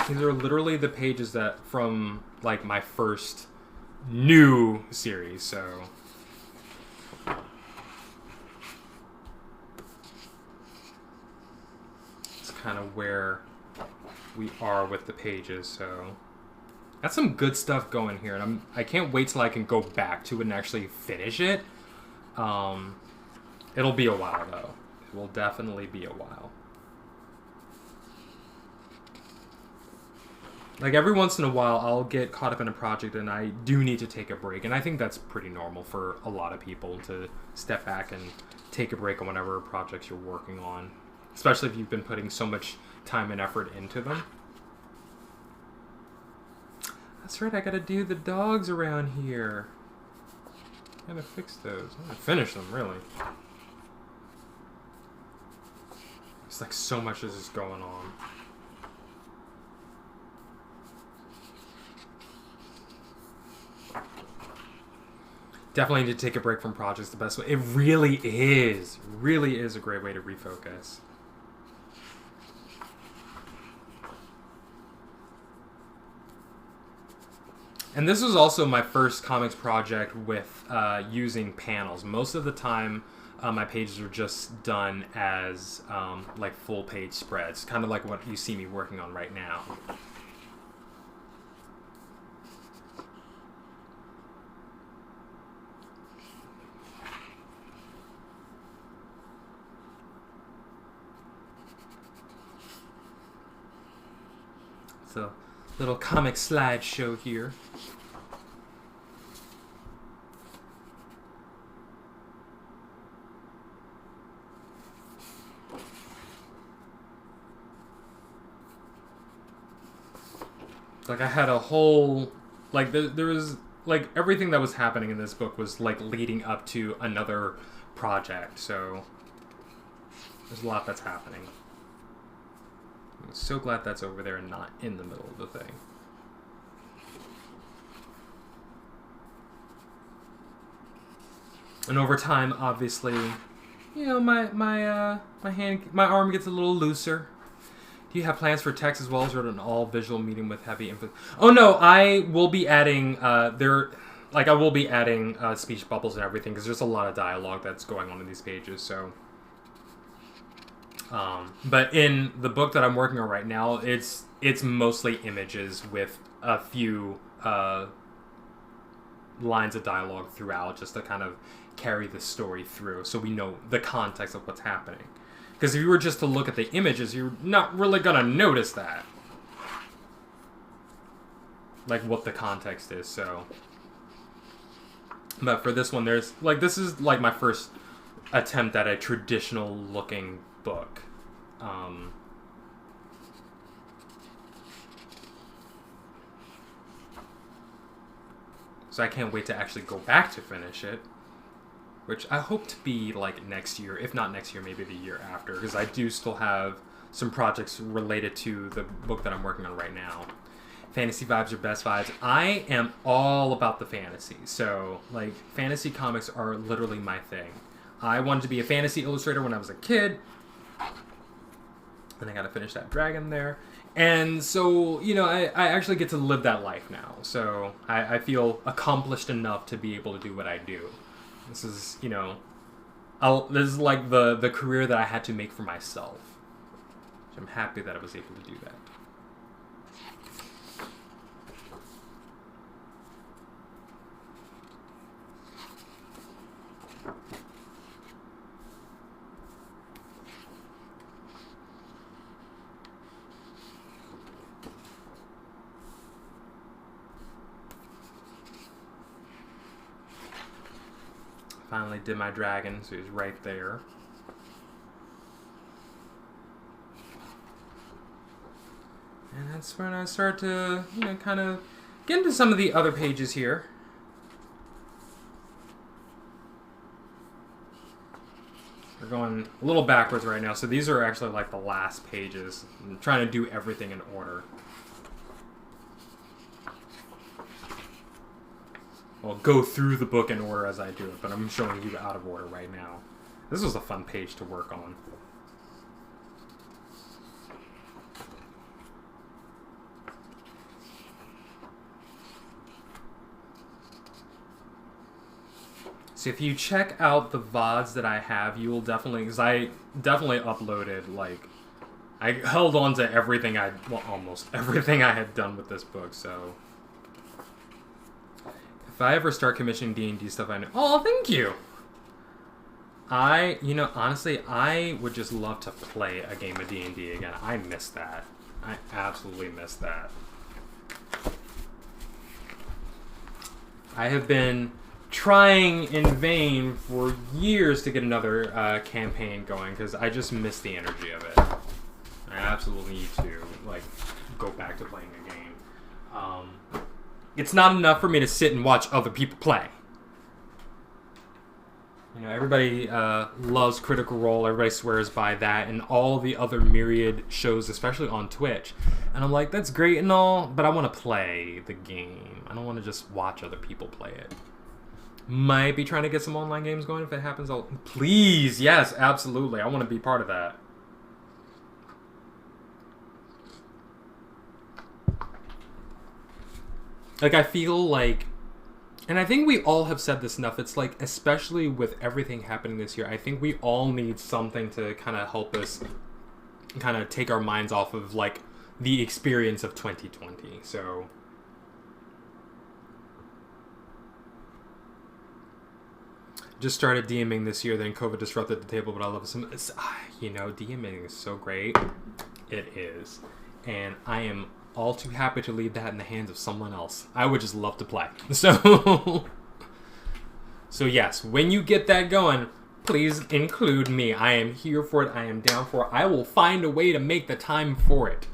These are literally the pages that from like my first new series. So. Kind of where we are with the pages, so that's some good stuff going here, and I can't wait till I can go back to it and actually finish it. It'll be a while though. It will definitely be a while. Like every once in a while, I'll get caught up in a project and I do need to take a break, and I think that's pretty normal for a lot of people to step back and take a break on whatever projects you're working on. Especially if you've been putting so much time and effort into them. That's right, I gotta do the dogs around here. Gotta fix those. I gotta finish them, really. It's like so much is just going on. Definitely need to take a break from projects the best way. It really is a great way to refocus. And this was also my first comics project with using panels. Most of the time, my pages are just done as like full page spreads, kind of like what you see me working on right now. So, little comic slideshow here. Like I had a whole, like there was, like everything that was happening in this book was like leading up to another project, so there's a lot that's happening. I'm so glad that's over there and not in the middle of the thing. And over time, obviously, you know, my arm gets a little looser. Do you have plans for text as well as an all-visual medium with heavy emphasis? Oh no, I will be adding I will be adding speech bubbles and everything because there's a lot of dialogue that's going on in these pages. So, but in the book that I'm working on right now, it's mostly images with a few lines of dialogue throughout, just to kind of carry the story through, so we know the context of what's happening. Because if you were just to look at the images, you're not really going to notice that. Like, what the context is, so. But for this one, there's, like, this is, like, my first attempt at a traditional-looking book. So I can't wait to actually go back to finish it. Which I hope to be, like, next year. If not next year, maybe the year after. Because I do still have some projects related to the book that I'm working on right now. Fantasy vibes are best vibes. I am all about the fantasy. So, like, fantasy comics are literally my thing. I wanted to be a fantasy illustrator when I was a kid. And I got to finish that dragon there. And so, you know, I actually get to live that life now. So I feel accomplished enough to be able to do what I do. This is, you know, this is like the career that I had to make for myself. So I'm happy that I was able to do that. Finally did my dragon, so he's right there. And that's when I start to, you know, kind of get into some of the other pages here. We're going a little backwards right now, so these are actually like the last pages. I'm trying to do everything in order. I'll go through the book in order as I do it, but I'm showing you out of order right now. This was a fun page to work on. So if you check out the VODs that I have, you will definitely, because I definitely uploaded, like, I held on to everything almost everything I had done with this book, so. If I ever start commissioning D&D stuff, I know. Oh, thank you! You know, honestly, I would just love to play a game of D&D again. I miss that. I absolutely miss that. I have been trying in vain for years to get another campaign going, because I just miss the energy of it. I absolutely need to, like, go back to playing a game. It's not enough for me to sit and watch other people play. You know, everybody loves Critical Role. Everybody swears by that and all the other myriad shows, especially on Twitch. And I'm like, that's great and all, but I want to play the game. I don't want to just watch other people play it. Might be trying to get some online games going. If it happens, I'll... Please, yes, absolutely. I want to be part of that. Like, I feel like... And I think we all have said this enough. It's like, especially with everything happening this year, I think we all need something to kind of help us kind of take our minds off of, like, the experience of 2020. So... Just started DMing this year, then COVID disrupted the table, but I love some... You know, DMing is so great. It is. And I am all too happy to leave that in the hands of someone else. I would just love to play. So yes, when you get that going, please include me. I am here for it. I am down for it. I will find a way to make the time for it.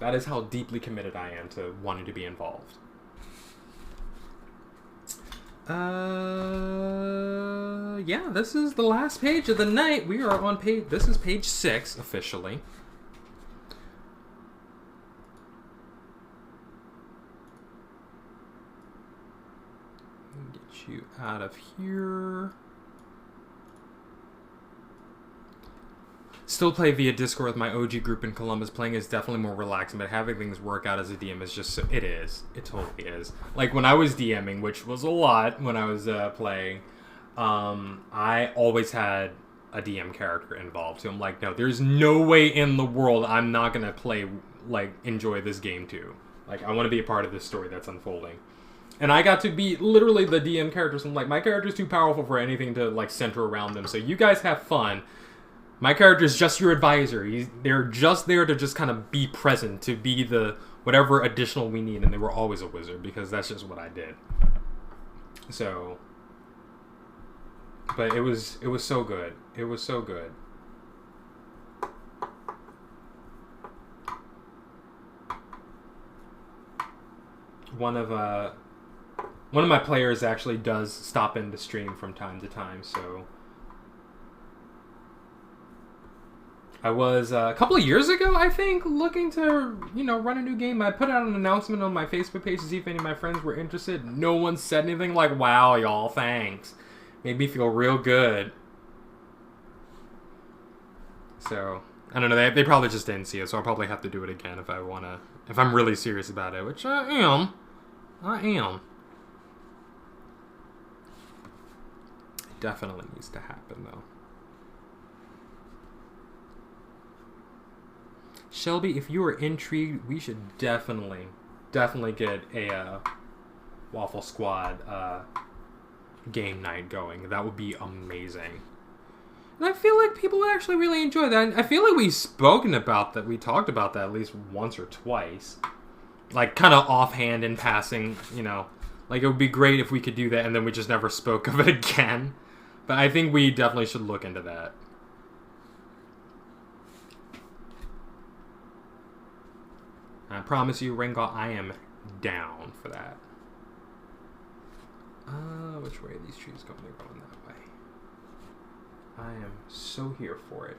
That is how deeply committed I am to wanting to be involved. Yeah, this is the last page of the night. We are on page... This is page 6, officially. Get you out of here. Still play via Discord with my OG group in Columbus. Playing is definitely more relaxing, but having things work out as a DM is just so... It is. It totally is. Like, when I was DMing, which was a lot when I was playing, I always had a DM character involved. So I'm like, no, there's no way in the world I'm not going to play, like, enjoy this game too. Like, I want to be a part of this story that's unfolding. And I got to be literally the DM character. So I'm like, my character's too powerful for anything to, like, center around them. So you guys have fun. My character is just your advisor. They're just there to just kind of be present, to be the whatever additional we need. And they were always a wizard because that's just what I did. So, but it was so good. It was so good. One of my players actually does stop in to stream from time to time, so. I was, a couple of years ago, I think, looking to, you know, run a new game. I put out an announcement on my Facebook page to see if any of my friends were interested. No one said anything. Like, wow, y'all, thanks. Made me feel real good. So, I don't know, they probably just didn't see it, so I'll probably have to do it again if I want to, if I'm really serious about it, which I am. It definitely needs to happen, though. Shelby, if you are intrigued, we should definitely get a Waffle Squad game night going. That would be amazing. And I feel like people would actually really enjoy that. I feel like we've spoken about that. We talked about that at least once or twice. Like, kind of offhand in passing, you know. Like, it would be great if we could do that and then we just never spoke of it again. But I think we definitely should look into that. I promise you, Ringo, I am down for that. Which way are these trees going? They're going that way. I am so here for it.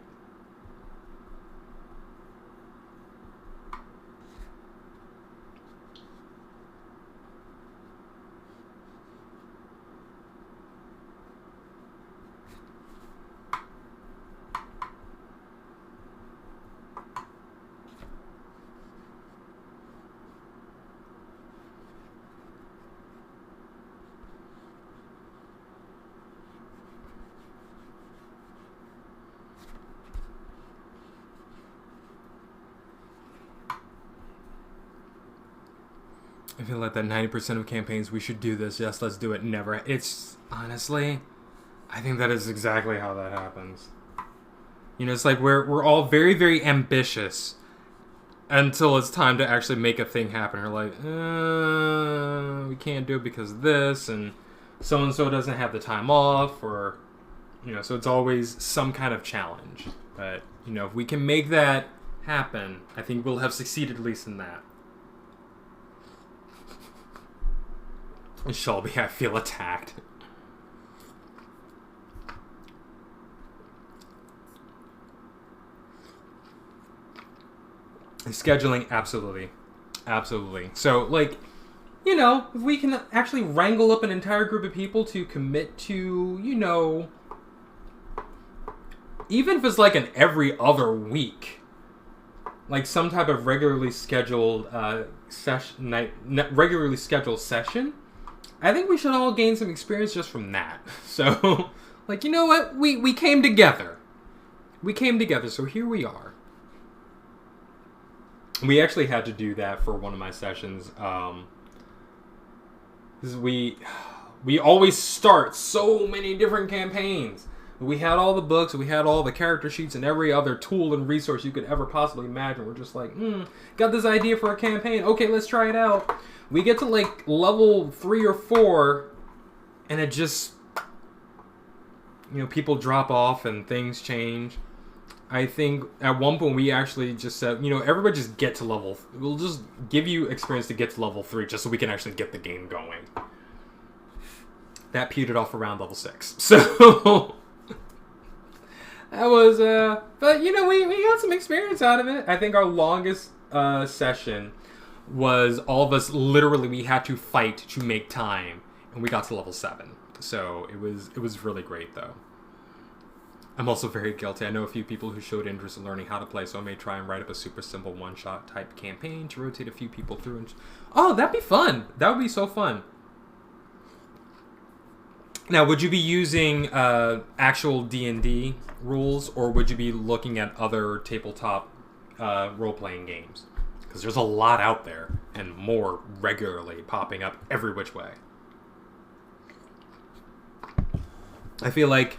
I feel like that 90% of campaigns, we should do this. Yes, let's do it. Never. It's, honestly, I think that is exactly how that happens. You know, it's like we're all very, very ambitious until it's time to actually make a thing happen. We're like, we can't do it because of this, and so-and-so doesn't have the time off, or, you know, so it's always some kind of challenge. But, you know, if we can make that happen, I think we'll have succeeded at least in that. Shelby, I feel attacked. Scheduling, absolutely. Absolutely. So, like, you know, if we can actually wrangle up an entire group of people to commit to, you know, even if it's like an every other week, like some type of regularly scheduled regularly scheduled session, I think we should all gain some experience just from that. So, like, you know what? We came together. We came together, so here we are. We actually had to do that for one of my sessions. We always start so many different campaigns. We had all the books, we had all the character sheets, and every other tool and resource you could ever possibly imagine. We're just like, got this idea for a campaign. Okay, let's try it out. We get to like level 3 or 4, and it just, you know, people drop off and things change. I think at one point we actually just said, you know, everybody just get to level. We'll just give you experience to get to level 3 just so we can actually get the game going. That petered off around level 6. So that was, but you know, we got some experience out of it. I think our longest session was all of us literally, we had to fight to make time, and we got to level 7. So it was really great though. I'm also very guilty. I know a few people who showed interest in learning how to play, so I may try and write up a super simple one-shot type campaign to rotate a few people through. Oh, that'd be fun. That would be so fun. Now, would you be using actual D&D rules, or would you be looking at other tabletop role-playing games? Because there's a lot out there, and more regularly popping up every which way. I feel like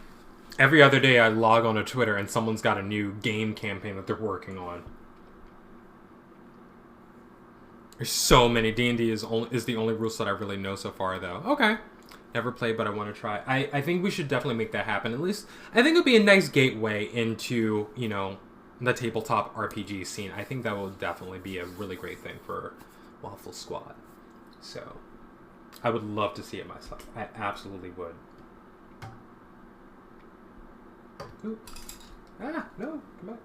every other day I log on to Twitter and someone's got a new game campaign that they're working on. There's so many. D&D is the only rule set I really know so far, though. Okay. Never played, but I want to try. I think we should definitely make that happen. At least, I think it would be a nice gateway into, you know, the tabletop RPG scene. I think that will definitely be a really great thing for Waffle Squad. So, I would love to see it myself. I absolutely would. Ooh. Ah, no, come back.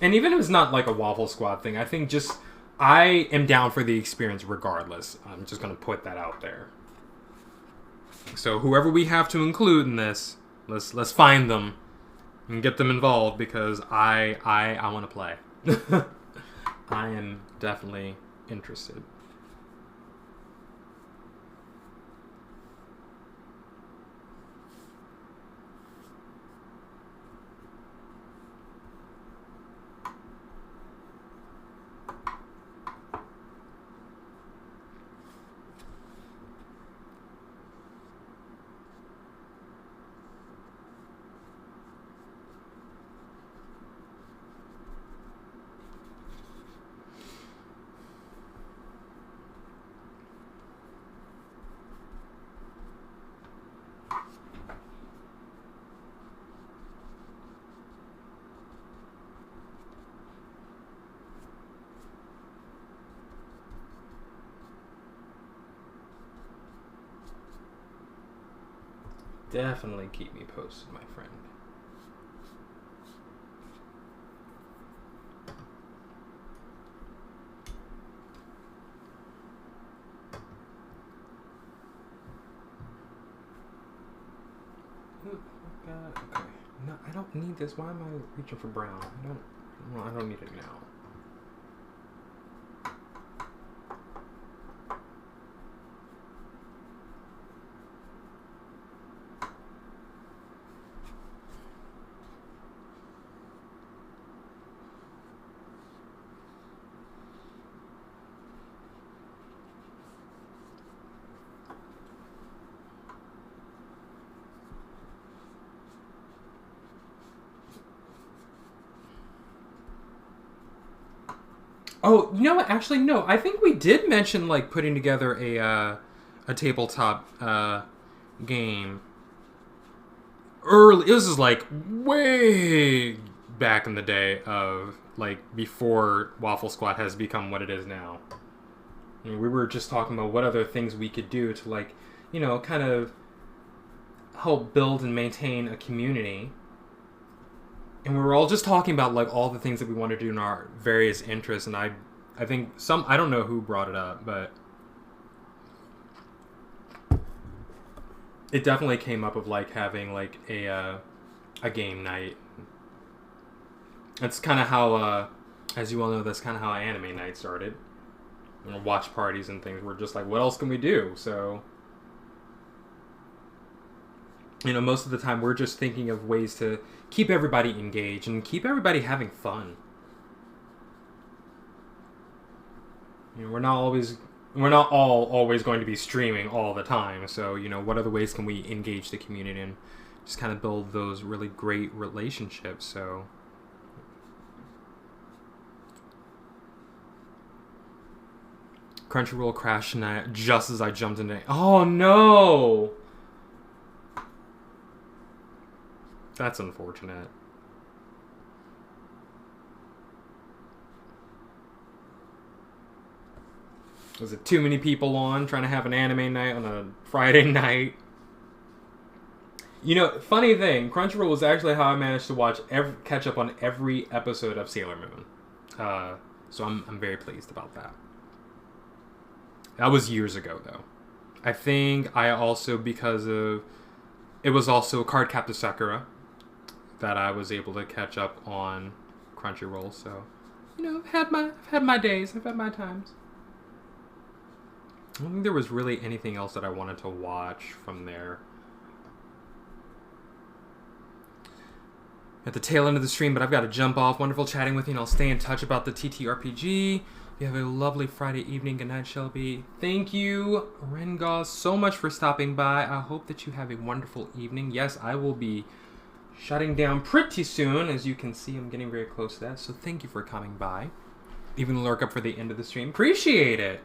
And even if it's not like a Waffle Squad thing, I think just, I am down for the experience regardless. I'm just going to put that out there. So whoever we have to include in this, let's find them and get them involved, because I want to play. I am definitely interested. Definitely keep me posted, my friend. Ooh, okay. No, I don't need this. Why am I reaching for brown? I don't need it now. Oh, you know what? Actually, no. I think we did mention like putting together a tabletop game early. This is like way back in the day of like before Waffle Squad has become what it is now. I mean, we were just talking about what other things we could do to like, you know, kind of help build and maintain a community. And we were all just talking about like all the things that we want to do in our various interests. And I think I don't know who brought it up, but it definitely came up of like having like a game night. That's kind of how, as you all know, that's kind of how anime night started. You know, watch parties and things. We're just like, what else can we do? So, you know, most of the time we're just thinking of ways to keep everybody engaged and keep everybody having fun. You know, we're not all always going to be streaming all the time. So, you know, what other ways can we engage the community and just kind of build those really great relationships? So, Crunchyroll crashed tonight just as I jumped into. Oh no! That's unfortunate. Was it too many people on trying to have an anime night on a Friday night? You know, funny thing, Crunchyroll was actually how I managed to catch up on every episode of Sailor Moon. So I'm very pleased about that. That was years ago, though. I think I also, because of... It was also Card Captor Sakura that I was able to catch up on Crunchyroll. So, you know, I've had my days. I've had my times. I don't think there was really anything else that I wanted to watch from there. At the tail end of the stream, but I've got to jump off. Wonderful chatting with you, and I'll stay in touch about the TTRPG. You have a lovely Friday evening. Good night, Shelby. Thank you, Rengoz, so much for stopping by. I hope that you have a wonderful evening. Yes, I will be shutting down pretty soon. As you can see, I'm getting very close to that. So thank you for coming by. Even lurk up for the end of the stream. Appreciate it.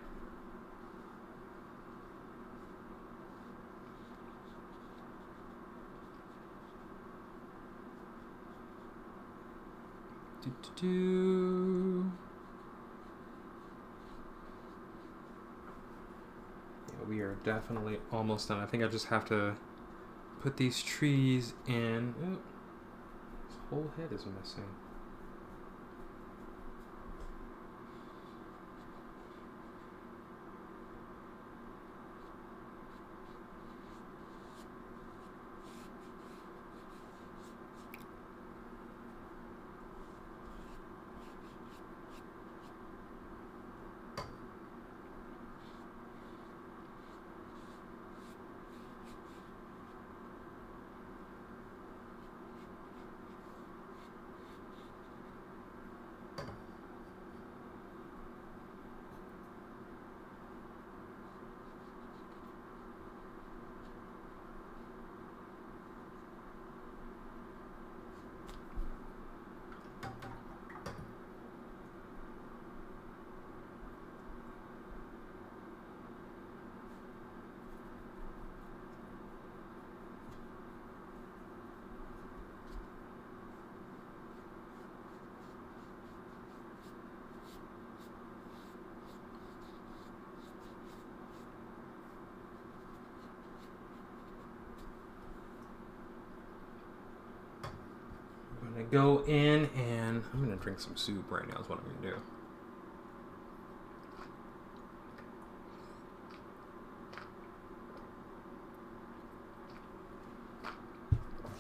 Yeah, we are definitely almost done. I think I just have to put these trees in. Ooh, this whole head is missing. Go in and I'm gonna drink some soup right now is what I'm gonna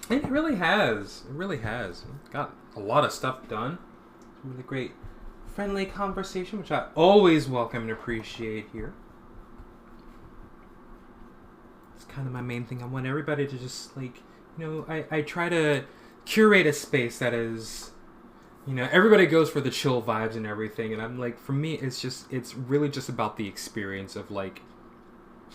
do. It really has. It really has. Got a lot of stuff done. Really great friendly conversation, which I always welcome and appreciate here. It's kind of my main thing. I want everybody to just like, you know, I try to curate a space that is, you know, everybody goes for the chill vibes and everything, and I'm like, for me, it's really just about the experience of like,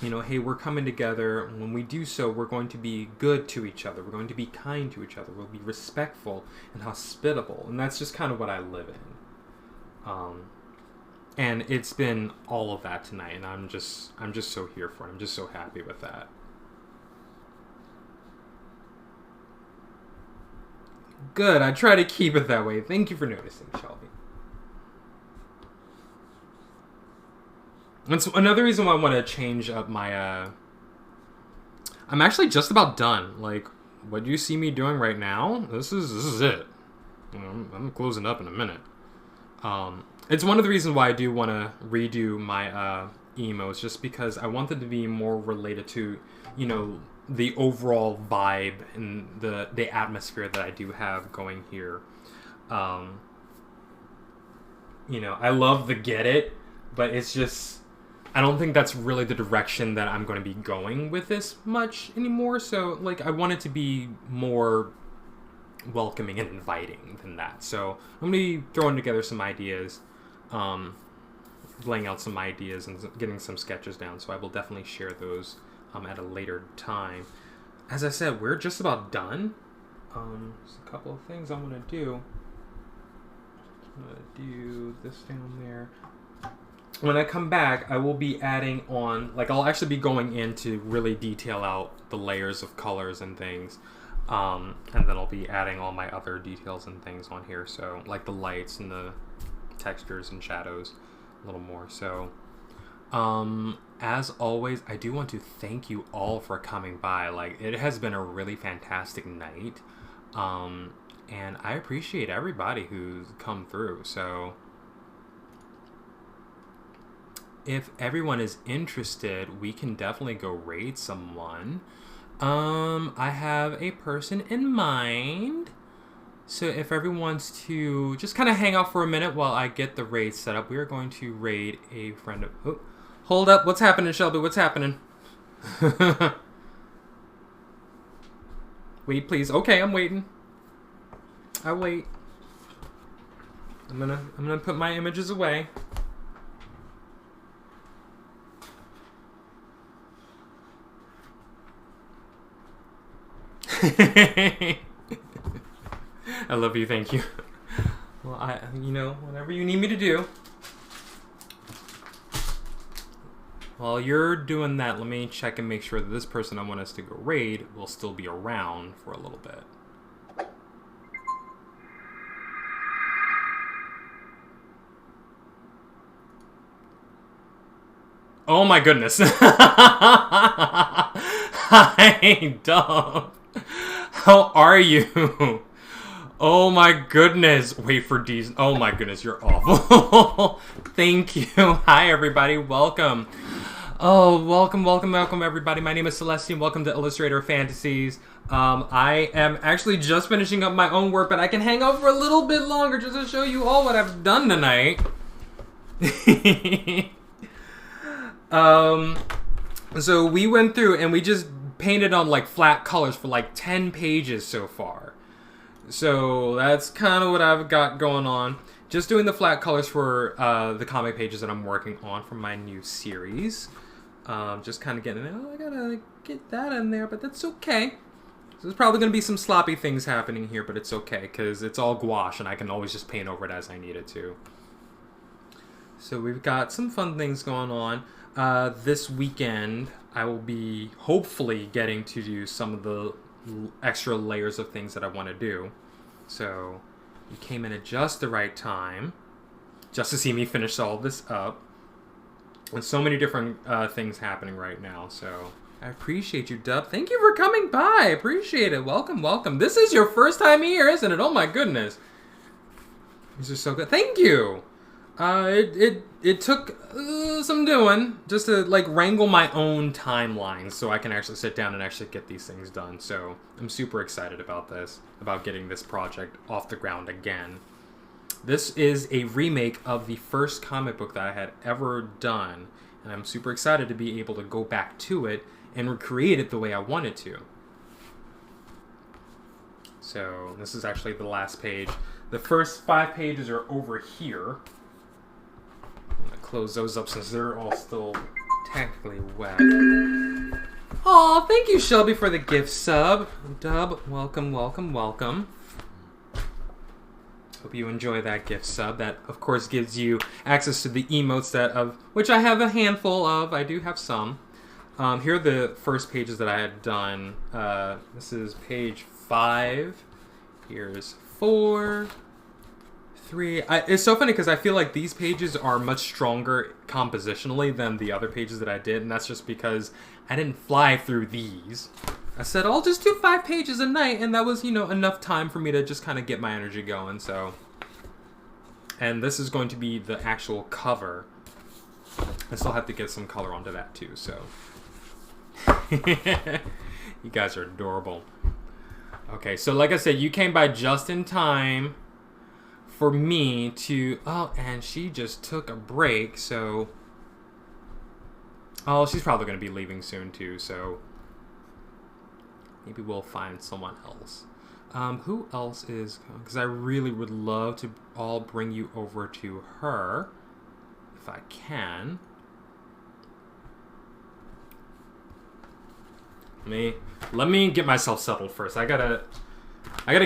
you know, hey, we're coming together. When we do so, we're going to be good to each other. We're going to be kind to each other. We'll be respectful and hospitable, and that's just kind of what I live in. And it's been all of that tonight, and I'm just so here for it. I'm just so happy with that. Good, I try to keep it that way. Thank you for noticing, Shelby. That's another reason why I want to change up my I'm actually just about done. Like, what you see me doing right now, this is it. I'm closing up in a minute. It's one of the reasons why I do want to redo my emotes, just because I want them to be more related to, you know, the overall vibe and the atmosphere that I do have going here. You know, I love the get it, but it's just, I don't think that's really the direction that I'm going to be going with this much anymore. So, like, I want it to be more welcoming and inviting than that. So I'm going to be throwing together some ideas, laying out some ideas and getting some sketches down. So I will definitely share those at a later time. As I said, we're just about done. There's a couple of things I'm going to do. I'm going to do this down there. When I come back, I will be adding on, like, I'll actually be going in to really detail out the layers of colors and things. And then I'll be adding all my other details and things on here. So, like the lights and the textures and shadows a little more. So, as always, I do want to thank you all for coming by. Like, it has been a really fantastic night. And I appreciate everybody who's come through. So, if everyone is interested, we can definitely go raid someone. I have a person in mind. So if everyone wants to just kind of hang out for a minute while I get the raid set up, we are going to raid a friend of... Oh, hold up. What's happening, Shelby? What's happening? Wait, please. Okay, I'm waiting. I'll wait. I'm gonna put my images away. I love you, thank you. Well, you know, whatever you need me to do. While you're doing that, let me check and make sure that this person I want us to go raid will still be around for a little bit. Oh my goodness. Hi, Dove. How are you? Oh my goodness. Wait for D's. Oh my goodness, you're awful. Thank you. Hi, everybody. Welcome. Oh, welcome everybody. My name is Celestine. Welcome to Illustrator Fantasies. I am actually just finishing up my own work, but I can hang out for a little bit longer just to show you all what I've done tonight. So we went through and we just painted on like flat colors for like 10 pages so far. So that's kind of what I've got going on. Just doing the flat colors for the comic pages that I'm working on for my new series. Just kind of getting, I gotta get that in there, but that's okay. So there's probably going to be some sloppy things happening here, but it's okay because it's all gouache and I can always just paint over it as I need it to. So we've got some fun things going on. This weekend, I will be hopefully getting to do some of the extra layers of things that I want to do. So you came in at just the right time, just to see me finish all this up. And so many different things happening right now. So I appreciate you, Dub. Thank you for coming by. I appreciate it. Welcome, welcome. This is your first time here, isn't it? Oh my goodness. These are so good. Thank you. It took some doing just to like wrangle my own timeline so I can actually sit down and actually get these things done. So I'm super excited about this, about getting this project off the ground again. This is a remake of the first comic book that I had ever done, and I'm super excited to be able to go back to it and recreate it the way I wanted to. So this is actually the last page. The first 5 pages are over here. I'm gonna close those up since they're all still technically wet. Aw, thank you, Shelby, for the gift sub. Dub, welcome, welcome, welcome. Hope you enjoy that gift sub. That, of course, gives you access to the emotes which I have a handful of. I do have some. Here are the first pages that I had done. This is page 5. Here's 4, 3. It's so funny because I feel like these pages are much stronger compositionally than the other pages that I did, and that's just because I didn't fly through these. I said, I'll just do 5 pages a night, and that was, you know, enough time for me to just kind of get my energy going, so. And this is going to be the actual cover. I still have to get some color onto that, too, so. You guys are adorable. Okay, so like I said, you came by just in time for me to... Oh, and she just took a break, so... Oh, she's probably going to be leaving soon, too, so... Maybe we'll find someone else. Who else is... Because I really would love to all bring you over to her. If I can. Let me get myself settled first. I gotta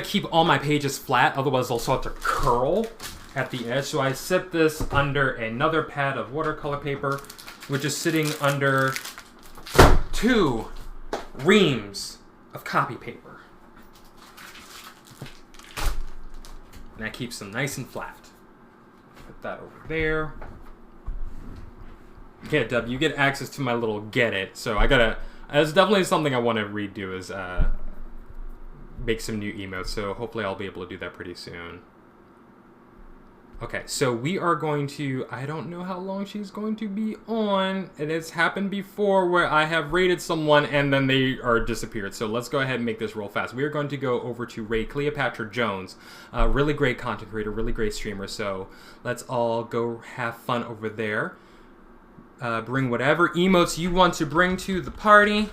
keep all my pages flat, otherwise they'll start to curl at the edge. So I set this under another pad of watercolor paper, which is sitting under 2 reams of copy paper. And that keeps them nice and flat. Put that over there. Yeah, Dub, you get access to my little get it. So it's definitely something I want to redo is make some new emotes. So hopefully I'll be able to do that pretty soon. Okay, so we are going to, I don't know how long she's going to be on. It has happened before where I have rated someone and then they are disappeared. So let's go ahead and make this real fast. We are going to go over to Ray Cleopatra Jones, a really great content creator, really great streamer. So let's all go have fun over there. Bring whatever emotes you want to bring to the party.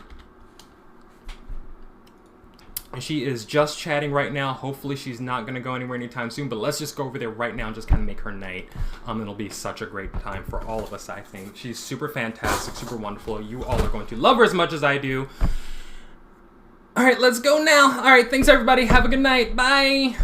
And she is just chatting right now. Hopefully she's not going to go anywhere anytime soon. But let's just go over there right now and just kind of make her night. It'll be such a great time for all of us, I think. She's super fantastic, super wonderful. You all are going to love her as much as I do. All right, let's go now. All right, thanks, everybody. Have a good night. Bye.